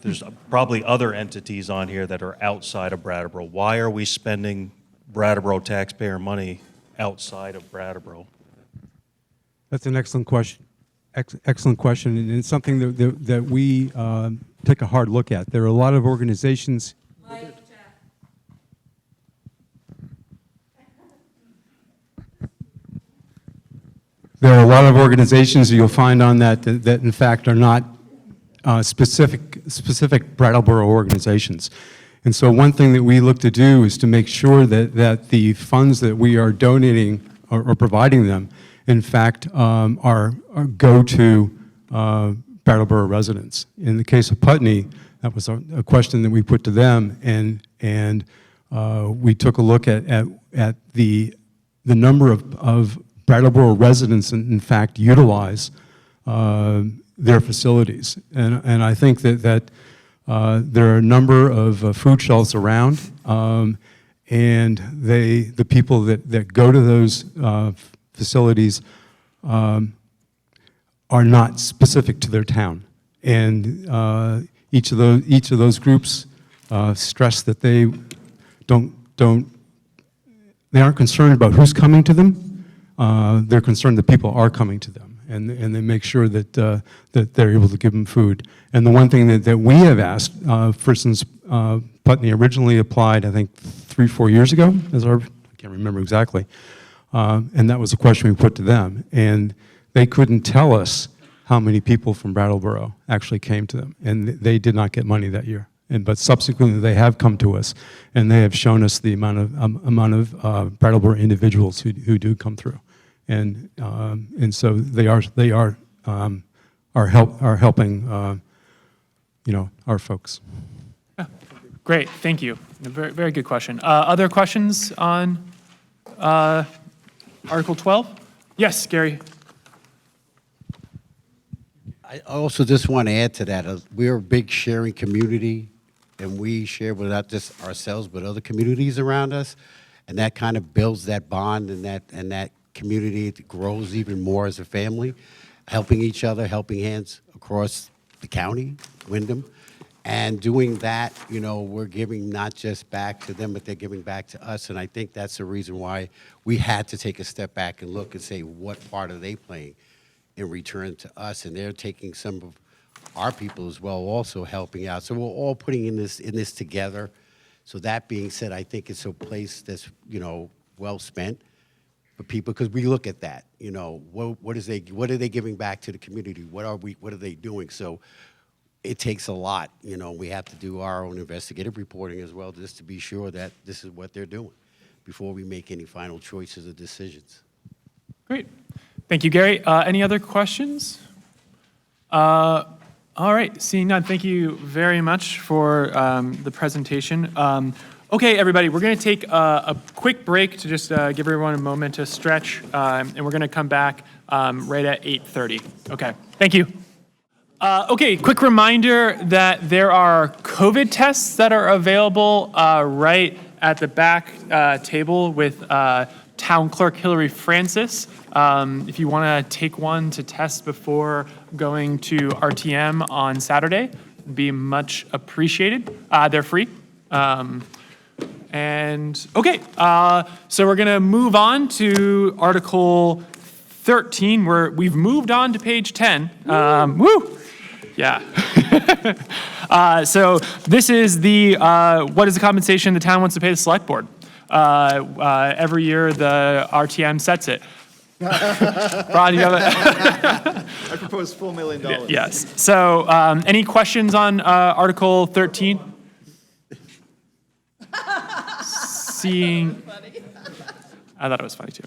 There's probably other entities on here that are outside of Brattleboro. Why are we spending Brattleboro taxpayer money outside of Brattleboro? That's an excellent question. Excellent question, and it's something that we take a hard look at. There are a lot of organizations. There are a lot of organizations you'll find on that in fact are not specific Brattleboro organizations. And so one thing that we look to do is to make sure that the funds that we are donating or providing them in fact, go to Brattleboro residents. In the case of Putney, that was a question that we put to them, and we took a look at the number of Brattleboro residents, in fact, utilize their facilities. And I think that there are a number of food shelves around, and the people that go to those facilities are not specific to their town, and each of those groups stress that they aren't concerned about who's coming to them. They're concerned that people are coming to them, and they make sure that they're able to give them food. And the one thing that we have asked, for instance, Putney originally applied, I think 3-4 years ago, I can't remember exactly. And that was a question we put to them. And they couldn't tell us how many people from Brattleboro actually came to them. And they did not get money that year. But subsequently, they have come to us, and they have shown us the amount of Brattleboro individuals who do come through. And so they are helping our folks. Yeah. Great, thank you. Very, very good question. Other questions on Article 12? Yes, Gary. I also just want to add to that, we're a big sharing community, and we share with not just ourselves, but other communities around us. and that kind of builds that bond and that community. It grows even more as a family, helping each other, helping hands across the county, Wyndham. And doing that, you know, we're giving not just back to them, but they're giving back to us. And I think that's the reason why we had to take a step back and look and say, what part are they playing in return to us? And they're taking some of our people as well, also helping out. So we're all putting in this together. So that being said, I think it's a place that's, you know, well spent for people, because we look at that, you know, what are they giving back to the community? What are they doing? So it takes a lot, you know. We have to do our own investigative reporting as well, just to be sure that this is what they're doing before we make any final choices or decisions. Great. Thank you, Gary. Any other questions? All right, seeing none, thank you very much for the presentation. Okay, everybody, we're going to take a quick break to just give everyone a moment to stretch, and we're going to come back right at 8:30. Okay, thank you. Okay, quick reminder that there are COVID tests that are available right at the back table with Town Clerk Hillary Francis. If you want to take one to test before going to RTM on Saturday, it'd be much appreciated. They're free. And okay, so we're going to move on to Article 13, where we've moved on to page 10. Woo! Yeah. So this is the, what is the compensation the town wants to pay the select board? Every year the RTM sets it. Ron, you have it? I propose $4 million. Yes. So any questions on Article 13? Seeing, I thought it was funny too.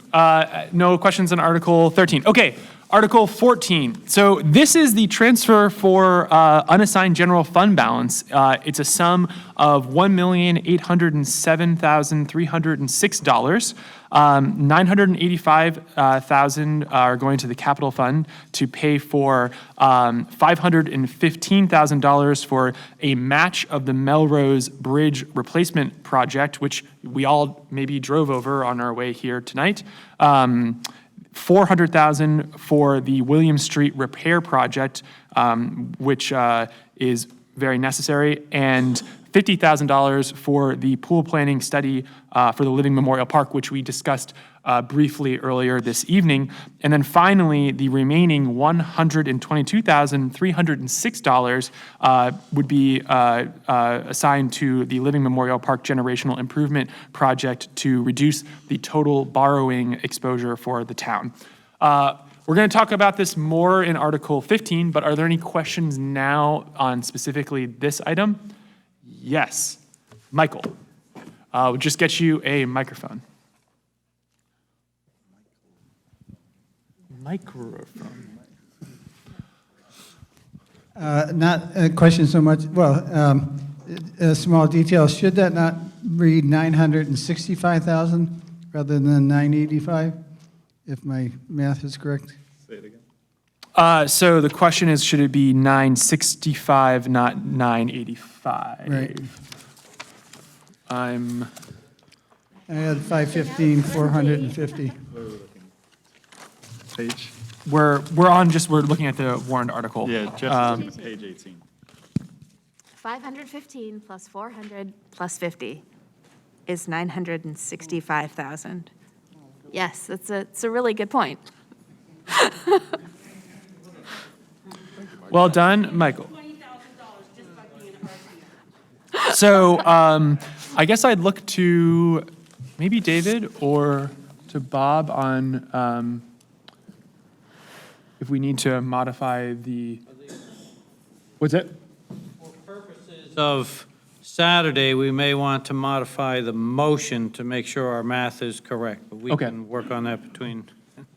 No questions on Article 13. Okay. Article 14. So this is the transfer for unassigned general fund balance. It's a sum of $1,807,306. $985,000 are going to the capital fund to pay for $515,000 for a match of the Melrose Bridge replacement project, which we all maybe drove over on our way here tonight. $400,000 for the William Street repair project, which is very necessary, and $50,000 for the pool planning study for the Living Memorial Park, which we discussed briefly earlier this evening. And then finally, the remaining $122,306 would be assigned to the Living Memorial Park Generational Improvement Project to reduce the total borrowing exposure for the town. We're going to talk about this more in Article 15, but are there any questions now on specifically this item? Yes. Michael, we'll just get you a microphone. Microphone. Not a question so much, well, a small detail. Should that not read 965,000 rather than 985, if my math is correct? Say it again. So the question is, should it be 965, not 985? Right. I had 515, 450. Page? We're looking at the warrant article. Yeah, just page 18. 515 plus 400 plus 50 is 965,000. Yes, it's a really good point. Well done, Michael. So I guess I'd look to maybe David or to Bob on if we need to modify the, what's it? For purposes of Saturday, we may want to modify the motion to make sure our math is correct, but we can work on that between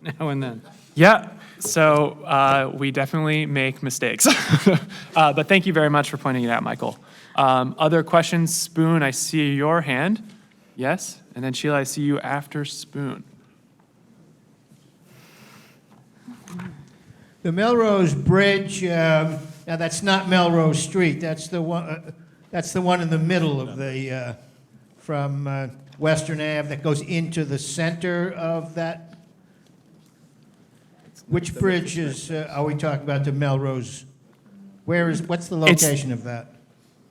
now and then. Yeah, so we definitely make mistakes. But thank you very much for pointing it out, Michael. Other questions? Spoon, I see your hand. Yes? And then Sheila, I see you after Spoon. The Melrose Bridge, now that's not Melrose Street. That's the one in the middle of the, from Western Ave that goes into the center of that? Which bridge are we talking about, the Melrose? What's the location of that?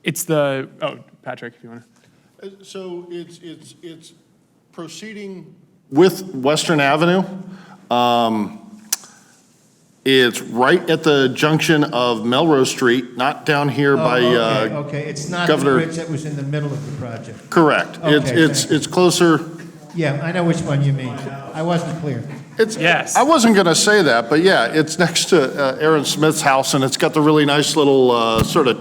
It's the, oh, Patrick, if you want to. So it's proceeding with Western Avenue. It's right at the junction of Melrose Street, not down here by Okay, it's not the Governor. bridge that was in the middle of the project. Correct. Okay, It's closer. Yeah, I know which one you mean. I wasn't clear. Yes. I wasn't going to say that, but yeah, it's next to Aaron Smith's house, and it's got the really nice little sort of,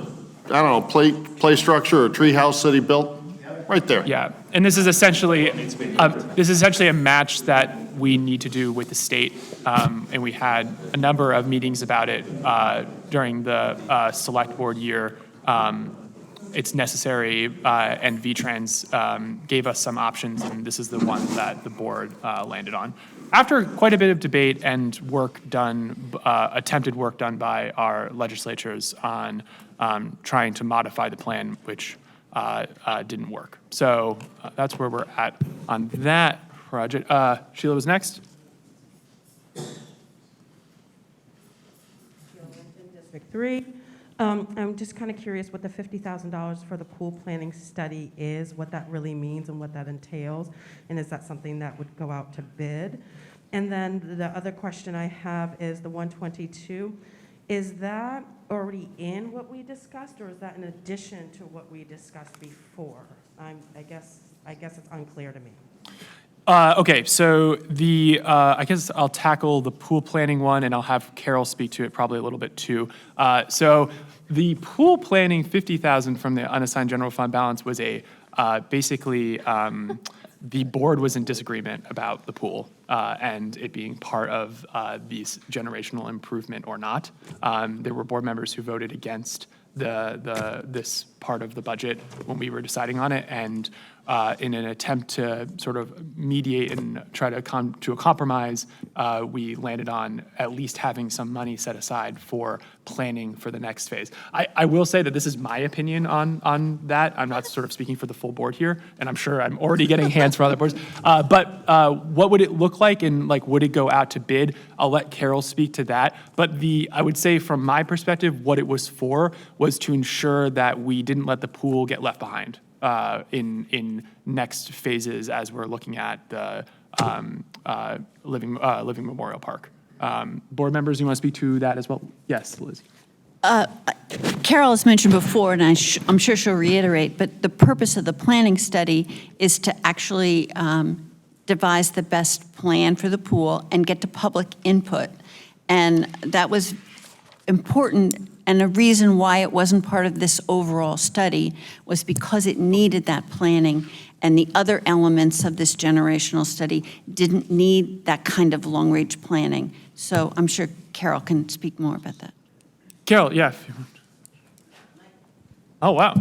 I don't know, play structure or tree house that he built, right there. Yeah, and this is essentially a match that we need to do with the state, and we had a number of meetings about it during the select board year. It's necessary, and V-Trans gave us some options, and this is the one that the board landed on. After quite a bit of debate and work done, attempted work done by our legislatures on trying to modify the plan, which didn't work. So that's where we're at on that project. Sheila was next. District 3. I'm just kind of curious what the $50,000 for the pool planning study is, what that really means and what that entails, and is that something that would go out to bid? And then the other question I have is the 122. Is that already in what we discussed, or is that in addition to what we discussed before? I guess it's unclear to me. Okay, so I guess I'll tackle the pool planning one, and I'll have Carol speak to it probably a little bit too. So the pool planning 50,000 from the unassigned general fund balance was basically the board was in disagreement about the pool and it being part of these generational improvement or not. There were board members who voted against this part of the budget when we were deciding on it, and in an attempt to sort of mediate and try to come to a compromise, we landed on at least having some money set aside for planning for the next phase. I will say that this is my opinion on that. I'm not sort of speaking for the full board here, and I'm sure I'm already getting hands for other boards. But what would it look like, and like, would it go out to bid? I'll let Carol speak to that. But I would say from my perspective, what it was for was to ensure that we didn't let the pool get left behind in next phases as we're looking at the Living Memorial Park. Board members, you want to speak to that as well? Yes, Liz. Carol has mentioned before, and I'm sure she'll reiterate, but the purpose of the planning study is to actually devise the best plan for the pool and get to public input. And that was important, and a reason why it wasn't part of this overall study was because it needed that planning, and the other elements of this generational study didn't need that kind of long-range planning. So I'm sure Carol can speak more about that. Carol, yeah. If you want. Oh, wow.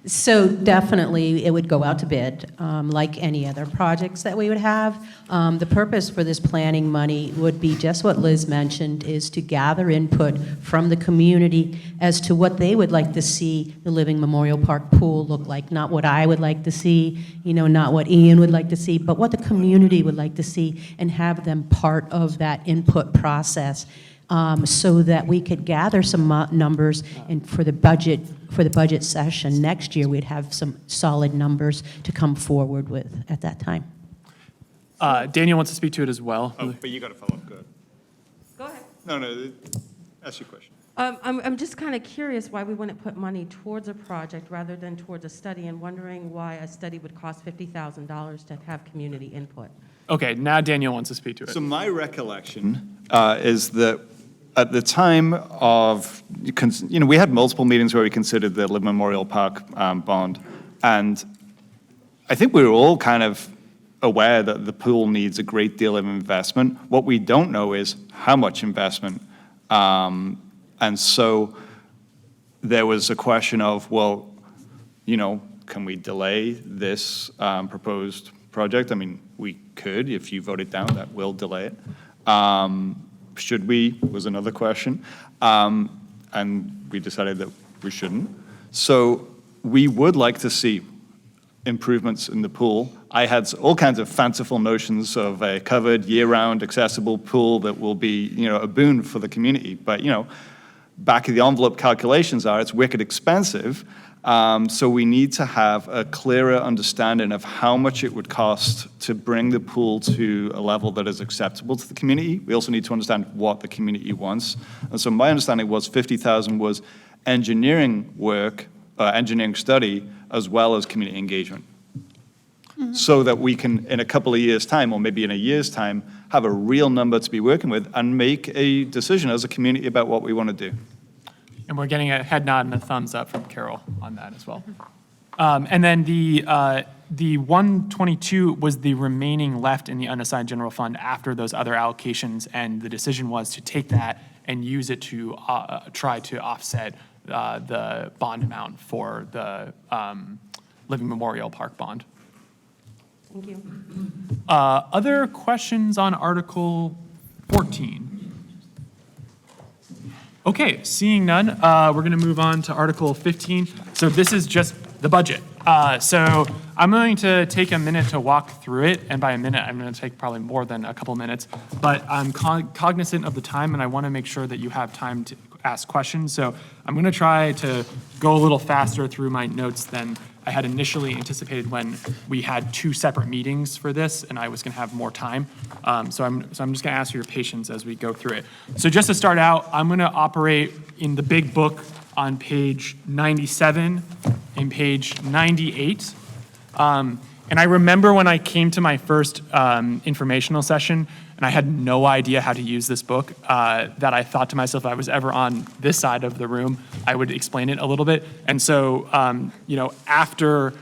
So definitely, it would go out to bid, like any other projects that we would have. The purpose for this planning money would be just what Liz mentioned, is to gather input from the community as to what they would like to see the Living Memorial Park pool look like. Not what I would like to see, not what Ian would like to see, but what the community would like to see, and have them part of that input process. So that we could gather some numbers, and for the budget session next year, we'd have some solid numbers to come forward with at that time. Daniel wants to speak to it as well. Oh, but you got to follow up. Go ahead. Go ahead. No, ask your question. I'm just kind of curious why we wouldn't put money towards a project rather than towards a study, and wondering why a study would cost $50,000 to have community input. Okay, now Daniel wants to speak to it. So my recollection is that at the time of, we had multiple meetings where we considered the Live Memorial Park bond, and I think we were all kind of aware that the pool needs a great deal of investment. What we don't know is how much investment. And so there was a question of, well, can we delay this proposed project? I mean, we could, if you vote it down, that will delay it. Should we, was another question. And we decided that we shouldn't. So we would like to see improvements in the pool. I had all kinds of fanciful notions of a covered, year-round, accessible pool that will be, a boon for the community. But, back of the envelope calculations are, it's wicked expensive. So we need to have a clearer understanding of how much it would cost to bring the pool to a level that is acceptable to the community. We also need to understand what the community wants. And so my understanding was 50,000 was engineering work, engineering study, as well as community engagement. So that we can, in a couple of years' time, or maybe in a year's time, have a real number to be working with and make a decision as a community about what we want to do. And we're getting a head nod and a thumbs up from Carol on that as well. And then the 122 was the remaining left in the unassigned general fund after those other allocations, and the decision was to take that and use it to try to offset the bond amount for the Living Memorial Park bond. Thank you. Other questions on Article 14? Okay, seeing none, we're going to move on to Article 15. So this is just the budget. So I'm going to take a minute to walk through it, and by a minute, I'm going to take probably more than a couple minutes. But I'm cognizant of the time, and I want to make sure that you have time to ask questions. So I'm going to try to go a little faster through my notes than I had initially anticipated when we had 2 separate meetings for this, and I was going to have more time. So I'm just going to ask for your patience as we go through it. So just to start out, I'm going to operate in the big book on page 97 and page 98. And I remember when I came to my first informational session, and I had no idea how to use this book, that I thought to myself, if I was ever on this side of the room, I would explain it a little bit. And so, after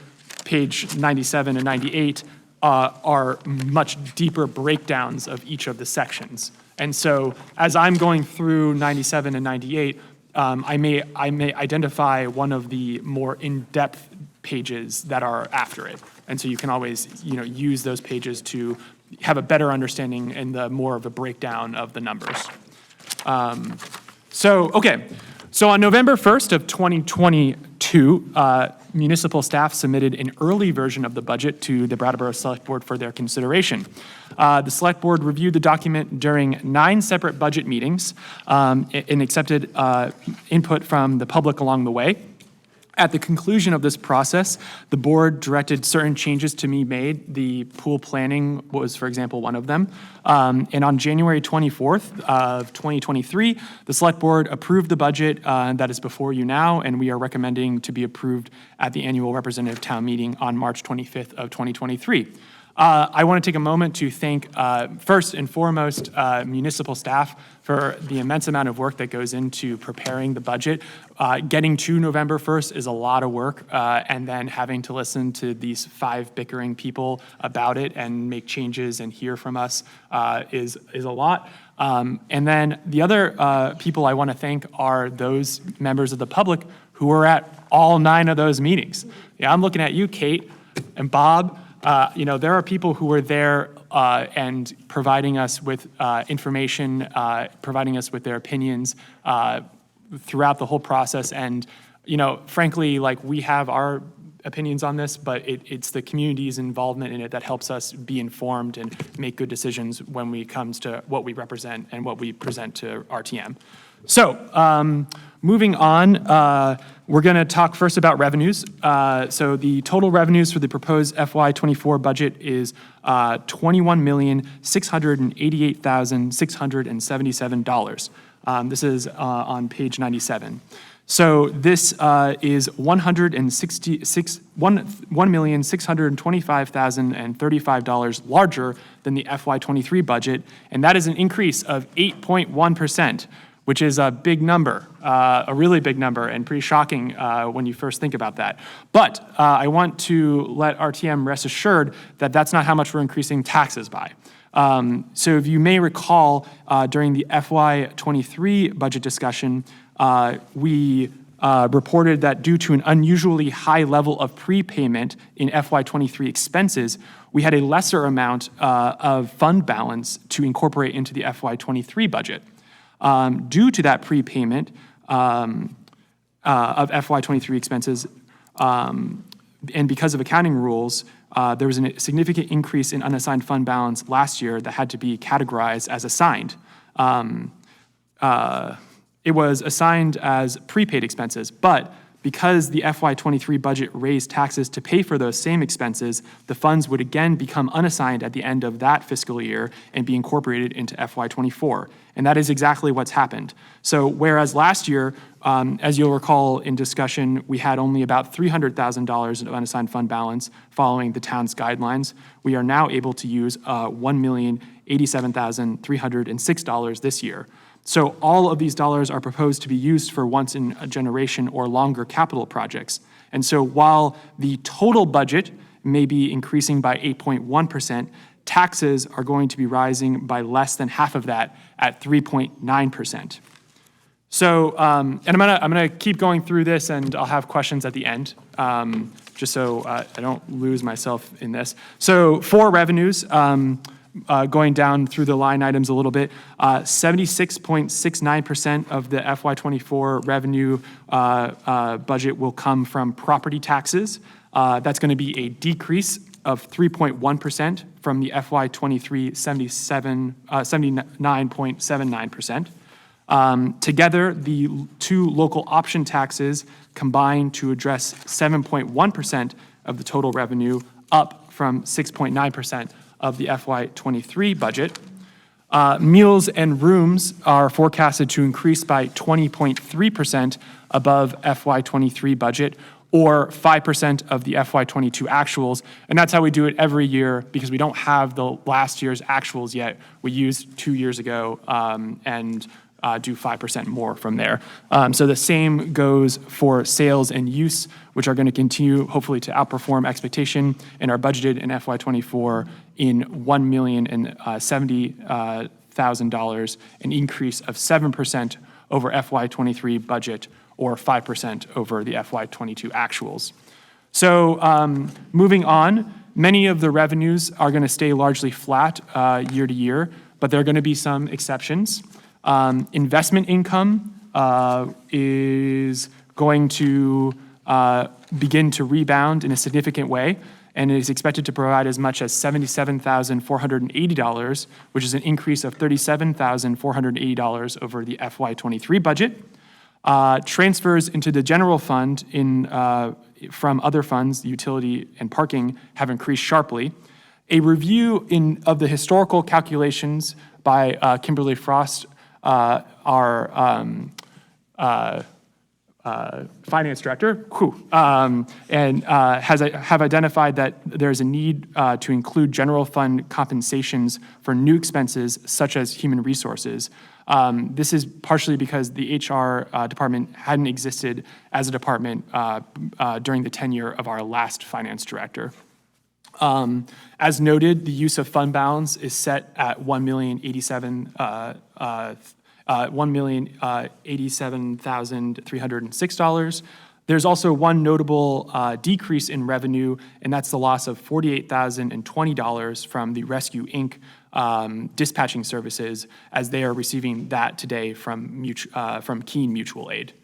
page 97 and 98 are much deeper breakdowns of each of the sections. And so, as I'm going through 97 and 98, I may identify one of the more in-depth pages that are after it. And so you can always, use those pages to have a better understanding and more of a breakdown of the numbers. So on November 1st of 2022, municipal staff submitted an early version of the budget to the Brattleboro Select Board for their consideration. The Select Board reviewed the document during 9 separate budget meetings and accepted input from the public along the way. At the conclusion of this process, the board directed certain changes to be made. The pool planning was, for example, one of them. And on January 24th of 2023, the Select Board approved the budget that is before you now, and we are recommending to be approved at the annual representative town meeting on March 25th of 2023. I want to take a moment to thank, first and foremost, municipal staff for the immense amount of work that goes into preparing the budget. Getting to November 1st is a lot of work, and then having to listen to these 5 bickering people about it and make changes and hear from us is a lot. And then the other people I want to thank are those members of the public who were at all 9 of those meetings. Yeah, I'm looking at you, Kate and Bob. There are people who were there and providing us with information, providing us with their opinions throughout the whole process. And, frankly, we have our opinions on this, but it's the community's involvement in it that helps us be informed and make good decisions when we comes to what we represent and what we present to RTM. So, moving on, we're going to talk first about revenues. So the total revenues for the proposed FY24 budget is $21,688,677. This is on page 97. So this is $1,625,035 larger than the FY23 budget, and that is an increase of 8.1%. Which is a big number, a really big number, and pretty shocking when you first think about that. But I want to let RTM rest assured that that's not how much we're increasing taxes by. So if you may recall, during the FY23 budget discussion, we reported that due to an unusually high level of prepayment in FY23 expenses, we had a lesser amount of fund balance to incorporate into the FY23 budget. Due to that prepayment of FY23 expenses, and because of accounting rules, there was a significant increase in unassigned fund balance last year that had to be categorized as assigned. It was assigned as prepaid expenses, but because the FY23 budget raised taxes to pay for those same expenses, the funds would again become unassigned at the end of that fiscal year and be incorporated into FY24. And that is exactly what's happened. So whereas last year, as you'll recall in discussion, we had only about $300,000 of unassigned fund balance following the town's guidelines, we are now able to use $1,087,306 this year. So all of these dollars are proposed to be used for once in a generation or longer capital projects. And so while the total budget may be increasing by 8.1%, taxes are going to be rising by less than half of that at 3.9%. So, and I'm gonna keep going through this, and I'll have questions at the end, just so I don't lose myself in this. So for revenues, going down through the line items a little bit, 76.69% of the FY24 revenue budget will come from property taxes. That's going to be a decrease of 3.1% from the FY23 79.79%. Together, the two local option taxes combine to address 7.1% of the total revenue, up from 6.9% of the FY23 budget. Meals and rooms are forecasted to increase by 20.3% above FY23 budget, or 5% of the FY22 actuals. And that's how we do it every year, because we don't have the last year's actuals yet. We used 2 years ago and do 5% more from there. So the same goes for sales and use, which are going to continue hopefully to outperform expectation and are budgeted in FY24 in $1,070,000, an increase of 7% over FY23 budget, or 5% over the FY22 actuals. So moving on, many of the revenues are going to stay largely flat year to year, but there are going to be some exceptions. Investment income is going to begin to rebound in a significant way, and is expected to provide as much as $77,480, which is an increase of $37,480 over the FY23 budget. Transfers into the general fund from other funds, utility and parking, have increased sharply. A review of the historical calculations by Kimberly Frost, our finance director, and have identified that there's a need to include general fund compensations for new expenses such as human resources. This is partially because the HR department hadn't existed as a department during the tenure of our last finance director. As noted, the use of fund balance is set at $1,087,306. There's also one notable decrease in revenue, and that's the loss of $48,020 from the Rescue Inc. Dispatching services, as they are receiving that today from Keene Mutual Aid.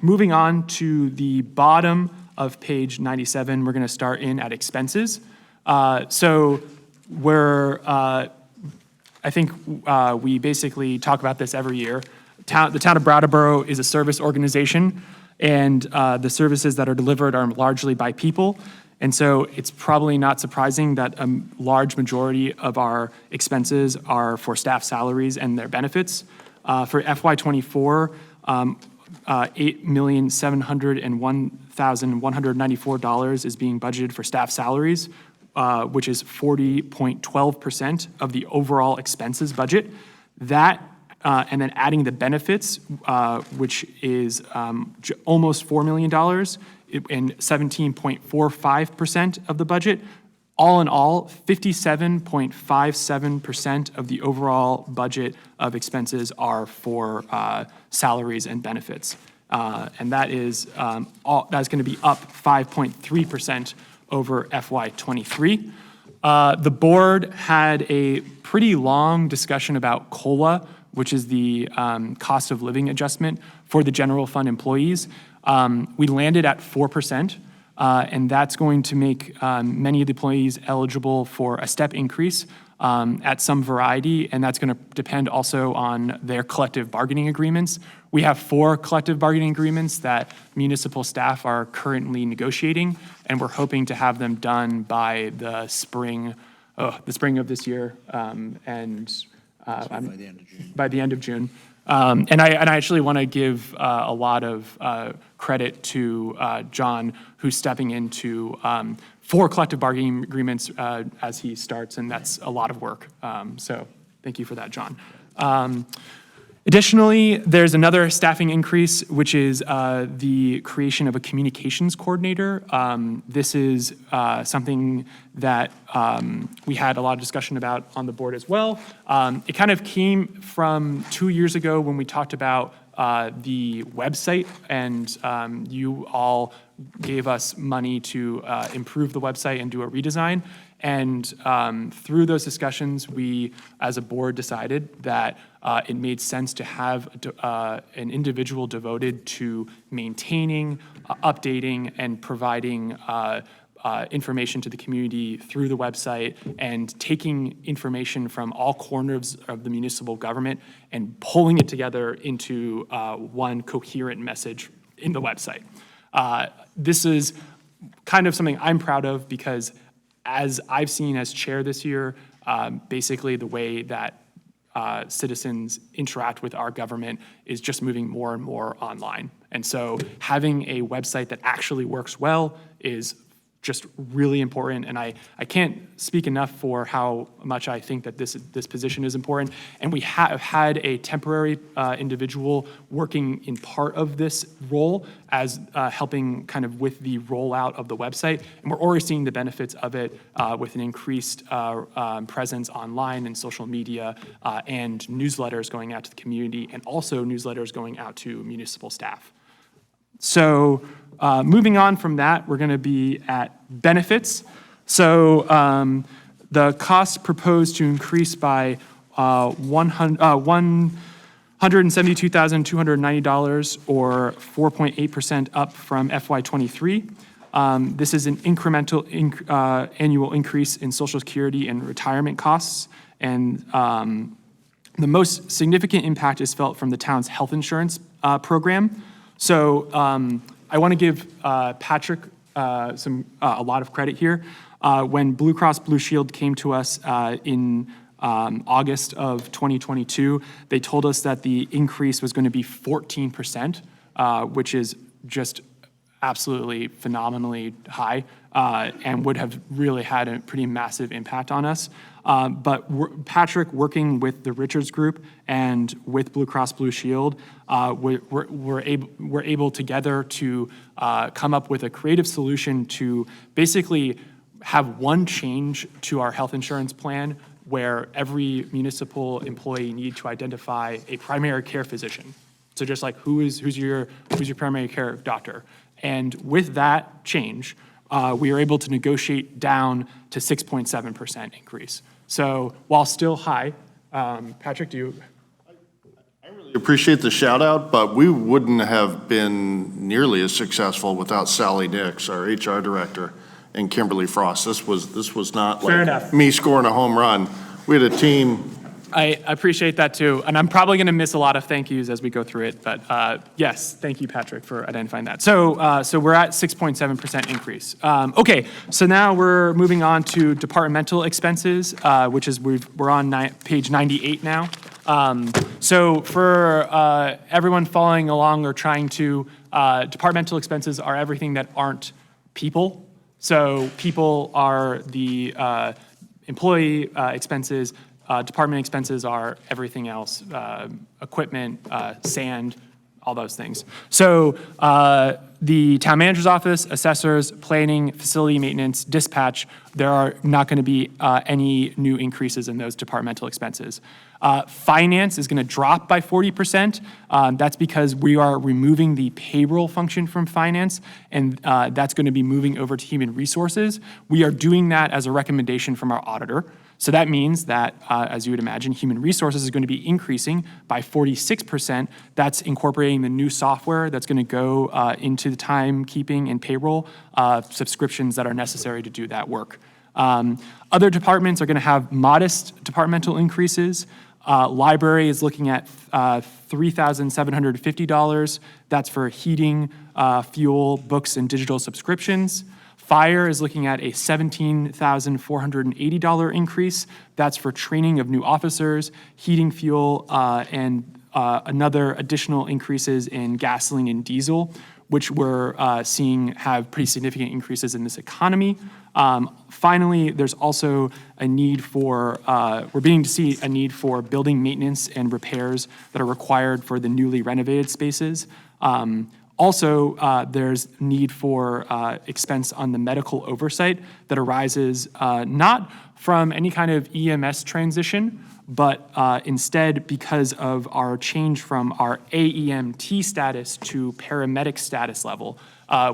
Moving on to the bottom of page 97, we're going to start in at expenses. So we're, I think we basically talk about this every year. The town of Brattleboro is a service organization, and the services that are delivered are largely by people. And so it's probably not surprising that a large majority of our expenses are for staff salaries and their benefits. For FY24, $8,701,194 is being budgeted for staff salaries, which is 40.12% of the overall expenses budget. That, and then adding the benefits, which is almost $4 million, and 17.45% of the budget. All in all, 57.57% of the overall budget of expenses are for salaries and benefits. And that is that's going to be up 5.3% over FY23. The board had a pretty long discussion about COLA, which is the cost of living adjustment for the general fund employees. We landed at 4%. and that's going to make many of the employees eligible for a step increase at some variety, and that's going to depend also on their collective bargaining agreements. We have 4 collective bargaining agreements that municipal staff are currently negotiating, and we're hoping to have them done by the spring of this year, by the end of June. And I actually want to give a lot of credit to John, who's stepping into 4 collective bargaining agreements as he starts, and that's a lot of work. So thank you for that, John. Additionally, there's another staffing increase, which is the creation of a communications coordinator. This is something that we had a lot of discussion about on the board as well. It kind of came from 2 years ago when we talked about the website, and you all gave us money to improve the website and do a redesign. And through those discussions, we, as a board, decided that it made sense to have an individual devoted to maintaining, updating, and providing information to the community through the website, and taking information from all corners of the municipal government and pulling it together into one coherent message in the website. This is kind of something I'm proud of, because as I've seen as chair this year, basically the way that citizens interact with our government is just moving more and more online. And so having a website that actually works well is just really important, and I can't speak enough for how much I think that this position is important. And we have had a temporary individual working in part of this role as helping kind of with the rollout of the website, and we're already seeing the benefits of it with an increased presence online and social media, and newsletters going out to the community, and also newsletters going out to municipal staff. So moving on from that, we're going to be at benefits. So the cost proposed to increase by $172,290, or 4.8% up from FY23. This is an incremental annual increase in Social Security and retirement costs, and the most significant impact is felt from the town's health insurance program. So I want to give Patrick a lot of credit here. When Blue Cross Blue Shield came to us in August of 2022, they told us that the increase was going to be 14%, which is just absolutely phenomenally high, and would have really had a pretty massive impact on us. But Patrick, working with the Richards Group and with Blue Cross Blue Shield, we're able together to come up with a creative solution to basically have one change to our health insurance plan, where every municipal employee needed to identify a primary care physician. So just like who's your primary care doctor. And with that change, we were able to negotiate down to 6.7% increase. So while still high, Patrick, do you? I really appreciate the shout out, but we wouldn't have been nearly as successful without Sally Nix, our HR director, and Kimberly Frost. This was not like me scoring a home run. We had a team. I appreciate that too, and I'm probably going to miss a lot of thank yous as we go through it, but yes, thank you, Patrick, for identifying that. So we're at 6.7% increase. Okay, so now we're moving on to departmental expenses, which is we're on page 98 now. So for everyone following along or trying to, departmental expenses are everything that aren't people. So people are the employee expenses. Department expenses are everything else, equipment, sand, all those things. So the town manager's office, assessors, planning, facility maintenance, dispatch, there are not going to be any new increases in those departmental expenses. Finance is going to drop by 40%. That's because we are removing the payroll function from finance, and that's going to be moving over to human resources. We are doing that as a recommendation from our auditor. So that means that, as you would imagine, human resources is going to be increasing by 46%. That's incorporating the new software that's going to go into the timekeeping and payroll subscriptions that are necessary to do that work. Other departments are going to have modest departmental increases. Library is looking at $3,750. That's for heating, fuel, books, and digital subscriptions. Fire is looking at a $17,480 increase. That's for training of new officers, heating fuel, and another additional increases in gasoline and diesel, which we're seeing have pretty significant increases in this economy. Finally, there's also a need for, we're beginning to see a need for building maintenance and repairs that are required for the newly renovated spaces. Also, there's need for expense on the medical oversight that arises not from any kind of EMS transition, but instead because of our change from our AEMT status to paramedic status level.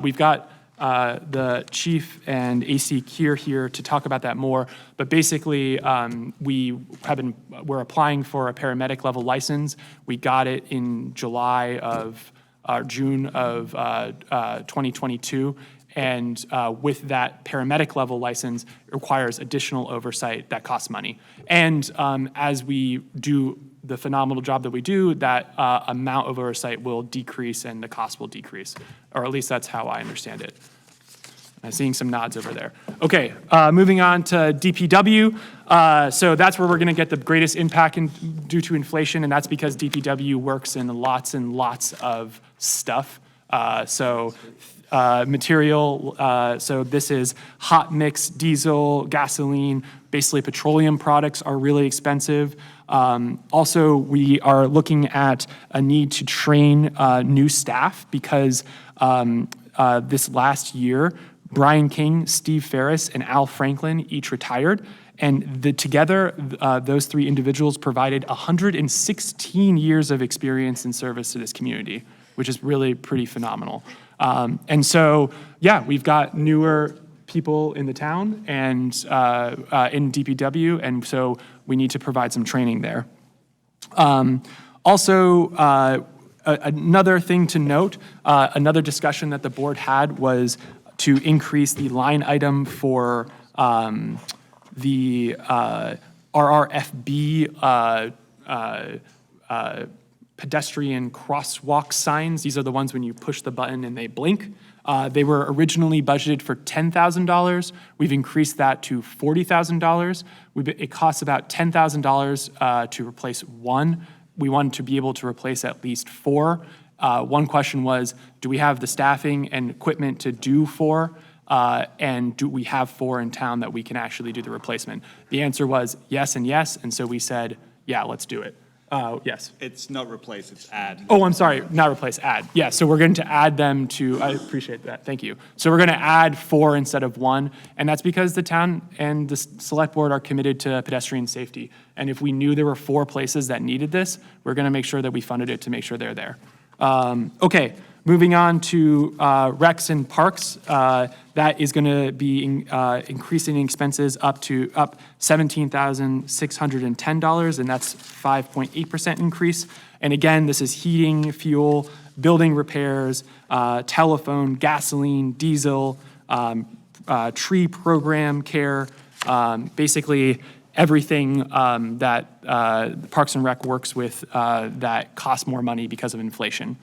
We've got the chief and AC Kier here to talk about that more, but basically we're applying for a paramedic level license. We got it in June of 2022. And with that paramedic level license, it requires additional oversight that costs money. And as we do the phenomenal job that we do, that amount of oversight will decrease and the cost will decrease, or at least that's how I understand it. I'm seeing some nods over there. Okay, moving on to DPW. So that's where we're gonna get the greatest impact due to inflation, and that's because DPW works in lots and lots of stuff. Material, so this is hot mix, diesel, gasoline, basically petroleum products are really expensive. Also, we are looking at a need to train new staff because this last year, Brian King, Steve Ferris, and Al Franklin each retired. And together, those three individuals provided 116 years of experience and service to this community, which is really pretty phenomenal. And so, yeah, we've got newer people in the town and in DPW, and so we need to provide some training there. Another thing to note, another discussion that the board had was to increase the line item for the RRFB pedestrian crosswalk signs. These are the ones when you push the button and they blink. They were originally budgeted for $10,000. We've increased that to $40,000. It costs about $10,000 to replace one. We wanted to be able to replace at least 4. One question was, do we have the staffing and equipment to do 4? And do we have 4 in town that we can actually do the replacement? The answer was yes and yes, and so we said, yeah, let's do it. Yes. It's not replace, it's add. Oh, I'm sorry, not replace, add. Yeah, so we're going to add them to, I appreciate that, thank you. So we're gonna add 4 instead of 1, and that's because the town and the select board are committed to pedestrian safety. And if we knew there were 4 places that needed this, we're gonna make sure that we funded it to make sure they're there. Okay, moving on to recs and parks. That is gonna be increasing expenses up $17,610, and that's 5.8% increase. And again, this is heating, fuel, building repairs, telephone, gasoline, diesel, tree program care, basically everything that Parks and Rec works with that costs more money because of inflation.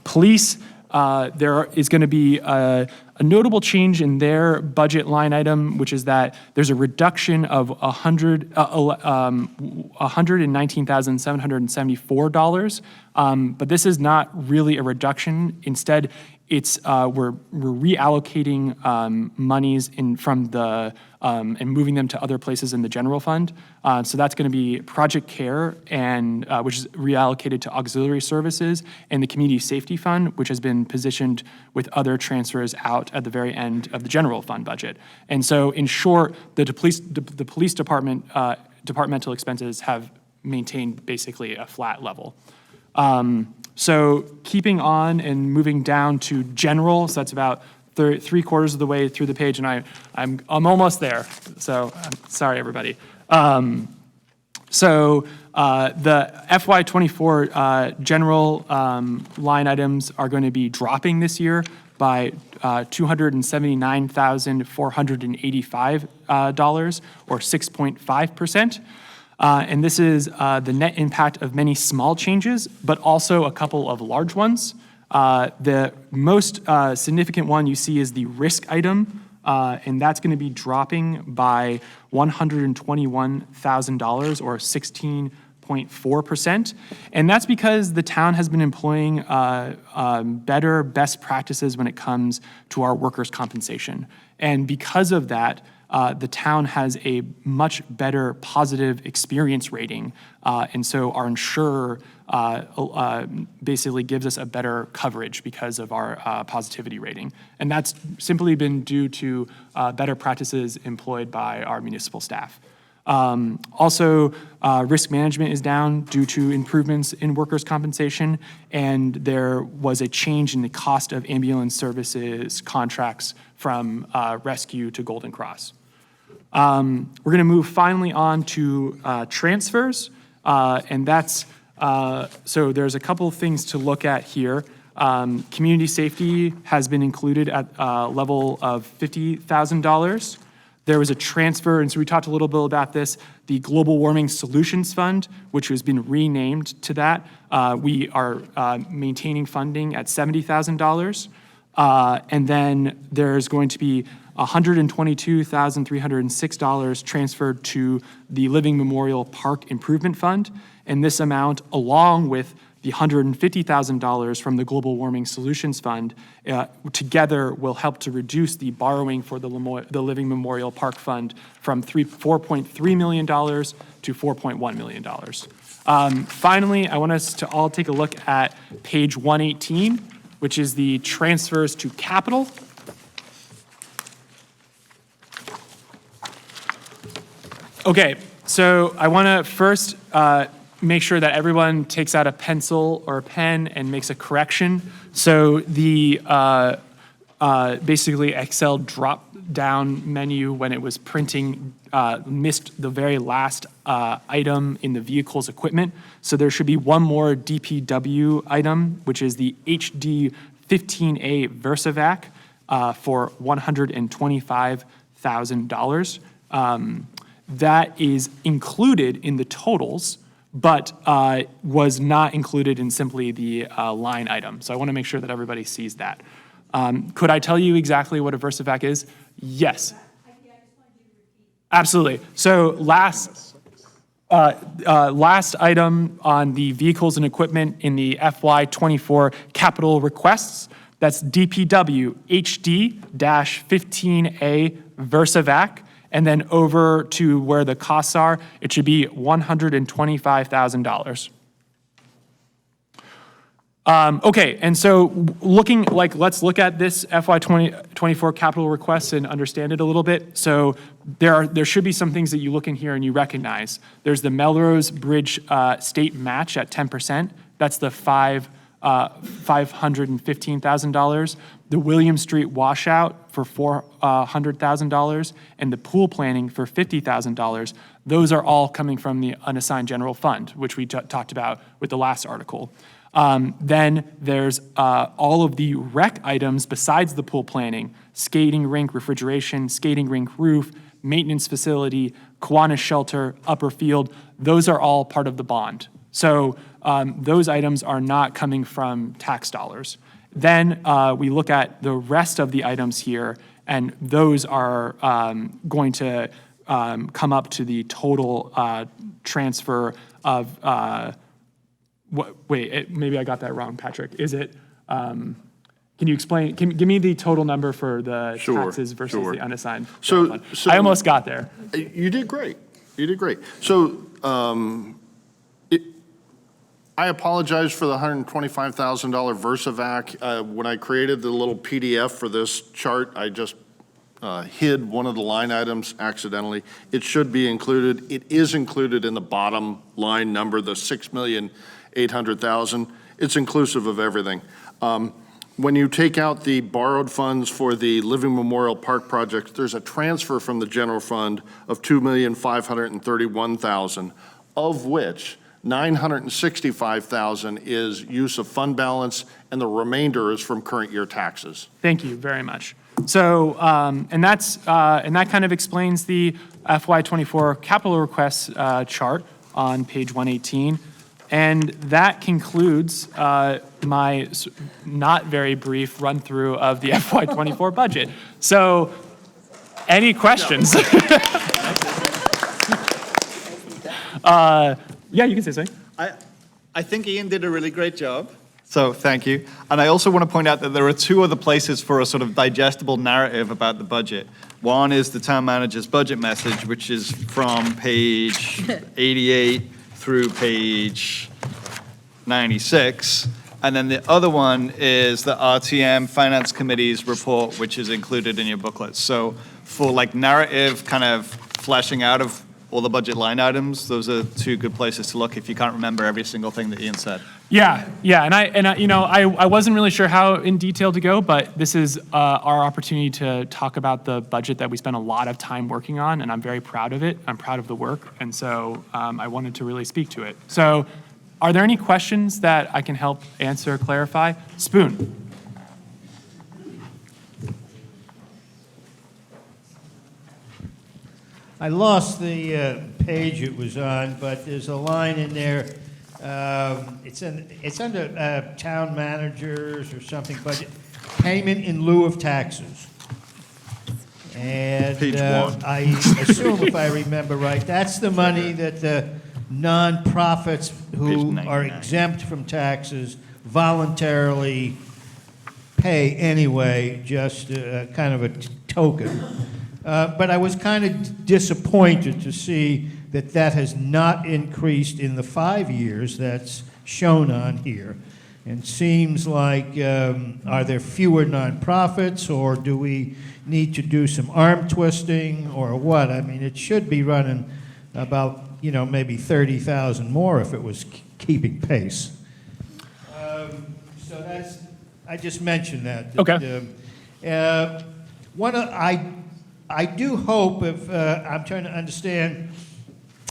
Police, there is going to be a notable change in their budget line item, which is that there's a reduction of $119,774. But this is not really a reduction. Instead, it's we're reallocating monies from the and moving them to other places in the general fund. So that's going to be project care, and which is reallocated to auxiliary services, and the community safety fund, which has been positioned with other transfers out at the very end of the general fund budget. And so, in short, the police department departmental expenses have maintained basically a flat level. So keeping on and moving down to general, so that's about 3/4 of the way through the page, and I'm almost there. So I'm sorry, everybody. So the FY24 general line items are going to be dropping this year by $279,485, or 6.5%. And this is the net impact of many small changes, but also a couple of large ones. The most significant one you see is the risk item, and that's going to be dropping by $121,000, or 16.4%. And that's because the town has been employing better best practices when it comes to our workers' compensation. And because of that, the town has a much better positive experience rating. And so our insurer basically gives us a better coverage because of our positivity rating. And that's simply been due to better practices employed by our municipal staff. Also, risk management is down due to improvements in workers' compensation, and there was a change in the cost of ambulance services contracts from Rescue to Golden Cross. We're going to move finally on to transfers, and that's, so there's a couple of things to look at here. Community safety has been included at a level of $50,000. There was a transfer, and so we talked a little bit about this, the Global Warming Solutions Fund, which has been renamed to that. We are maintaining funding at $70,000. And then there's going to be $122,306 transferred to the Living Memorial Park Improvement Fund. And this amount, along with the $150,000 from the Global Warming Solutions Fund, together will help to reduce the borrowing for the Living Memorial Park Fund from $4.3 million to $4.1 million. Finally, I want us to all take a look at page 118, which is the transfers to capital. Okay, so I want to first make sure that everyone takes out a pencil or a pen and makes a correction. So the basically Excel drop-down menu when it was printing missed the very last item in the vehicles equipment. So there should be one more DPW item, which is the HD 15A Versavac for $125,000. That is included in the totals, but was not included in simply the line item. So I want to make sure that everybody sees that. Could I tell you exactly what a Versavac is? Yes. Absolutely. So last item on the vehicles and equipment in the FY24 capital requests, that's DPW HD-15A Versavac. And then over to where the costs are, it should be $125,000. Okay, and so let's look at this FY24 capital request and understand it a little bit. So there should be some things that you look in here and you recognize. There's the Melrose Bridge state match at 10%. That's the $515,000. The William Street washout for $400,000, and the pool planning for $50,000. Those are all coming from the unassigned general fund, which we talked about with the last article. Then there's all of the rec items besides the pool planning: skating rink refrigeration, skating rink roof, maintenance facility, Kiwanis shelter, upper field. Those are all part of the bond. So those items are not coming from tax dollars. Then we look at the rest of the items here, and those are going to come up to the total transfer of, maybe I got that wrong, Patrick. Is it, can you explain, give me the total number for the taxes versus the unassigned fund? I almost got there. You did great. You did great. So I apologize for the $125,000 Versavac. When I created the little PDF for this chart, I just hid one of the line items accidentally. It should be included. It is included in the bottom line number, the $6,800,000. It's inclusive of everything. when you take out the borrowed funds for the Living Memorial Park project, there's a transfer from the general fund of $2,531,000, of which $965,000 is use of fund balance, and the remainder is from current year taxes. Thank you very much. So, and that kind of explains the FY24 capital requests chart on page 118. And that concludes my not very brief run through of the FY24 budget. So, any questions? Yeah, you can say something. I think Ian did a really great job. So thank you. And I also want to point out that there are two other places for a sort of digestible narrative about the budget. One is the town manager's budget message, which is from page 88 through page 96. And then the other one is the RTM Finance Committee's report, which is included in your booklet. So for like narrative kind of fleshing out of all the budget line items, those are two good places to look if you can't remember every single thing that Ian said. Yeah, and I you know, I wasn't really sure how in detail to go, but this is our opportunity to talk about the budget that we spent a lot of time working on, and I'm very proud of it. I'm proud of the work, and so I wanted to really speak to it. So, are there any questions that I can help answer, clarify? Spoon. I lost the page it was on, but there's a line in there. It's under town managers or something, budget payment in lieu of taxes. And Page 1. I assume, if I remember right, that's the money that the nonprofits who are exempt from taxes voluntarily pay anyway, just kind of a token. But I was kind of disappointed to see that that has not increased in the 5 years that's shown on here. And seems like, are there fewer nonprofits, or do we need to do some arm twisting, or what? I mean, it should be running about, you know, maybe 30,000 more if it was keeping pace. So that's, I just mentioned that. Okay. I do hope, if I'm trying to understand,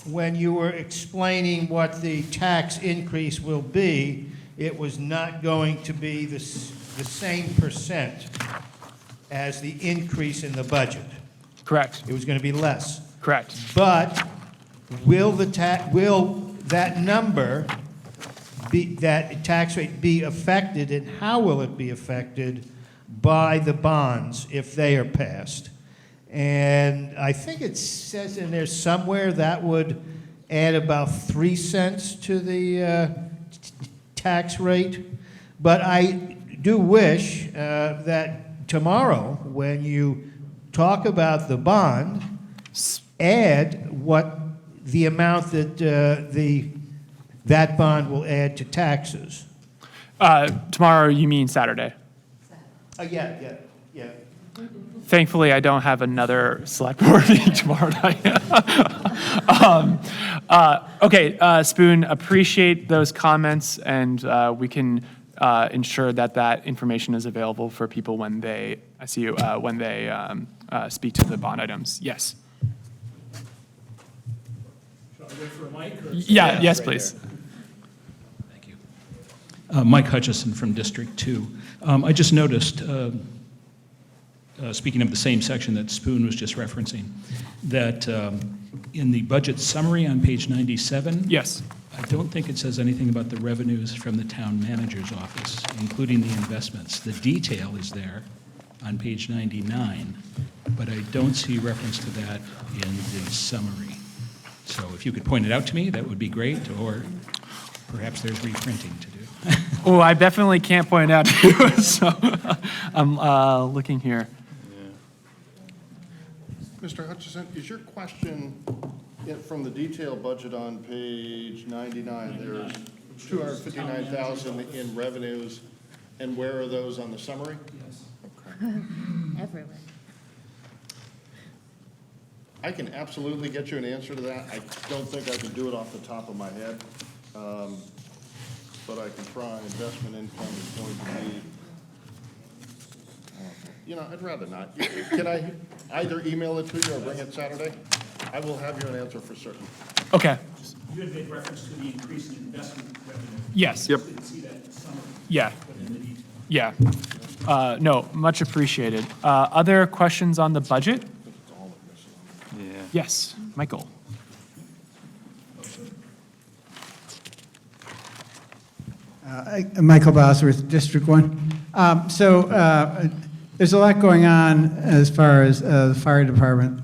when you were explaining what the tax increase will be, it was not going to be the same percent as the increase in the budget. Correct. It was going to be less. Correct. But will that number be, that tax rate be affected, and how will it be affected by the bonds if they are passed? And I think it says in there somewhere that would add about 3 cents to the tax rate. But I do wish that tomorrow, when you talk about the bond, add what the amount that that bond will add to taxes. Tomorrow, you mean Saturday? Yeah. Thankfully, I don't have another select board meeting tomorrow night. Okay, Spoon, appreciate those comments, and we can ensure that that information is available for people when they, I see you, when they speak to the bond items. Yes. Shall I wait for a mic? Yeah, yes, please. Thank you. Mike Hutchison from District 2. I just noticed, speaking of the same section that Spoon was just referencing, that in the budget summary on page 97, yes, I don't think it says anything about the revenues from the town manager's office, including the investments. The detail is there on page 99, but I don't see reference to that in the summary. So if you could point it out to me, that would be great, or perhaps there's reprinting to do. Oh, I definitely can't point out to you, so I'm looking here. Mr. Hutchison, is your question from the detailed budget on page 99, there's 259,000 in revenues, and where are those on the summary? Yes. Okay. Everywhere. I can absolutely get you an answer to that. I don't think I can do it off the top of my head, but I can try. Investment income is going to be I'd rather not. Can I either email it to you or bring it Saturday? I will have you an answer for certain. Okay. You had made reference to the increase in investment revenue. Yes. Yep. Didn't see that in the summary. Yeah. But in the detail. Yeah. No, much appreciated. Other questions on the budget? Yeah. Yes, Michael. Michael Bosworth, District 1. There's a lot going on as far as the fire department.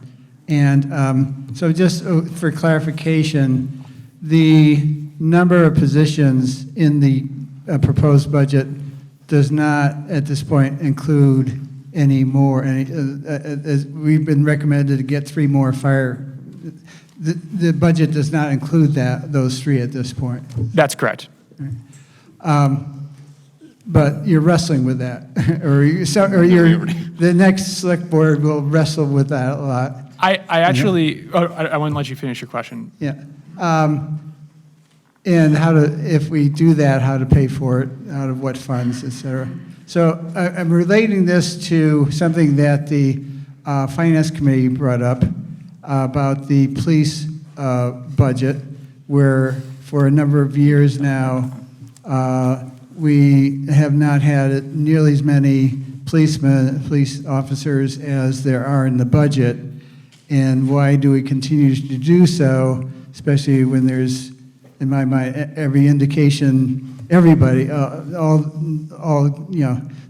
And so just for clarification, the number of positions in the proposed budget does not, at this point, include any more. As we've been recommended to get 3 more fire. The budget does not include those 3 at this point. That's correct. But you're wrestling with that, the next select board will wrestle with that a lot. I actually, I want to let you finish your question. Yeah. And if we do that, how to pay for it, out of what funds, et cetera. So I'm relating this to something that the Finance Committee brought up about the police budget, where for a number of years now, we have not had nearly as many police officers as there are in the budget. And why do we continue to do so, especially when there's, in my mind, every indication, everybody,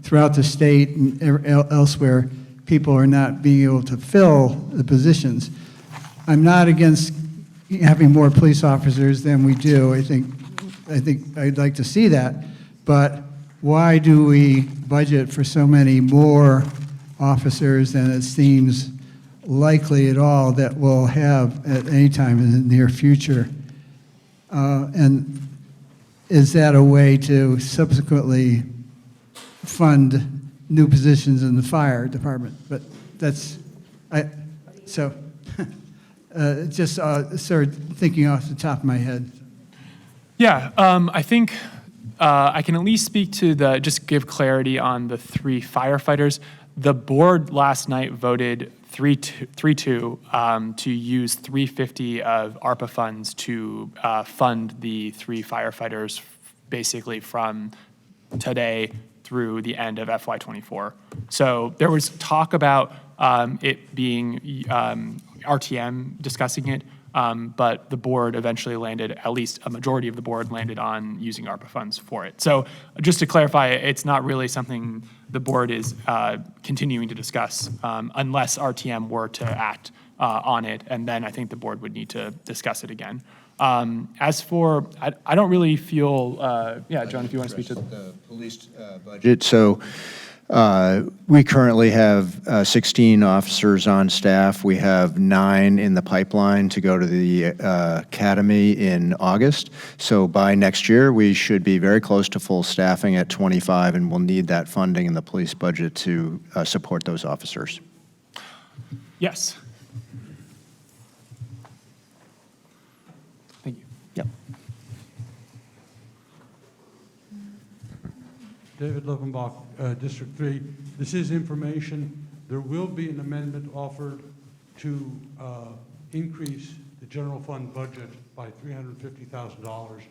throughout the state and elsewhere, people are not being able to fill the positions. I'm not against having more police officers than we do. I think I'd like to see that. But why do we budget for so many more officers than it seems likely at all that we'll have at any time in the near future? And is that a way to subsequently fund new positions in the fire department? But just sort of thinking off the top of my head. Yeah, I think I can at least speak to just give clarity on the 3 firefighters. The board last night voted 3-2 to use $350 of ARPA funds to fund the 3 firefighters basically from today through the end of FY24. So there was talk about it being RTM discussing it, but the board eventually landed, at least a majority of the board landed on using ARPA funds for it. So just to clarify, it's not really something the board is continuing to discuss unless RTM were to act on it, and then I think the board would need to discuss it again. As for, I don't really feel, John, if you want to speak to the police budget. So we currently have 16 officers on staff. We have 9 in the pipeline to go to the academy in August. So by next year, we should be very close to full staffing at 25, and we'll need that funding in the police budget to support those officers. Yes. Thank you. Yep. David Lovenbach, District 3. This is information. There will be an amendment offered to increase the general fund budget by $350,000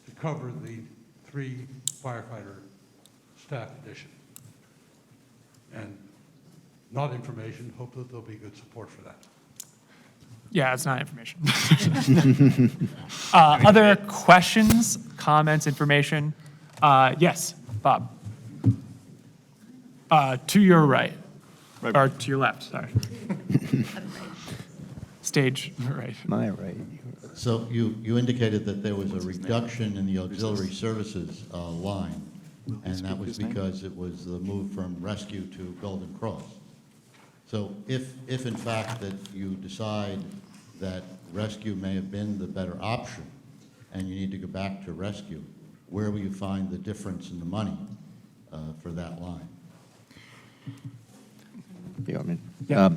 to cover the 3 firefighter staff addition. And not information, hope that there'll be good support for that. Yeah, it's not information. Other questions, comments, information? Yes, Bob. To your right, or to your left, sorry. Stage right. My right. So you indicated that there was a reduction in the auxiliary services line, and that was because it was the move from rescue to Golden Cross. So if in fact that you decide that rescue may have been the better option, and you need to go back to rescue, where will you find the difference in the money for that line? You want me? Yeah.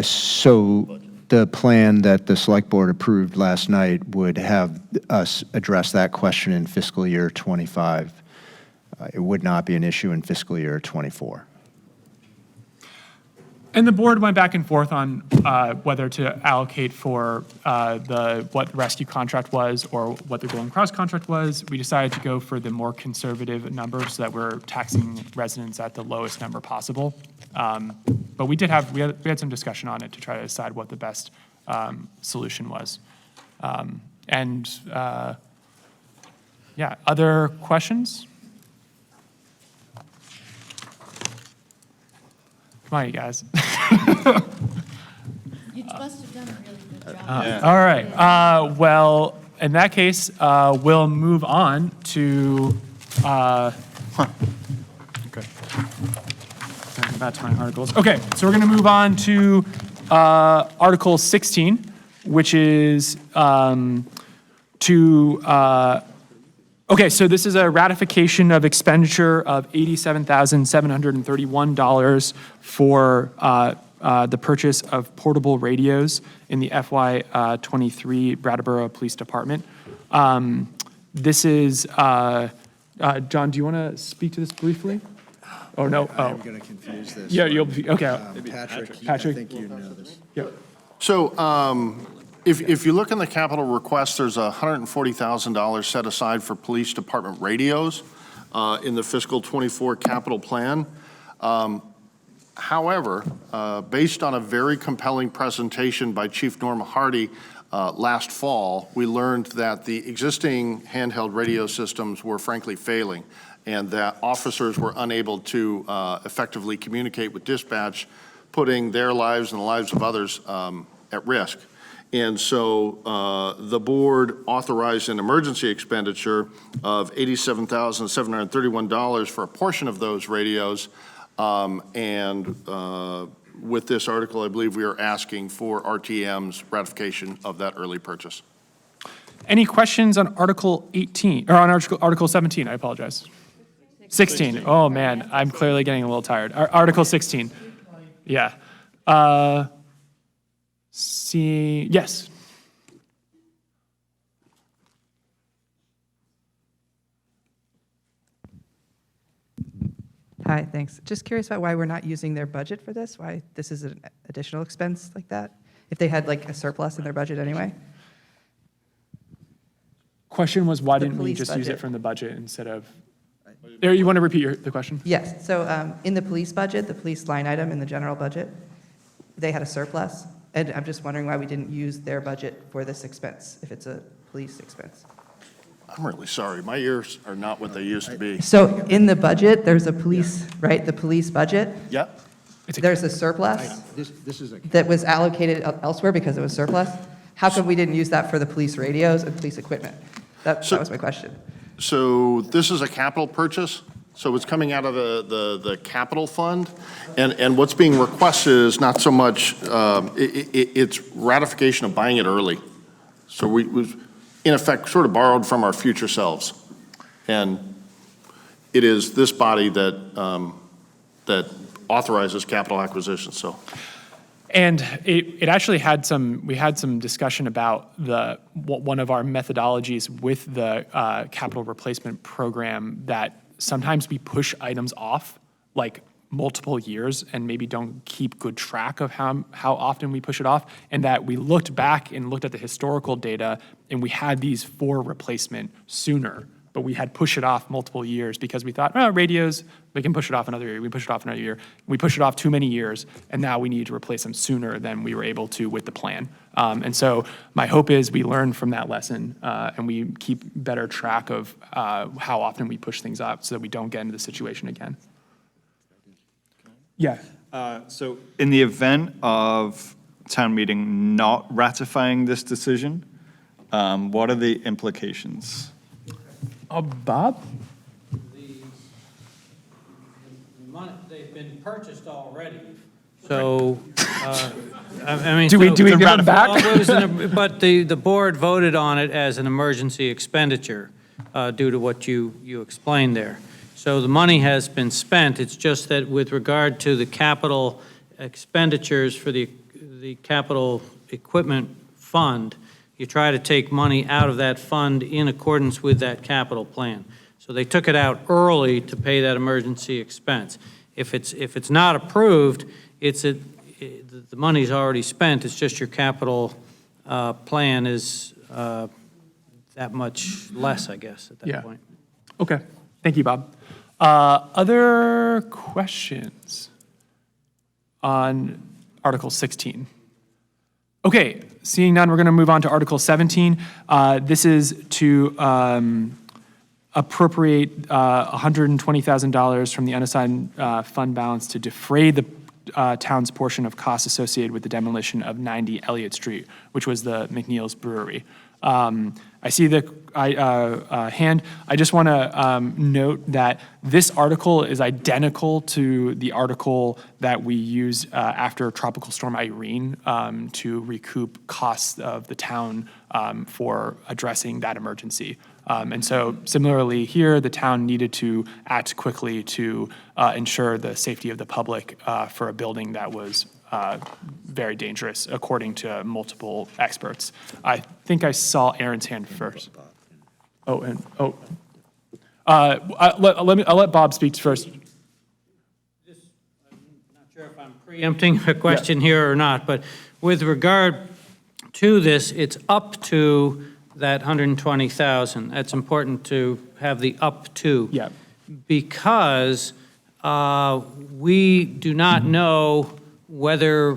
So the plan that the select board approved last night would have us address that question in fiscal year 25. It would not be an issue in fiscal year 24. And the board went back and forth on whether to allocate for what the rescue contract was or what the Golden Cross contract was. We decided to go for the more conservative number so that we're taxing residents at the lowest number possible. But we had some discussion on it to try to decide what the best solution was. Yeah, other questions? Come on, you guys. You must have done a really good job. All right. Well, in that case, we'll move on to. Okay. Talking back to my articles. Okay, so we're going to move on to Article 16, which is okay, so this is a ratification of expenditure of $87,731 for the purchase of portable radios in the FY23 Brattleboro Police Department. This is, John, do you want to speak to this briefly? Oh, no. I'm going to confuse this. Yeah, you'll be, okay. Patrick, I think you know this. Yep. So if you look in the capital request, there's $140,000 set aside for police department radios in the fiscal 24 capital plan. However, based on a very compelling presentation by Chief Norma Hardy last fall, we learned that the existing handheld radio systems were frankly failing and that officers were unable to effectively communicate with dispatch, putting their lives and the lives of others at risk. And so the board authorized an emergency expenditure of $87,731 for a portion of those radios. With this article, I believe we are asking for RTM's ratification of that early purchase. Any questions on Article 18, or on Article 17? I apologize. 16. Oh, man, I'm clearly getting a little tired. Article 16. Yeah. Yes. Hi, thanks. Just curious about why we're not using their budget for this, why this is an additional expense like that, if they had like a surplus in their budget anyway? Question was, why didn't we just use it from the budget instead of, you want to repeat the question? Yes, so in the police budget, the police line item in the general budget, they had a surplus, and I'm just wondering why we didn't use their budget for this expense, if it's a police expense. I'm really sorry. My ears are not what they used to be. So in the budget, there's a police, right, the police budget? Yep. There's a surplus This is a. that was allocated elsewhere because it was surplus. How come we didn't use that for the police radios and police equipment? That was my question. So this is a capital purchase, so it's coming out of the capital fund, and what's being requested is not so much, it's ratification of buying it early. So we in effect, sort of borrowed from our future selves. And it is this body that, that authorizes capital acquisition, so. And it actually had we had some discussion about one of our methodologies with the capital replacement program, that sometimes we push items off like multiple years and maybe don't keep good track of how often we push it off, and that we looked back and looked at the historical data and we had these for replacement sooner, but we had pushed it off multiple years because we thought, oh, radios, we can push it off another year. We push it off another year. We pushed it off too many years, and now we need to replace them sooner than we were able to with the plan. And so my hope is we learn from that lesson and we keep better track of how often we push things up so that we don't get into the situation again. Yeah. So in the event of town meeting not ratifying this decision, what are the implications? Bob? They've been purchased already. So, I mean. Do we give them back? But the board voted on it as an emergency expenditure due to what you explained there. So the money has been spent. It's just that with regard to the capital expenditures for the capital equipment fund, you try to take money out of that fund in accordance with that capital plan. So they took it out early to pay that emergency expense. If it's not approved, it's the money's already spent, it's just your capital plan is that much less, I guess, at that Yeah. point. Okay, thank you, Bob. Other questions on Article 16? Okay, seeing none, we're going to move on to Article 17. This is to appropriate $120,000 from the unassigned fund balance to defray the town's portion of costs associated with the demolition of 90 Elliott Street, which was the McNeil's Brewery. I see the hand. I just want to note that this article is identical to the article that we used after Tropical Storm Irene to recoup costs of the town for addressing that emergency. And so similarly here, the town needed to act quickly to ensure the safety of the public for a building that was very dangerous, according to multiple experts. I think I saw Aaron's hand first. I'll let Bob speak first. Not sure if I'm preempting a question here or not, but with regard to this, it's up to that 120,000. That's important to have the up to. Yeah. Because we do not know whether,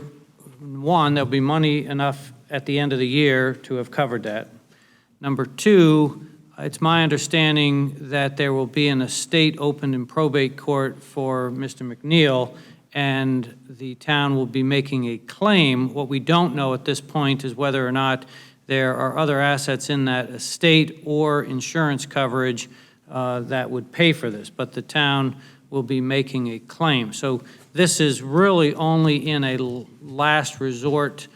one, there'll be money enough at the end of the year to have covered that. Number two, it's my understanding that there will be an estate opened in probate court for Mr. McNeil, and the town will be making a claim. What we don't know at this point is whether or not there are other assets in that estate or insurance coverage that would pay for this, but the town will be making a claim. So this is really only in a last resort,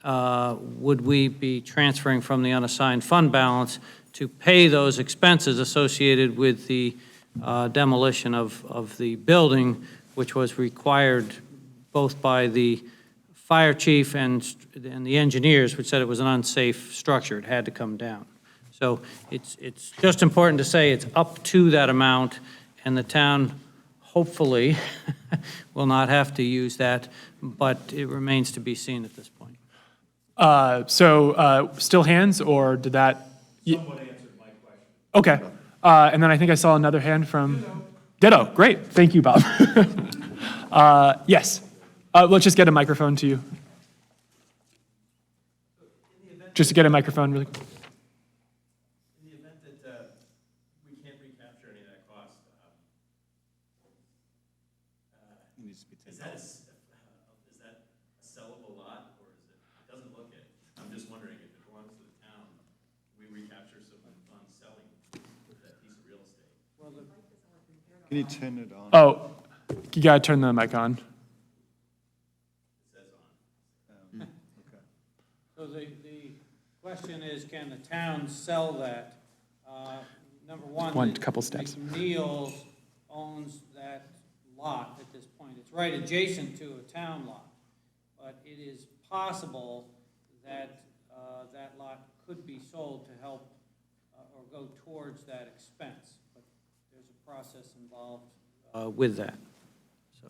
would we be transferring from the unassigned fund balance to pay those expenses associated with the demolition of the building, which was required both by the fire chief and the engineers, which said it was an unsafe structure. It had to come down. So it's just important to say it's up to that amount, and the town hopefully will not have to use that, but it remains to be seen at this point. Still hands, or did that? Someone answered my question. Okay, and then I think I saw another hand from Ditto. Great, thank you, Bob. Yes, let's just get a microphone to you. Just to get a microphone really quick. In the event that we can't recapture any of that cost, is that a sellable lot, or is it doesn't look it? I'm just wondering if it belongs to the town, we recapture some funds selling that piece of real estate. Can you turn it on? Oh, you gotta turn the mic on. So the question is, can the town sell that? Number one, couple steps. McNeil owns that lot at this point. It's right adjacent to a town lot, but it is possible that that lot could be sold to help or go towards that expense. But there's a process involved with that. So.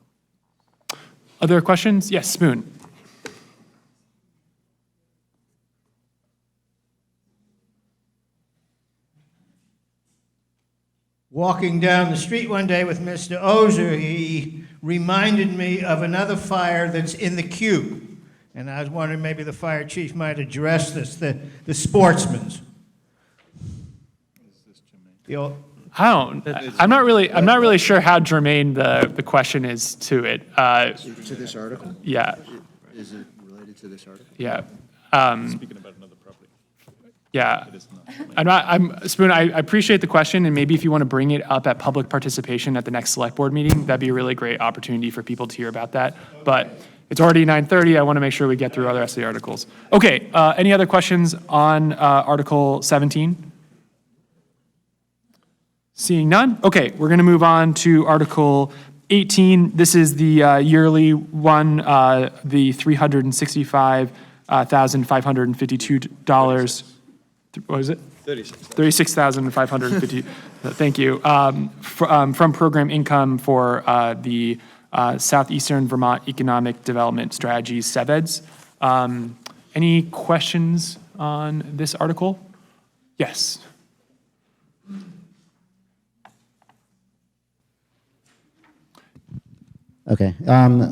Other questions? Yes, Spoon. Walking down the street one day with Mr. Ozer, he reminded me of another fire that's in the queue. And I was wondering maybe the fire chief might address this, the sportsman's. I'm not really sure how germane the question is to it. To this article? Yeah. Is it related to this article? Yeah. Speaking about another property. Yeah. Spoon, I appreciate the question, and maybe if you want to bring it up at public participation at the next select board meeting, that'd be a really great opportunity for people to hear about that. But it's already 9:30. I want to make sure we get through all the rest of the articles. Okay, any other questions on Article 17? Seeing none? Okay, we're going to move on to Article 18. This is the yearly one, the $365,552. What is it? 36,550. Thank you. From program income for the Southeastern Vermont Economic Development Strategies, SEVEDS. Any questions on this article? Yes. Okay,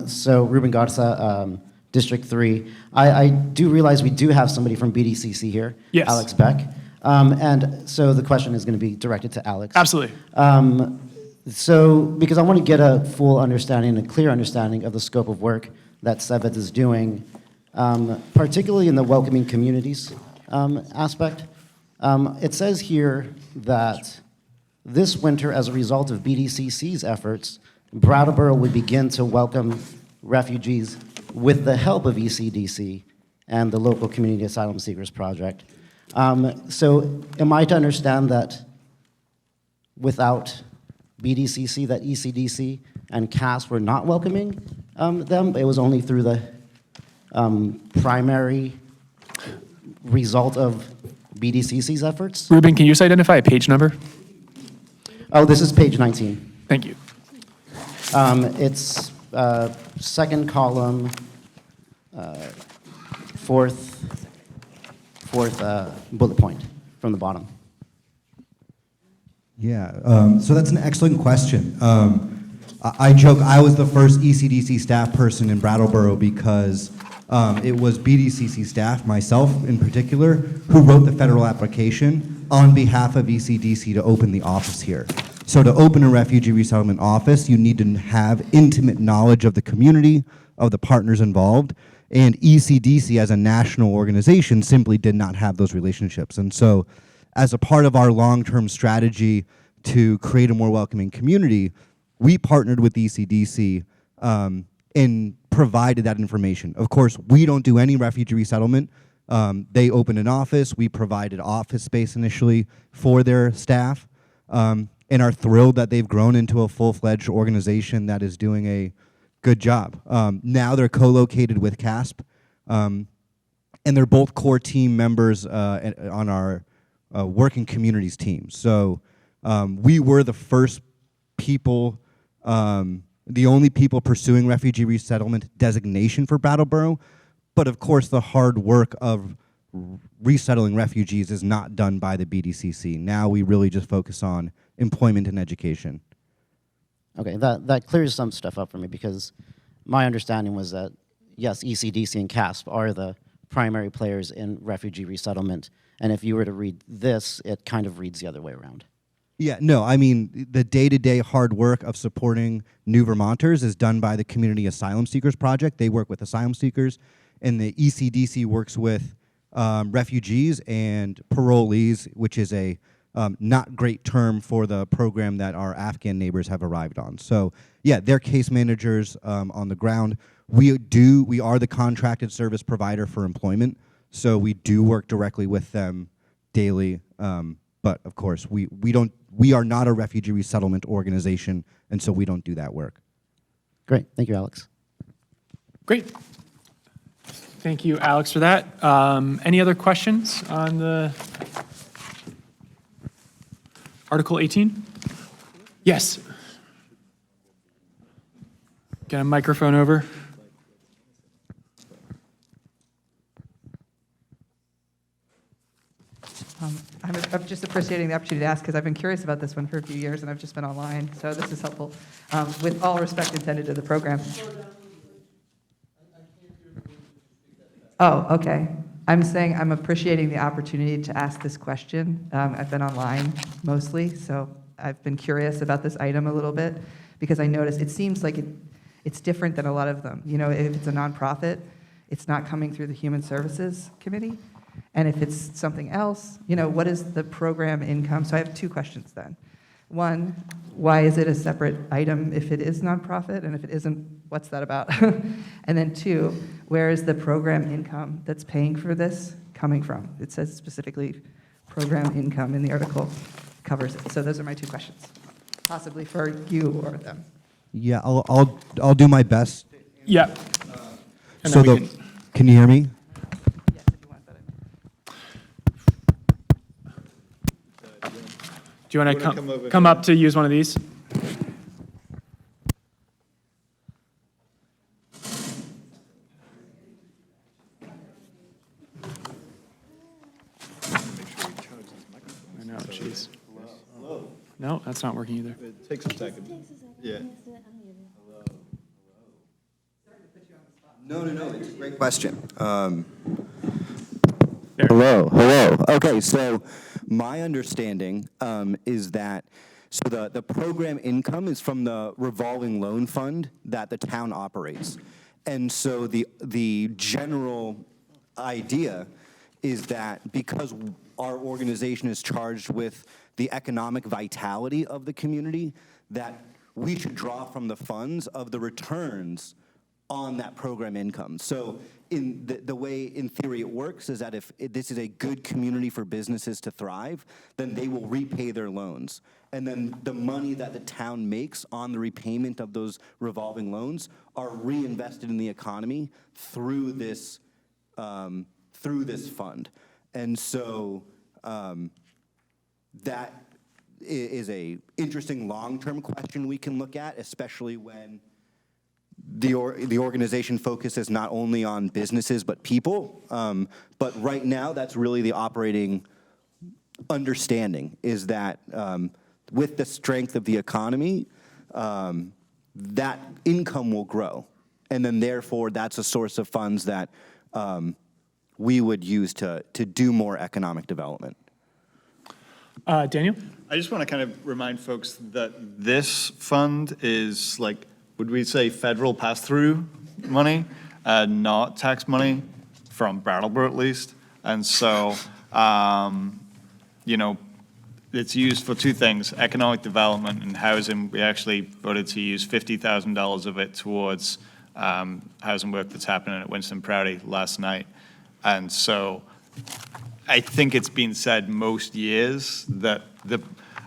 so Ruben Garza, District 3. I do realize we do have somebody from BDCC here. Yes. Alex Beck. And so the question is going to be directed to Alex. Absolutely. So, because I want to get a full understanding, a clear understanding of the scope of work that SEVEDS is doing, particularly in the welcoming communities aspect. It says here that this winter, as a result of BDCC's efforts, Brattleboro would begin to welcome refugees with the help of ECDC and the local Community Asylum Seekers Project. So am I to understand that without BDCC, that ECDC and CAS were not welcoming them? It was only through the primary result of BDCC's efforts? Ruben, can you just identify a page number? Oh, this is page 19. Thank you. It's second column, fourth bullet point from the bottom. Yeah, so that's an excellent question. I joke I was the first ECDC staff person in Brattleboro because it was BDCC staff, myself in particular, who wrote the federal application on behalf of ECDC to open the office here. So to open a refugee resettlement office, you need to have intimate knowledge of the community, of the partners involved, and ECDC as a national organization simply did not have those relationships. And so as a part of our long-term strategy to create a more welcoming community, we partnered with ECDC and provided that information. Of course, we don't do any refugee resettlement. They opened an office. We provided office space initially for their staff, and are thrilled that they've grown into a full-fledged organization that is doing a good job. Now they're co-located with CASP, and they're both core team members on our working communities team. So we were the first people, the only people pursuing refugee resettlement designation for Brattleboro, but of course the hard work of resettling refugees is not done by the BDCC. Now we really just focus on employment and education. Okay, that clears some stuff up for me because my understanding was that, yes, ECDC and CASP are the primary players in refugee resettlement, and if you were to read this, it kind of reads the other way around. Yeah, no, I mean, the day-to-day hard work of supporting new Vermonters is done by the Community Asylum Seekers Project. They work with asylum seekers, and the ECDC works with refugees and parolees, which is a not great term for the program that our Afghan neighbors have arrived on. So yeah, they're case managers on the ground. We are the contracted service provider for employment, so we do work directly with them daily. But of course, we are not a refugee resettlement organization, and so we don't do that work. Great, thank you, Alex. Great. Thank you, Alex, for that. Any other questions on the Article 18? Yes. Get a microphone over. I'm just appreciating the opportunity to ask because I've been curious about this one for a few years and I've just been online, so this is helpful. With all respect intended to the program. Oh, okay. I'm saying I'm appreciating the opportunity to ask this question. I've been online mostly, so I've been curious about this item a little bit because I noticed it seems like it's different than a lot of them. You know, if it's a nonprofit, it's not coming through the Human Services Committee. And if it's something else, you know, what is the program income? So I have two questions then. One, why is it a separate item if it is nonprofit? And if it isn't, what's that about? And then two, where is the program income that's paying for this coming from? It says specifically program income in the article covers it. So those are my two questions, possibly for you or them. Yeah, I'll do my best. Yeah. So can you hear me? Do you want to come up to use one of these? No, that's not working either. It takes a second. Yeah. No, it's a great question. Hello. Okay, so my understanding is that, so the program income is from the revolving loan fund that the town operates. And so the general idea is that because our organization is charged with the economic vitality of the community, that we should draw from the funds of the returns on that program income. So in the way, in theory, it works is that if this is a good community for businesses to thrive, then they will repay their loans. And then the money that the town makes on the repayment of those revolving loans are reinvested in the economy through this fund. And so that is a interesting long-term question we can look at, especially when the organization focuses not only on businesses but people. But right now, that's really the operating understanding, is that with the strength of the economy, that income will grow. And then therefore, that's a source of funds that we would use to do more economic development. Daniel? I just want to kind of remind folks that this fund is like, would we say federal pass-through money, not tax money, from Brattleboro at least. And so, you know, it's used for two things, economic development and housing. We actually voted to use $50,000 of it towards housing work that's happening at Winston Prouty last night. And so I think it's been said most years that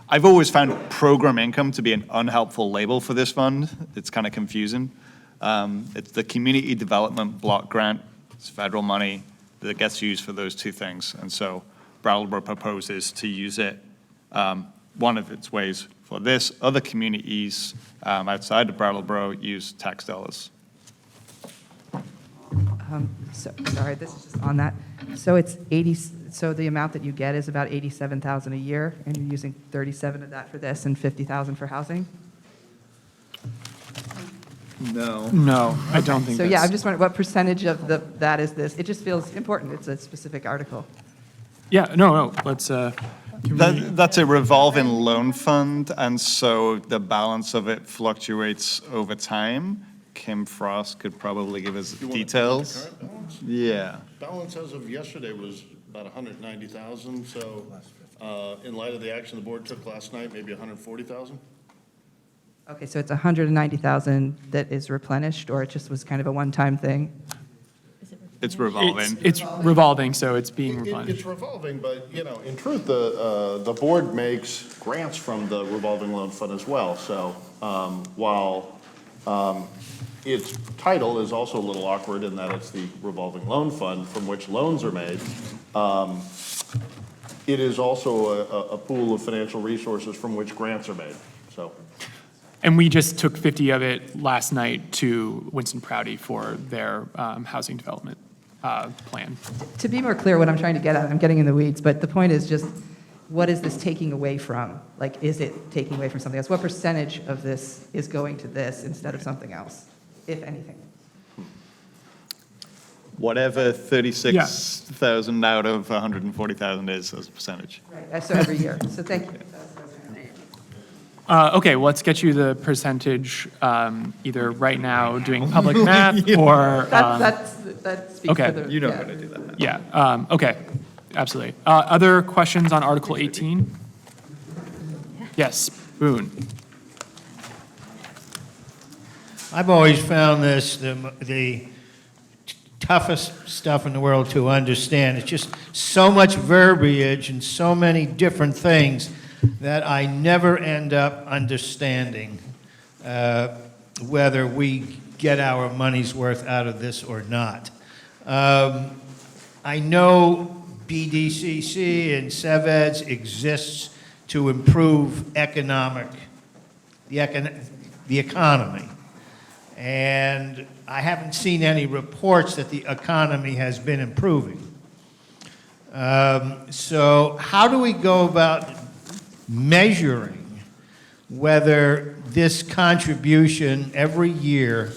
I've always found program income to be an unhelpful label for this fund. It's kind of confusing. It's the community development block grant. It's federal money that gets used for those two things. And so Brattleboro proposes to use it, one of its ways for this. Other communities outside of Brattleboro use tax dollars. Sorry, this is just on that. So it's 80. So the amount that you get is about $87,000 a year, and you're using 37 of that for this and 50,000 for housing. No, I don't think So that's... yeah, I'm just wondering what percentage of that is this? It just feels important. It's a specific article. Yeah, no, let's... That's a revolving loan fund, and so the balance of it fluctuates over time. Kim Frost could probably give us details. The current balance? Yeah. Balance as of yesterday was about 190,000, so in light of the action the board took last night, maybe 140,000? Okay, so it's 190,000 that is replenished, or it just was kind of a one-time thing? It's revolving. It's revolving, so it's being replenished. It's revolving, but, you know, in truth, the board makes grants from the revolving loan fund as well. So while its title is also a little awkward in that it's the revolving loan fund from which loans are made, it is also a pool of financial resources from which grants are made, so. And we just took 50 of it last night to Winston Prouty for their housing development plan. To be more clear, what I'm trying to get at, I'm getting in the weeds, but the point is just, what is this taking away from? Like, is it taking away from something else? What percentage of this is going to this instead of something else, if anything? Whatever 36,000 out of 140,000 is as a percentage. Right, so every year. So thank you. Okay, well, let's get you the percentage either right now doing public math or... That speaks okay. for the... You know how to do that. Yeah, okay, absolutely. Other questions on Article 18? Yes, Boone. I've always found this the toughest stuff in the world to understand. It's just so much verbiage and so many different things that I never end up understanding whether we get our money's worth out of this or not. I know BDCC and SEVEDS exists to improve the economy. And I haven't seen any reports that the economy has been improving. So how do we go about measuring whether this contribution every year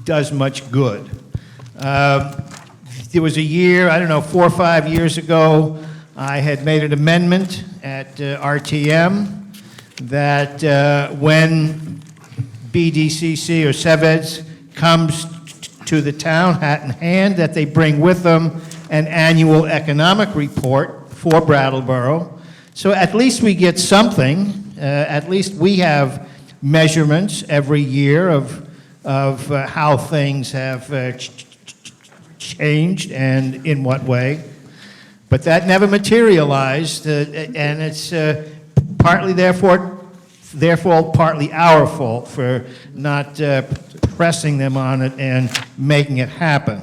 does much good. There was a year, I don't know, 4 or 5 years ago, I had made an amendment at RTM that when BDCC or SEVEDS comes to the town, hat in hand, that they bring with them an annual economic report for Brattleboro. So at least we get something. At least we have measurements every year of how things have changed and in what way. But that never materialized, and it's partly, therefore, partly our fault for not pressing them on it and making it happen.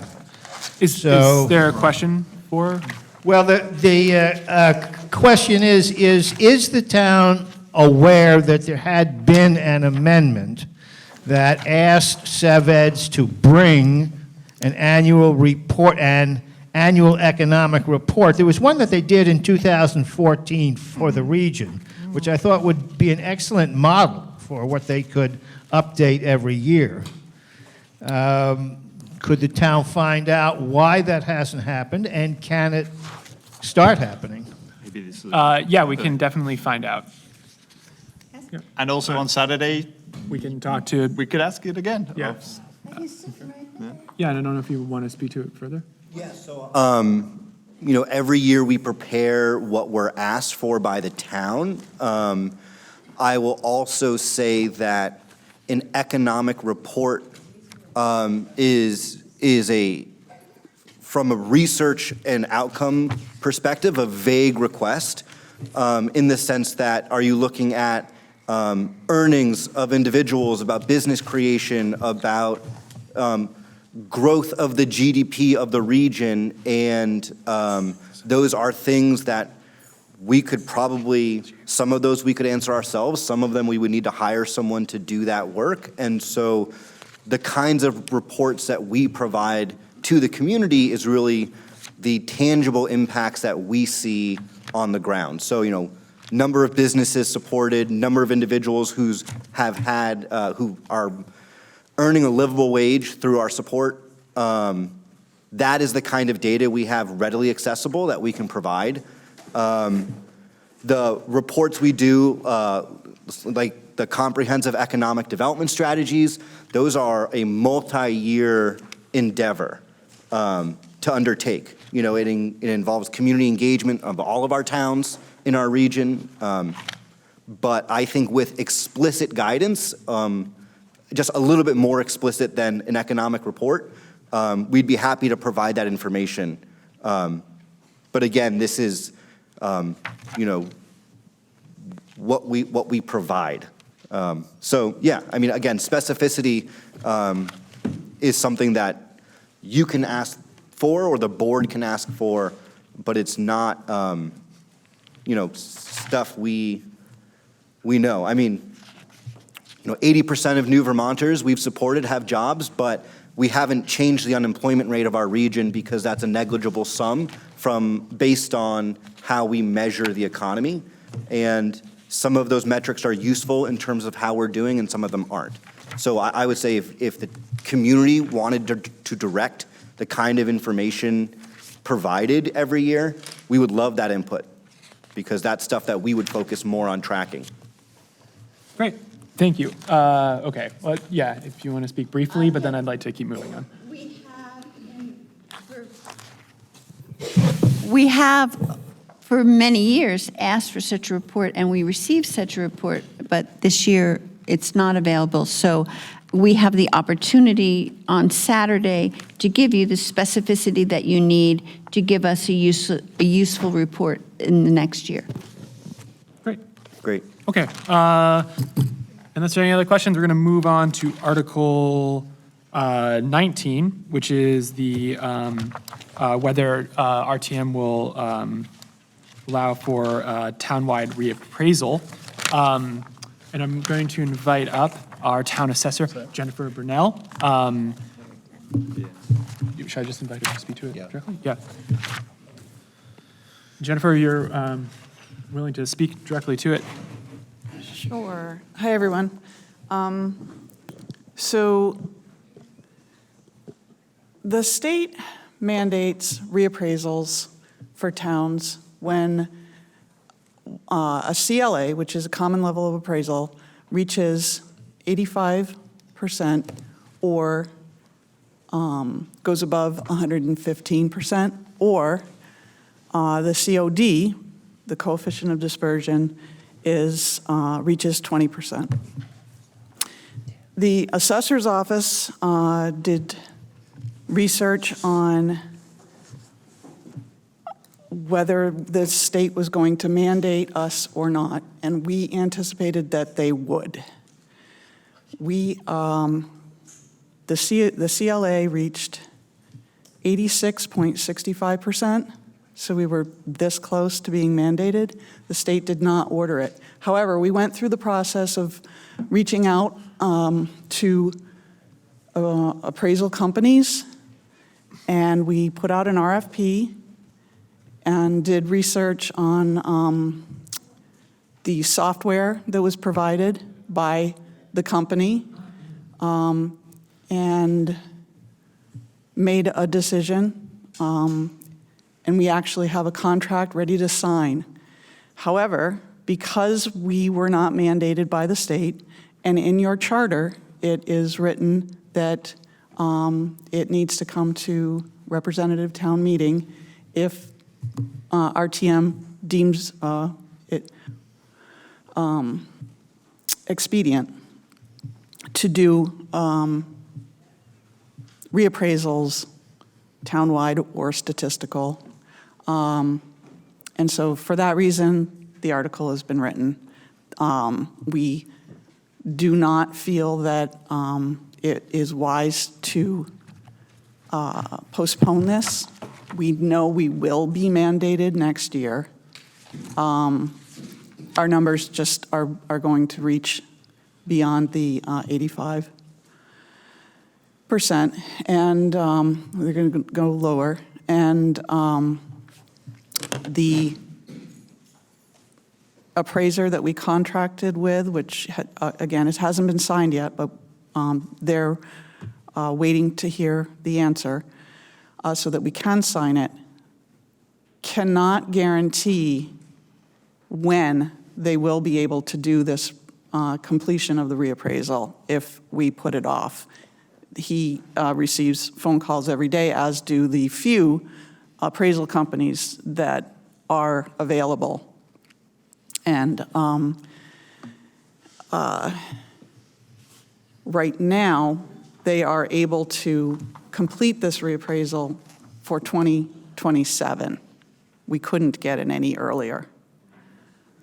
Is there a question for? Well, the question is the town aware that there had been an amendment that asked SEVEDS to bring an annual report, an annual economic report? There was one that they did in 2014 for the region, which I thought would be an excellent model for what they could update every year. Could the town find out why that hasn't happened, and can it start happening? Yeah, we can definitely find out. And also on Saturday, we can talk to. We could ask it again. Yeah. Yeah, and I don't know if you want to speak to it further. Yeah, so, you know, every year we prepare what we're asked for by the town. I will also say that an economic report is from a research and outcome perspective, a vague request, in the sense that, are you looking at earnings of individuals, about business creation, about growth of the GDP of the region, and those are things that we could probably, some of those we could answer ourselves, some of them we would need to hire someone to do that work. And so the kinds of reports that we provide to the community is really the tangible impacts that we see on the ground. So, you know, number of businesses supported, number of individuals who are earning a livable wage through our support. That is the kind of data we have readily accessible that we can provide. The reports we do, like the comprehensive economic development strategies, those are a multi-year endeavor to undertake. You know, it involves community engagement of all of our towns in our region, but I think with explicit guidance, just a little bit more explicit than an economic report, we'd be happy to provide that information. But again, this is, you know, what we provide. So yeah, I mean, again, specificity is something that you can ask for, or the board can ask for, but it's not, you know, stuff we know. I mean, you know, 80% of new Vermonters we've supported have jobs, but we haven't changed the unemployment rate of our region because that's a negligible sum based on how we measure the economy. And some of those metrics are useful in terms of how we're doing, and some of them aren't. So I would say if the community wanted to direct the kind of information provided every year, we would love that input, because that's stuff that we would focus more on tracking. Great, thank you. Okay, well, yeah, if you want to speak briefly, but then I'd like to keep moving on. We have, for many years, asked for such a report, and we received such a report, but this year it's not available. So we have the opportunity on Saturday to give you the specificity that you need to give us a useful report in the next year. Great. Okay, unless there are any other questions, we're going to move on to Article 19, which is the whether RTM will allow for townwide reappraisal. And I'm going to invite up our town assessor, Jennifer Burnell. Should I just invite her to speak to it directly? Yeah. Jennifer, you're willing to speak directly to it? Sure. Hi, everyone. So the state mandates reappraisals for towns when a CLA, which is a common level of appraisal, reaches 85% or goes above 115%, or the COD, the coefficient of dispersion, is reaches 20%. The assessor's office did research on whether the state was going to mandate us or not, and we anticipated that they would. The CLA reached 86.65%, so we were this close to being mandated. The state did not order it. However, we went through the process of reaching out to appraisal companies, and we put out an RFP and did research on the software that was provided by the company, and made a decision, and we actually have a contract ready to sign. However, because we were not mandated by the state, and in your charter, it is written that it needs to come to representative town meeting if RTM deems it expedient to do reappraisals, townwide or statistical. And so for that reason, the article has been written. We do not feel that it is wise to postpone this. We know we will be mandated next year. Our numbers just are going to reach beyond the 85%, and they're going to go lower. And the appraiser that we contracted with, which again, it hasn't been signed yet, but they're waiting to hear the answer so that we can sign it, cannot guarantee when they will be able to do this completion of the reappraisal if we put it off. He receives phone calls every day, as do the few appraisal companies that are available. And right now, they are able to complete this reappraisal for 2027. We couldn't get it any earlier.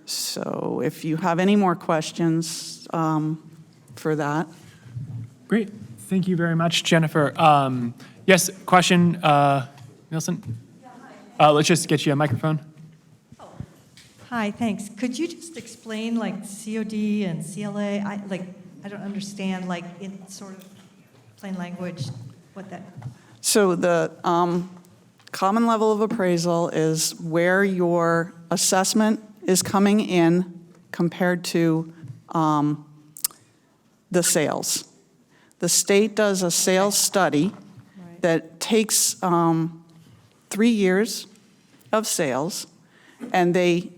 So if you have any more questions for that. Great. Thank you very much, Jennifer. Yes, question, Nielsen? Let's just get you a microphone. Hi, thanks. Could you just explain like COD and CLA? I don't understand, like in sort of plain language, what that. So the common level of appraisal is where your assessment is coming in compared to the sales. The state does a sales study that takes 3 years of sales, and they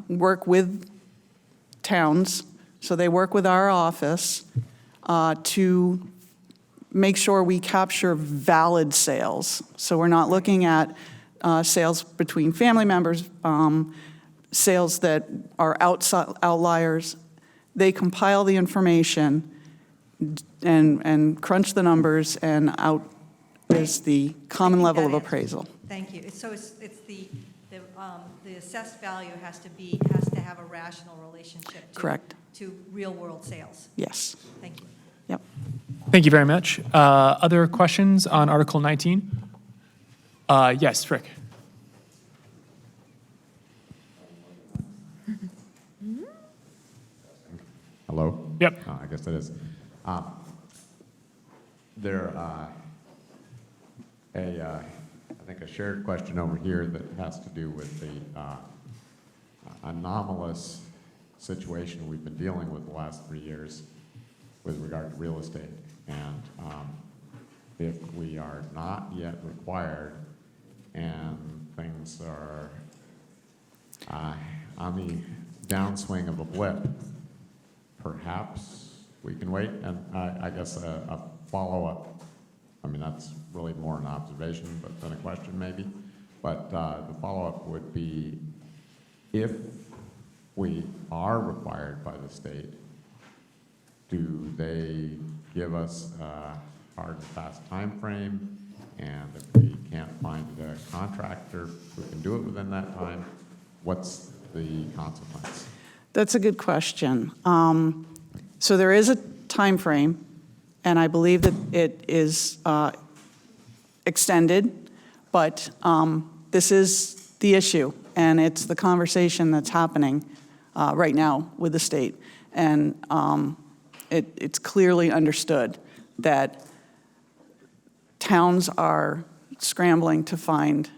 work with towns. So they work with our office to make sure we capture valid sales. So we're not looking at sales between family members, sales that are outliers. They compile the information and crunch the numbers, and out is the common level of appraisal. Thank you. So it's the assessed value has to have a rational relationship to, Correct. to real world sales. Yes. Thank you. Yep. Thank you very much. Other questions on Article 19? Yes, Rick. Hello? Yep. I guess that is. I think a shared question over here that has to do with the anomalous situation we've been dealing with the last 3 years with regard to real estate. And if we are not yet required and things are on the downswing of a blip, perhaps we can wait. And I guess a follow-up, I mean, that's really more an observation but than a question maybe, but the follow-up would be, if we are required by the state, do they give us a hard and fast time frame? And if we can't find a contractor who can do it within that time, what's the consequence? That's a good question. So there is a time frame, and I believe that it is extended, but this is the issue, and it's the conversation that's happening right now with the state. And it's clearly understood that towns are scrambling to find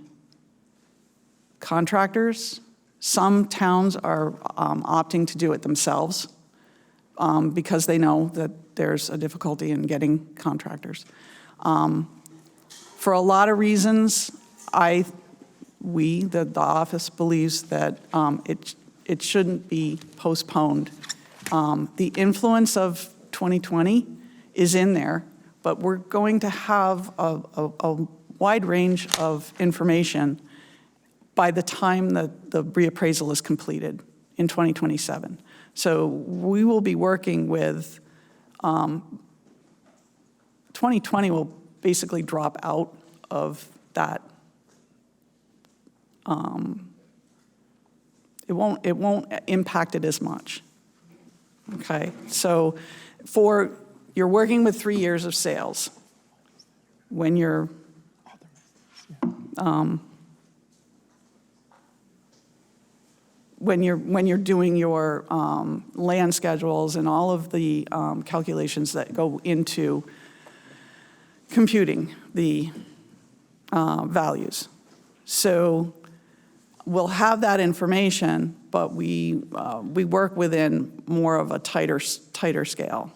contractors. Some towns are opting to do it themselves because they know that there's a difficulty in getting contractors. For a lot of reasons, the office believes that it shouldn't be postponed. The influence of 2020 is in there, but we're going to have a wide range of information by the time that the reappraisal is completed in 2027. So we will be working with, 2020 will basically drop out of that. It won't impact it as much. Okay, so you're working with 3 years of sales. When you're when you're doing your land schedules and all of the calculations that go into computing the values. So we'll have that information, but we work within more of a tighter scale.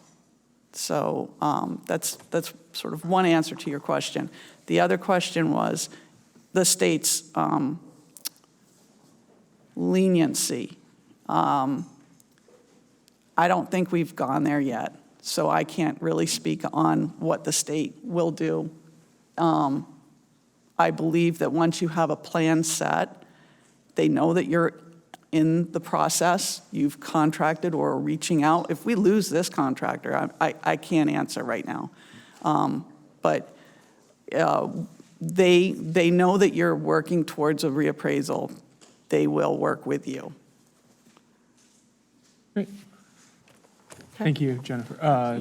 So that's sort of one answer to your question. The other question was the state's leniency. I don't think we've gone there yet, so I can't really speak on what the state will do. I believe that once you have a plan set, they know that you're in the process, you've contracted or are reaching out. If we lose this contractor, I can't answer right now. But they know that you're working towards a reappraisal. They will work with you. Great. Thank you, Jennifer.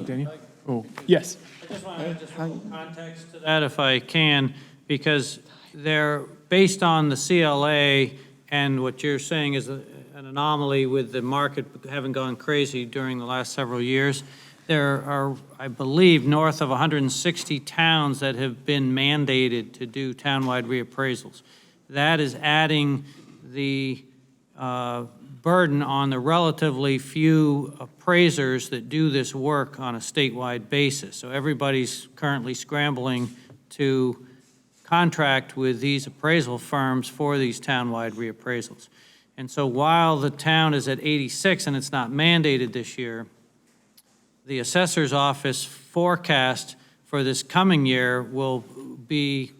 Daniel? Oh, yes. I just want to add just a little context to that, if I can, because they're based on the CLA, and what you're saying is an anomaly with the market having gone crazy during the last several years. There are, I believe, north of 160 towns that have been mandated to do townwide reappraisals. That is adding the burden on the relatively few appraisers that do this work on a statewide basis. So everybody's currently scrambling to contract with these appraisal firms for these townwide reappraisals. And so while the town is at 86 and it's not mandated this year, the assessor's office forecast for this coming year will be,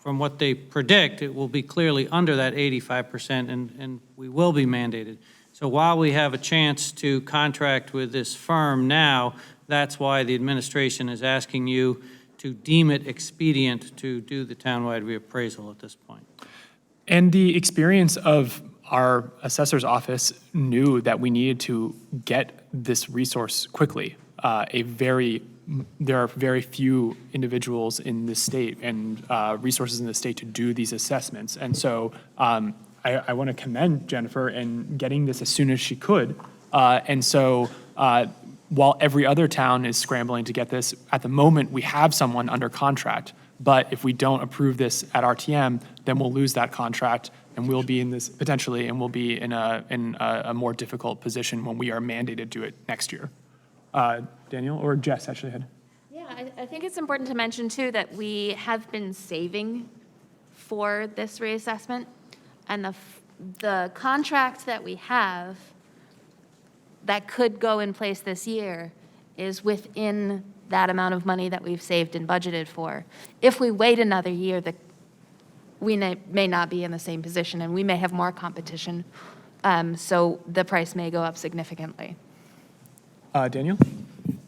from what they predict, it will be clearly under that 85%, and we will be mandated. So while we have a chance to contract with this firm now, that's why the administration is asking you to deem it expedient to do the townwide reappraisal at this point. And the experience of our assessor's office knew that we needed to get this resource quickly. There are very few individuals in the state and resources in the state to do these assessments. And so I want to commend Jennifer in getting this as soon as she could. And so while every other town is scrambling to get this, at the moment we have someone under contract. But if we don't approve this at RTM, then we'll lose that contract. and we'll be in this, potentially, and we'll be in a more difficult position when we are mandated to do it next year. Daniel, or Jess actually had. Yeah, I think it's important to mention too that we have been saving for this reassessment, and the contract that we have that could go in place this year is within that amount of money that we've saved and budgeted for. If we wait another year, we may not be in the same position, and we may have more competition, so the price may go up significantly. Daniel?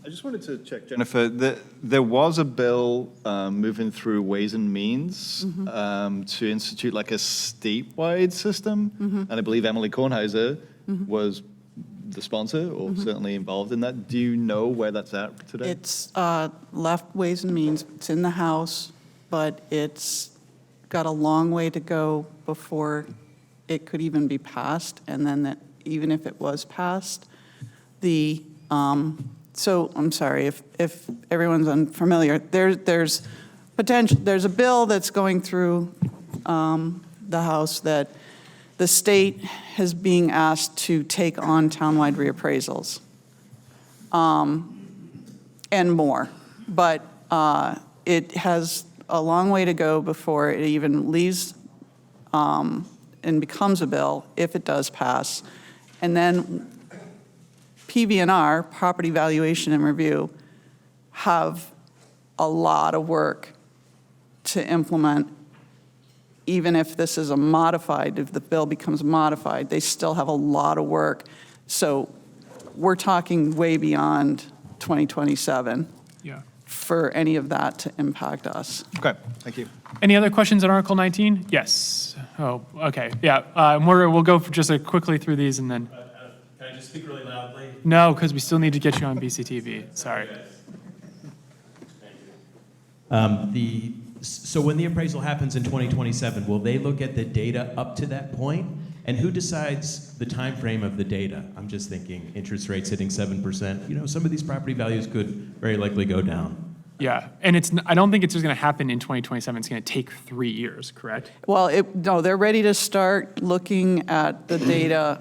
I just wanted to check, Jennifer, there was a bill moving through Ways and Means to institute like a statewide system, and I believe Emily Kornheiser was the sponsor or certainly involved in that. Do you know where that's at today? It's left Ways and Means, it's in the House, but it's got a long way to go before it could even be passed, and then even if it was passed, so I'm sorry if everyone's unfamiliar. There's a bill that's going through the House that the state is being asked to take on townwide reappraisals and more, but it has a long way to go before it even leaves and becomes a bill if it does pass, and then PV&R, Property Valuation and Review, have a lot of work to implement. Even if this is if the bill becomes modified, they still have a lot of work. So we're talking way beyond 2027 for any of that to impact us. Okay, thank you. Any other questions on Article 19? Yes. Oh, okay. Yeah, we'll go just quickly through these and then. Can I just speak really loudly? No, because we still need to get you on BCTV. Sorry. So when the appraisal happens in 2027, will they look at the data up to that point? And who decides the time frame of the data? I'm just thinking interest rates hitting 7%. Some of these property values could very likely go down. Yeah, and I don't think it's just going to happen in 2027. It's going to take 3 years, correct? Well, no, they're ready to start looking at the data.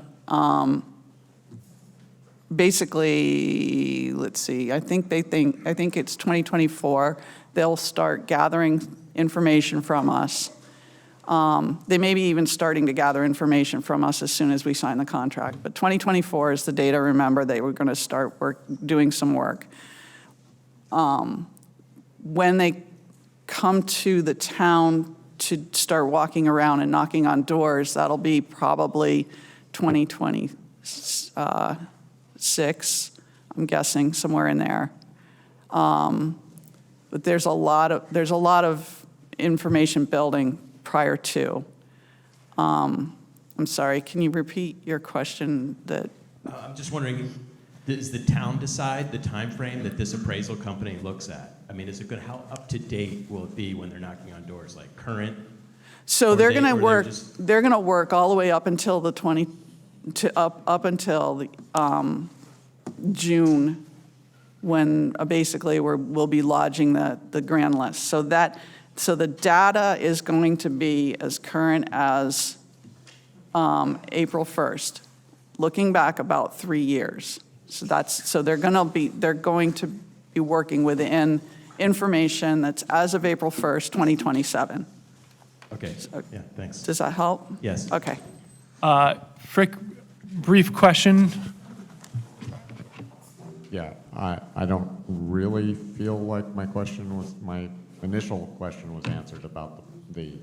Basically, let's see, I think it's 2024. They'll start gathering information from us. They may be even starting to gather information from us as soon as we sign the contract. But 2024 is the data. Remember, they were going to start doing some work. When they come to the town to start walking around and knocking on doors, that'll be probably 2026, I'm guessing, somewhere in there. But there's a lot of information building prior to. I'm sorry, can you repeat your question? I'm just wondering, does the town decide the time frame that this appraisal company looks at? I mean, how up to date will it be when they're knocking on doors, like current? So they're going to work. They're going to work all the way up until up until June, when basically we'll be lodging the grand list. So the data is going to be as current as April 1st, looking back about 3 years. So they're going to be working within information that's as of April 1st, 2027. Okay. Yeah. Thanks. Does that help? Yes. Okay. Frick, brief question. Yeah, I don't really feel like my initial question was answered about the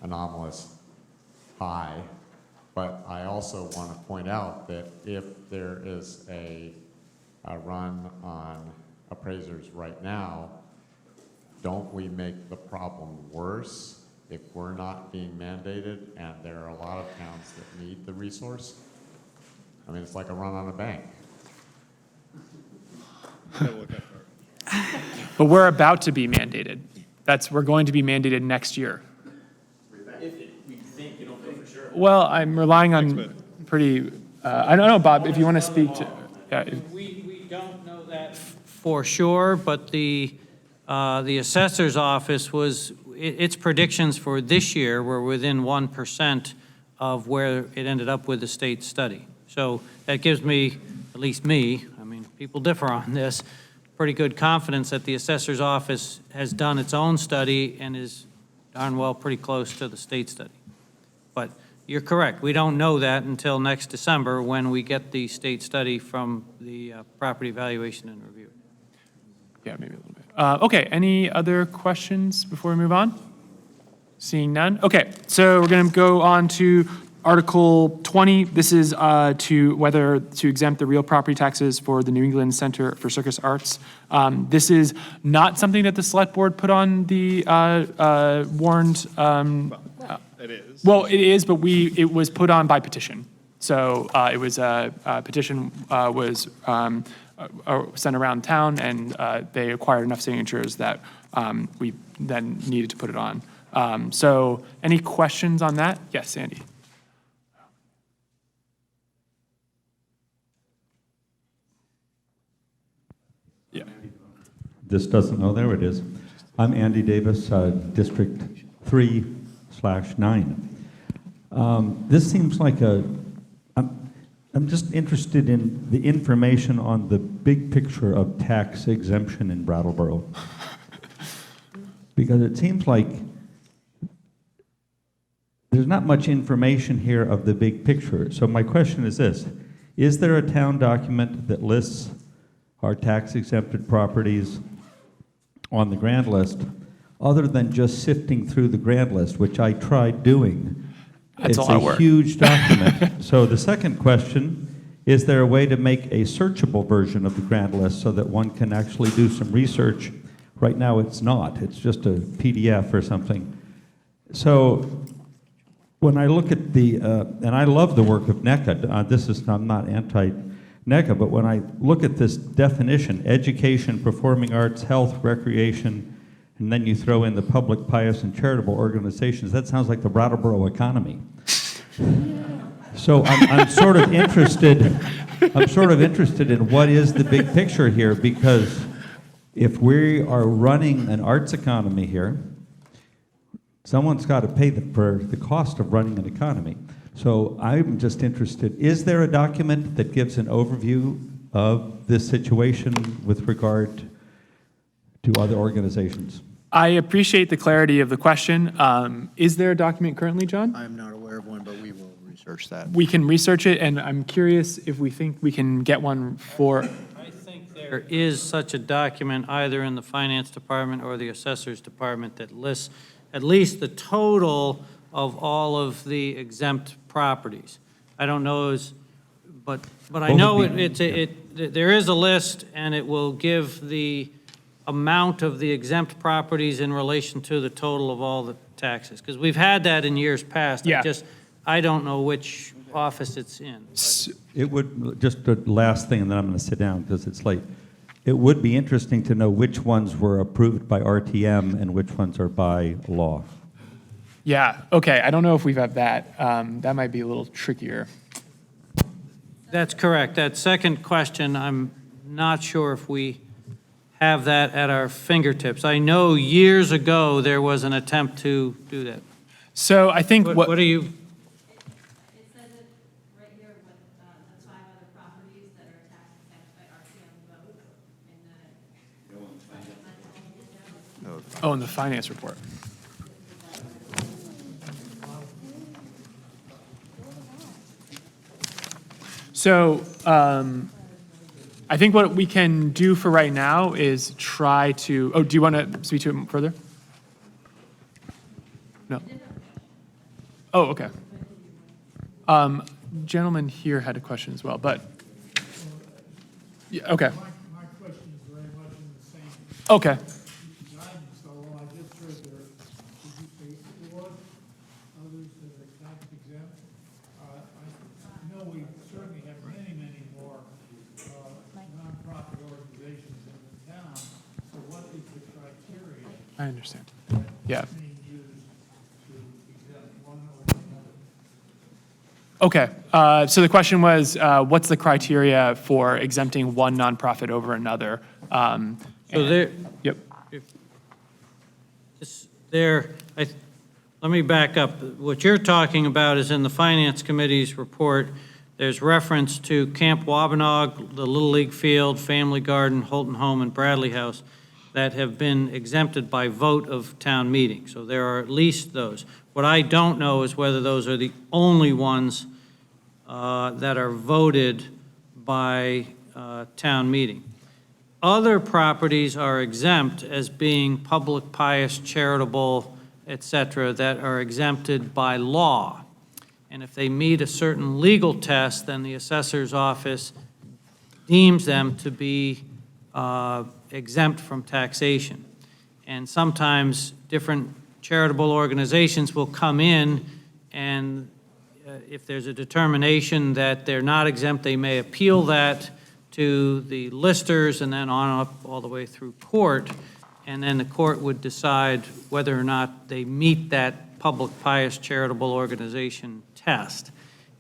anomalous high, but I also want to point out that if there is a run on appraisers right now, don't we make the problem worse if we're not being mandated and there are a lot of towns that need the resource? I mean, it's like a run on a bank. But we're about to be mandated. We're going to be mandated next year. If we think, you don't know for sure. Well, I'm relying on pretty, I don't know, Bob, if you want to speak to. Yeah. We don't know that for sure, but the assessor's office its predictions for this year were within 1% of where it ended up with the state study. So that gives me, at least me, I mean, people differ on this, pretty good confidence that the assessor's office has done its own study and is darn well pretty close to the state study. But you're correct, we don't know that until next December when we get the state study from the Property Valuation and Review. Yeah, maybe a little bit. Okay, any other questions before we move on? Seeing none. Okay, so we're going to go on to Article 20. This is to whether to exempt the real property taxes for the New England Center for Circus Arts. This is not something that the Select Board put on the warrant. It is. Well, it is, but it was put on by petition. So it was a petition was sent around town, and they acquired enough signatures that we then needed to put it on. So any questions on that? Yes, Sandy. Yeah. This doesn't, oh, there it is. I'm Andy Davis, District 3/9. This seems like I'm just interested in the information on the big picture of tax exemption in Brattleboro. Because it seems like there's not much information here of the big picture. So my question is this: is there a town document that lists our tax exempted properties on the grand list, other than just sifting through the grand list, which I tried doing? That's it's a lot of a work. huge document. So the second question, is there a way to make a searchable version of the grand list so that one can actually do some research? Right now it's not, it's just a PDF or something. So when I look at the, and I love the work of NECA, I'm not anti-NECA, but when I look at this definition, education, performing arts, health, recreation, and then you throw in the public, pious, and charitable organizations, that sounds like the Brattleboro economy. So I'm sort of interested in what is the big picture here, because if we are running an arts economy here, someone's got to pay for the cost of running an economy. So I'm just interested, is there a document that gives an overview of this situation with regard to other organizations? I appreciate the clarity of the question. Is there a document currently, John? I'm not aware of one, but we will research that. We can research it, and I'm curious if we think we can get one for. I think there is such a document either in the Finance Department or the Assessor's Department that lists at least the total of all of the exempt properties. I don't know, but I know there is a list, and it will give the amount of the exempt properties in relation to the total of all the taxes, because we've had that in years past. Yeah. I don't know which office it's in. It would, just the last thing, and then I'm going to sit down because it's late. It would be interesting to know which ones were approved by RTM and which ones are by law. Yeah, okay, I don't know if we've had that. That might be a little trickier. That's correct. That second question, I'm not sure if we have that at our fingertips. I know years ago there was an attempt to do that. So I think what do you? It says it right here with the 5 other properties that are tax exempt by RTM vote, and then Oh, in the finance report. So I think what we can do for right now is try to, do you want to speak to it further? No. Oh, okay. Gentleman here had a question as well, but, yeah, okay. My question is very much in the same. Okay. Guidance, although I just heard there, did you say 4 others that are tax exempt? I know we certainly have many more nonprofit organizations in the town, so what is the criteria? I understand. Yeah. Being used to exempt one or another? Okay, so the question was, what's the criteria for exempting one nonprofit over another? So there, Yep. let me back up. What you're talking about is in the Finance Committee's report, there's reference to Camp Wabanog, the Little League Field, Family Garden, Holton Home, and Bradley House that have been exempted by vote of town meeting. So there are at least those. What I don't know is whether those are the only ones that are voted by town meeting. Other properties are exempt as being public, pious, charitable, et cetera, that are exempted by law. And if they meet a certain legal test, then the assessor's office deems them to be exempt from taxation. And sometimes different charitable organizations will come in, and if there's a determination that they're not exempt, they may appeal that to the listers and then on up all the way through court, and then the court would decide whether or not they meet that public, pious, charitable organization test.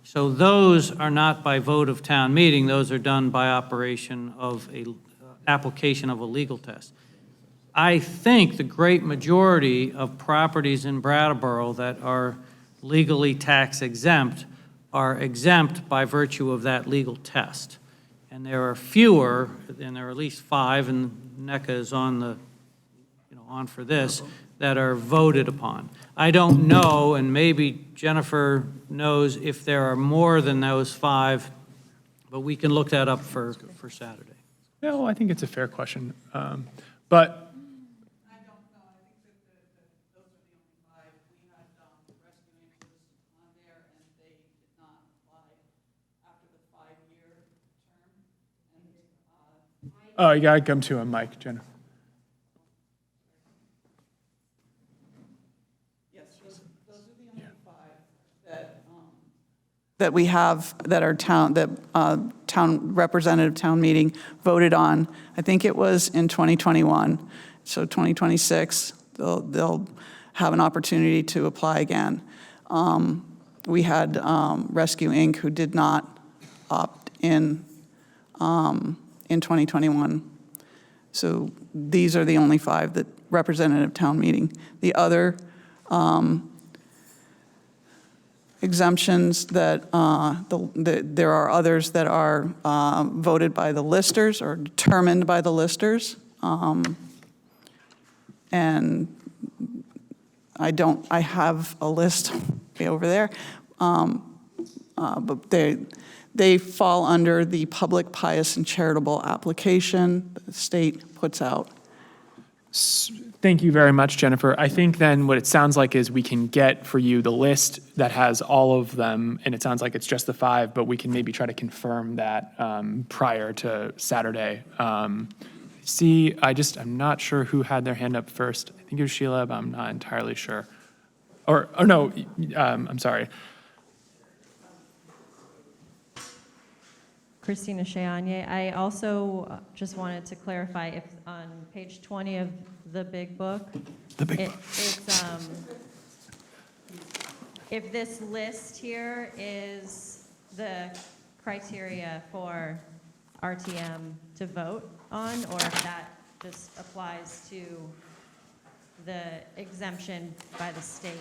So those are not by vote of town meeting, those are done by operation of a application of a legal test. I think the great majority of properties in Brattleboro that are legally tax exempt are exempt by virtue of that legal test. And there are fewer, and there are at least 5, and NECA is on the, on for this, that are voted upon. I don't know, and maybe Jennifer knows if there are more than those 5, but we can look that up for Saturday. Yeah, well, I think it's a fair question. But oh, you gotta come to a mic, Jennifer. That we have, that our town, that town representative town meeting voted on. I think it was in 2021. So 2026, they'll have an opportunity to apply again. We had Rescue Inc. who did not opt in 2021. So these are the only 5 that representative town meeting. The other exemptions that, there are others that are voted by the listers or determined by the listers. And I have a list way over there. But they fall under the public, pious, and charitable application that the state puts out. Thank you very much, Jennifer. I think then what it sounds like is we can get for you the list that has all of them, and it sounds like it's just the 5, but we can maybe try to confirm that prior to Saturday. I'm not sure who had their hand up first. I think it was Sheila, but I'm not entirely sure. Or no, I'm sorry. Christina Cheagne. I also just wanted to clarify if on page 20 of the big book, if this list here is the criteria for RTM to vote on, or if that just applies to the exemption by the state.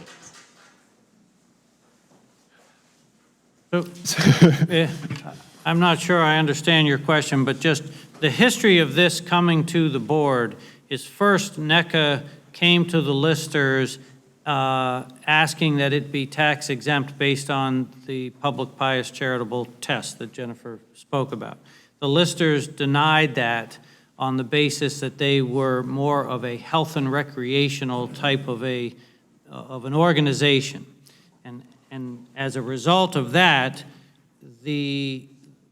I'm not sure I understand your question, but just the history of this coming to the board is first NECA came to the listers asking that it be tax exempt based on the public, pious, charitable test that Jennifer spoke about. The listers denied that on the basis that they were more of a health and recreational type of an organization. And as a result of that,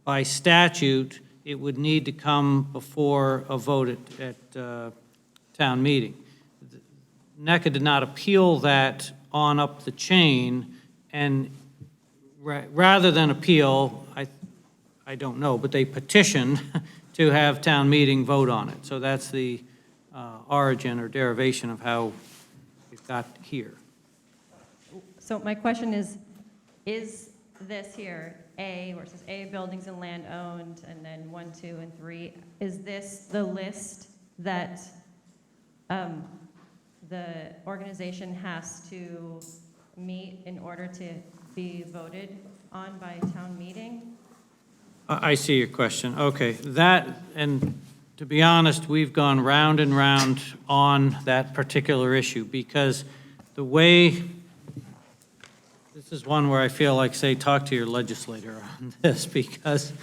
by statute, it would need to come before a vote at town meeting. NECA did not appeal that on up the chain, and rather than appeal, I don't know, but they petitioned to have town meeting vote on it. So that's the origin or derivation of how it got here. So my question is this here, A, where it says A, buildings and land owned, and then 1, 2, and 3, is this the list that the organization has to meet in order to be voted on by town meeting? I see your question. Okay, that, and to be honest, we've gone round and round on that particular issue because the way, this is one where I feel like, say, talk to your legislator on this because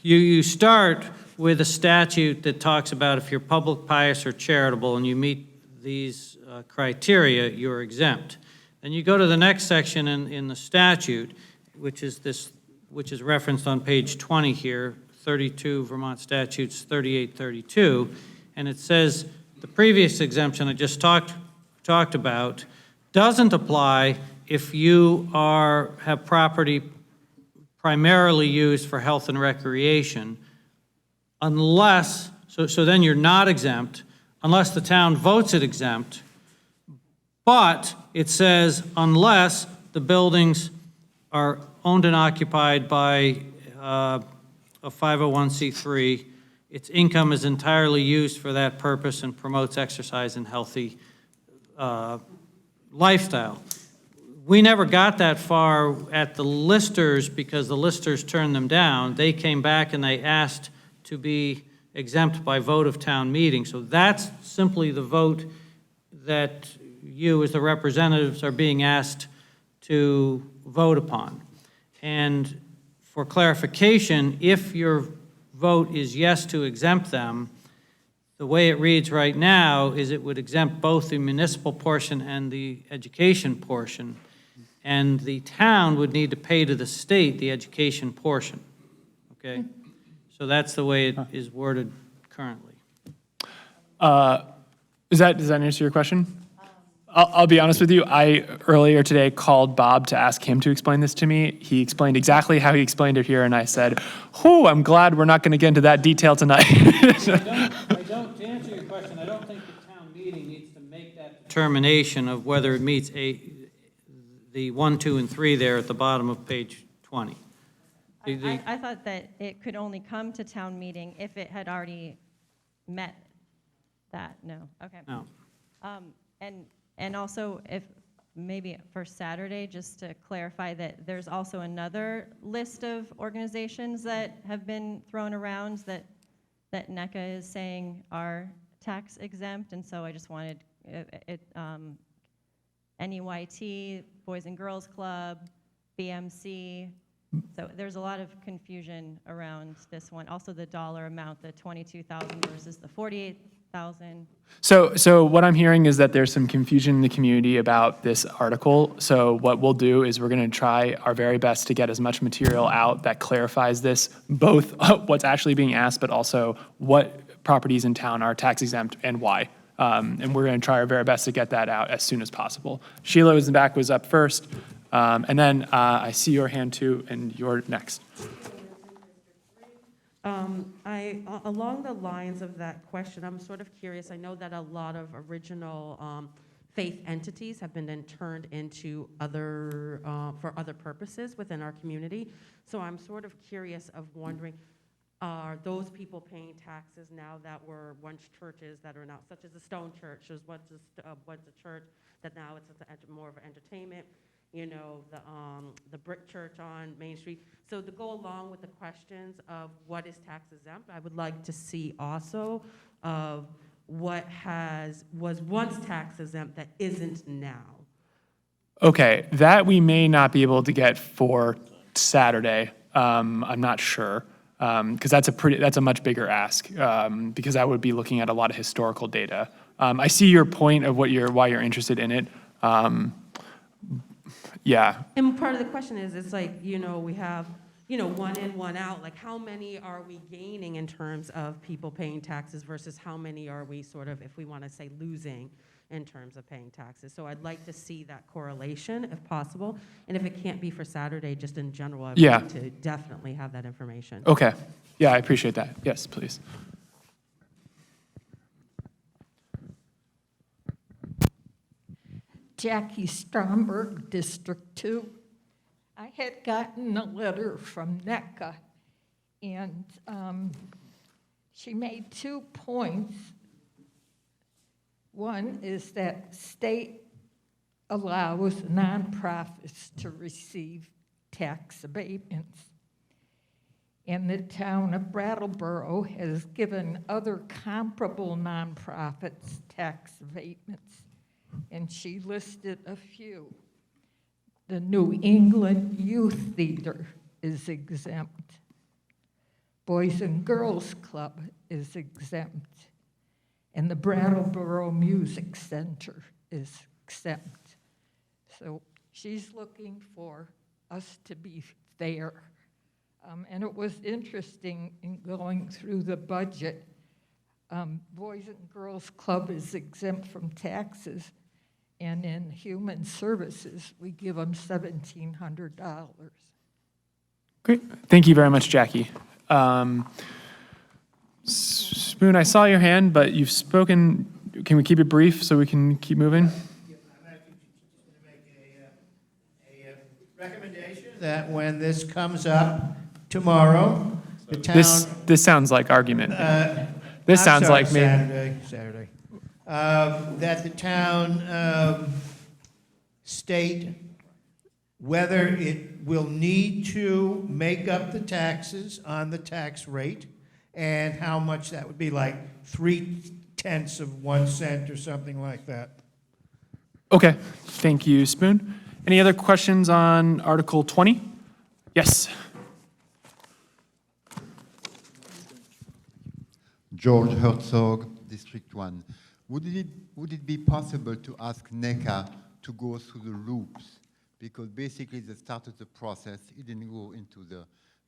you start with a statute that talks about if you're public, pious, or charitable and you meet these criteria, you're exempt. Then you go to the next section in the statute, which is referenced on page 20 here, 32 Vermont Statutes 3832, and it says the previous exemption I just talked about doesn't apply if you have property primarily used for health and recreation, unless, so then you're not exempt, unless the town votes it exempt, but it says unless the buildings are owned and occupied by a 501c3, its income is entirely used for that purpose and promotes exercise and healthy lifestyle. We never got that far at the listers because the listers turned them down. They came back and they asked to be exempt by vote of town meeting. So that's simply the vote that you as the representatives are being asked to vote upon. And for clarification, if your vote is yes to exempt them, the way it reads right now is it would exempt both the municipal portion and the education portion, and the town would need to pay to the state the education portion, okay? So that's the way it is worded currently. Does that answer your question? I'll be honest with you, I earlier today called Bob to ask him to explain this to me. He explained exactly how he explained it here, and I said, whew, I'm glad we're not going to get into that detail tonight. To answer your question, I don't think the town meeting needs to make that determination of whether it meets the 1, 2, and 3 there at the bottom of page 20. I thought that it could only come to town meeting if it had already met that. No, okay. No. And also, if maybe for Saturday, just to clarify that there's also another list of organizations that have been thrown around that NECA is saying are tax exempt, and so I just wanted NEYT, Boys and Girls Club, BMC. So there's a lot of confusion around this one. Also the dollar amount, the $22,000 versus the $48,000. So what I'm hearing is that there's some confusion in the community about this article. So what we'll do is we're going to try our very best to get as much material out that clarifies this, both what's actually being asked, but also what properties in town are tax exempt and why. And we're going to try our very best to get that out as soon as possible. Sheila was in the back, was up first. And then I see your hand too, and you're next. Along the lines of that question, I'm sort of curious. I know that a lot of original faith entities have been then turned into for other purposes within our community. So I'm sort of curious of wondering, are those people paying taxes now that were once churches that are now, such as the Stone Church, was once a church that now it's more of an entertainment, you know, the Brick Church on Main Street. So to go along with the questions of what is tax exempt, I would like to see also of what was once tax exempt that isn't now. Okay, that we may not be able to get for Saturday. I'm not sure. Because that's a much bigger ask, because I would be looking at a lot of historical data. I see your point of why you're interested in it. Yeah. And part of the question is, it's like, you know, we have, you know, one in, one out. Like, how many are we gaining in terms of people paying taxes versus how many are we sort of, if we want to say, losing in terms of paying taxes? So I'd like to see that correlation if possible. And if it can't be for Saturday, just in general, I'd like to definitely have that information. Okay. Yeah, I appreciate that. Yes, please. Jackie Stromberg, District 2. I had gotten a letter from NECA, and she made 2 points. One is that state allows nonprofits to receive tax abatements. And the town of Brattleboro has given other comparable nonprofits tax abatements. And she listed a few. The New England Youth Theater is exempt. Boys and Girls Club is exempt. And the Brattleboro Music Center is exempt. So she's looking for us to be fair. And it was interesting in going through the budget. Boys and Girls Club is exempt from taxes, and in Human Services, we give them $1,700. Great. Thank you very much, Jackie. Spoon, I saw your hand, but you've spoken. Can we keep it brief so we can keep moving? Recommendation that when this comes up tomorrow, the town. This sounds like argument. This sounds like me. Saturday. That the town state whether it will need to make up the taxes on the tax rate and how much that would be, like 0.3 of 1 cent or something like that. Okay. Thank you, Spoon. Any other questions on Article 20? Yes. George Herzog, District 1. Would it be possible to ask NECA to go through the loops? Because basically they started the process, it didn't go into the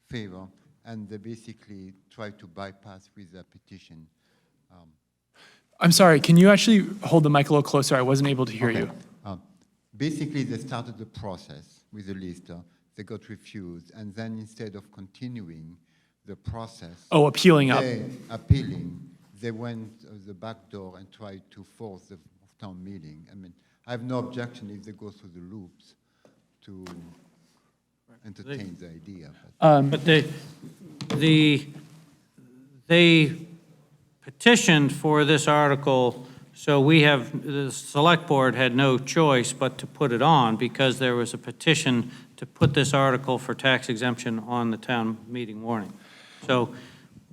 favor, and they basically tried to bypass with a petition. I'm sorry, can you actually hold the mic a little closer? I wasn't able to hear you. Basically, they started the process with the list. They got refused, and then instead of continuing the process, appealing, they went the back door and tried to force the town meeting. I mean, I have no objection if they go through the loops to entertain the idea. But they petitioned for this article, so the select board had no choice but to put it on because there was a petition to put this article for tax exemption on the town meeting warning. So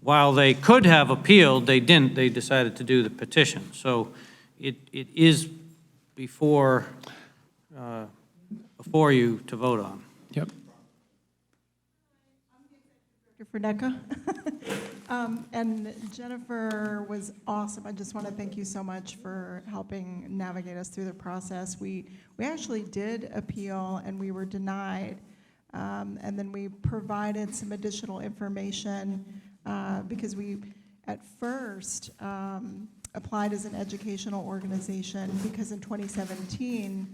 while they could have appealed, they didn't. They decided to do the petition. So it is before you to vote on. Yep. For NECA. And Jennifer was awesome. I just want to thank you so much for helping navigate us through the process. We actually did appeal and we were denied. And then we provided some additional information because we, at first, applied as an educational organization because in 2017,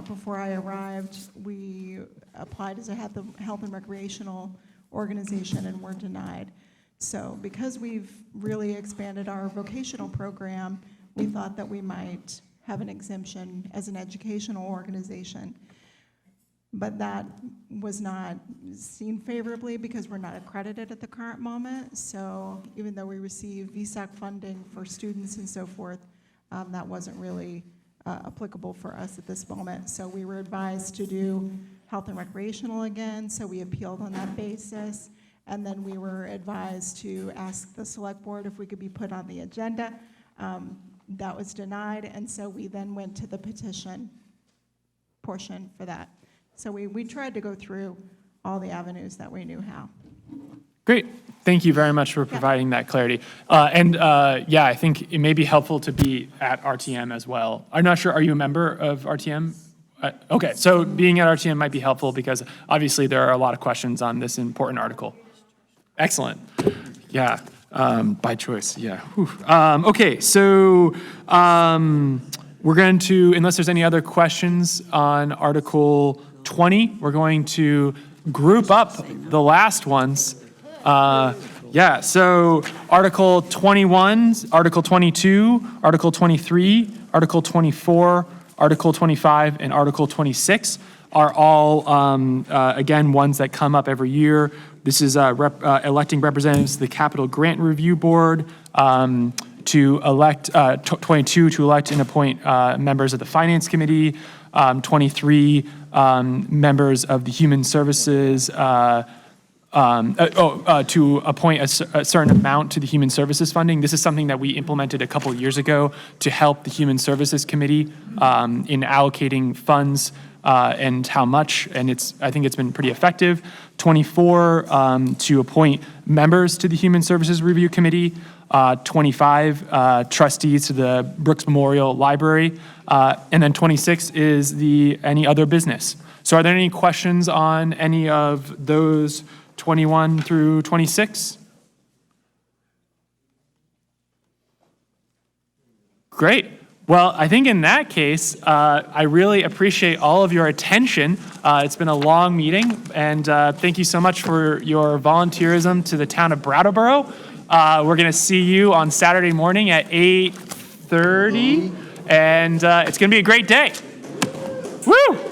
before I arrived, we applied as a health and recreational organization and were denied. So because we've really expanded our vocational program, we thought that we might have an exemption as an educational organization. But that was not seen favorably because we're not accredited at the current moment. So even though we receive VSAC funding for students and so forth, that wasn't really applicable for us at this moment. So we were advised to do health and recreational again, so we appealed on that basis. And then we were advised to ask the select board if we could be put on the agenda. That was denied, and so we then went to the petition portion for that. So we tried to go through all the avenues that we knew how. Great. Thank you very much for providing that clarity. Yeah, I think it may be helpful to be at RTM as well. I'm not sure, are you a member of RTM? Okay, so being at RTM might be helpful because obviously there are a lot of questions on this important article. Excellent. Yeah, by choice, yeah. Okay, so we're going to, unless there's any other questions on Article 20, we're going to group up the last ones. Yeah, so Article 21, Article 22, Article 23, Article 24, Article 25, and Article 26 are all, again, ones that come up every year. This is electing representatives to the Capital Grant Review Board, to elect, 22 to elect and appoint members of the Finance Committee, 23 members of the Human Services, to appoint a certain amount to the Human Services funding. This is something that we implemented a couple years ago to help the Human Services Committee in allocating funds and how much, and I think it's been pretty effective. 24 to appoint members to the Human Services Review Committee, 25 trustees to the Brooks Memorial Library, and then 26 is any other business. So are there any questions on any of those 21 through 26? Great. Well, I think in that case, I really appreciate all of your attention. It's been a long meeting, and thank you so much for your volunteerism to the town of Brattleboro. We're going to see you on Saturday morning at 8:30, and it's going to be a great day. Woo!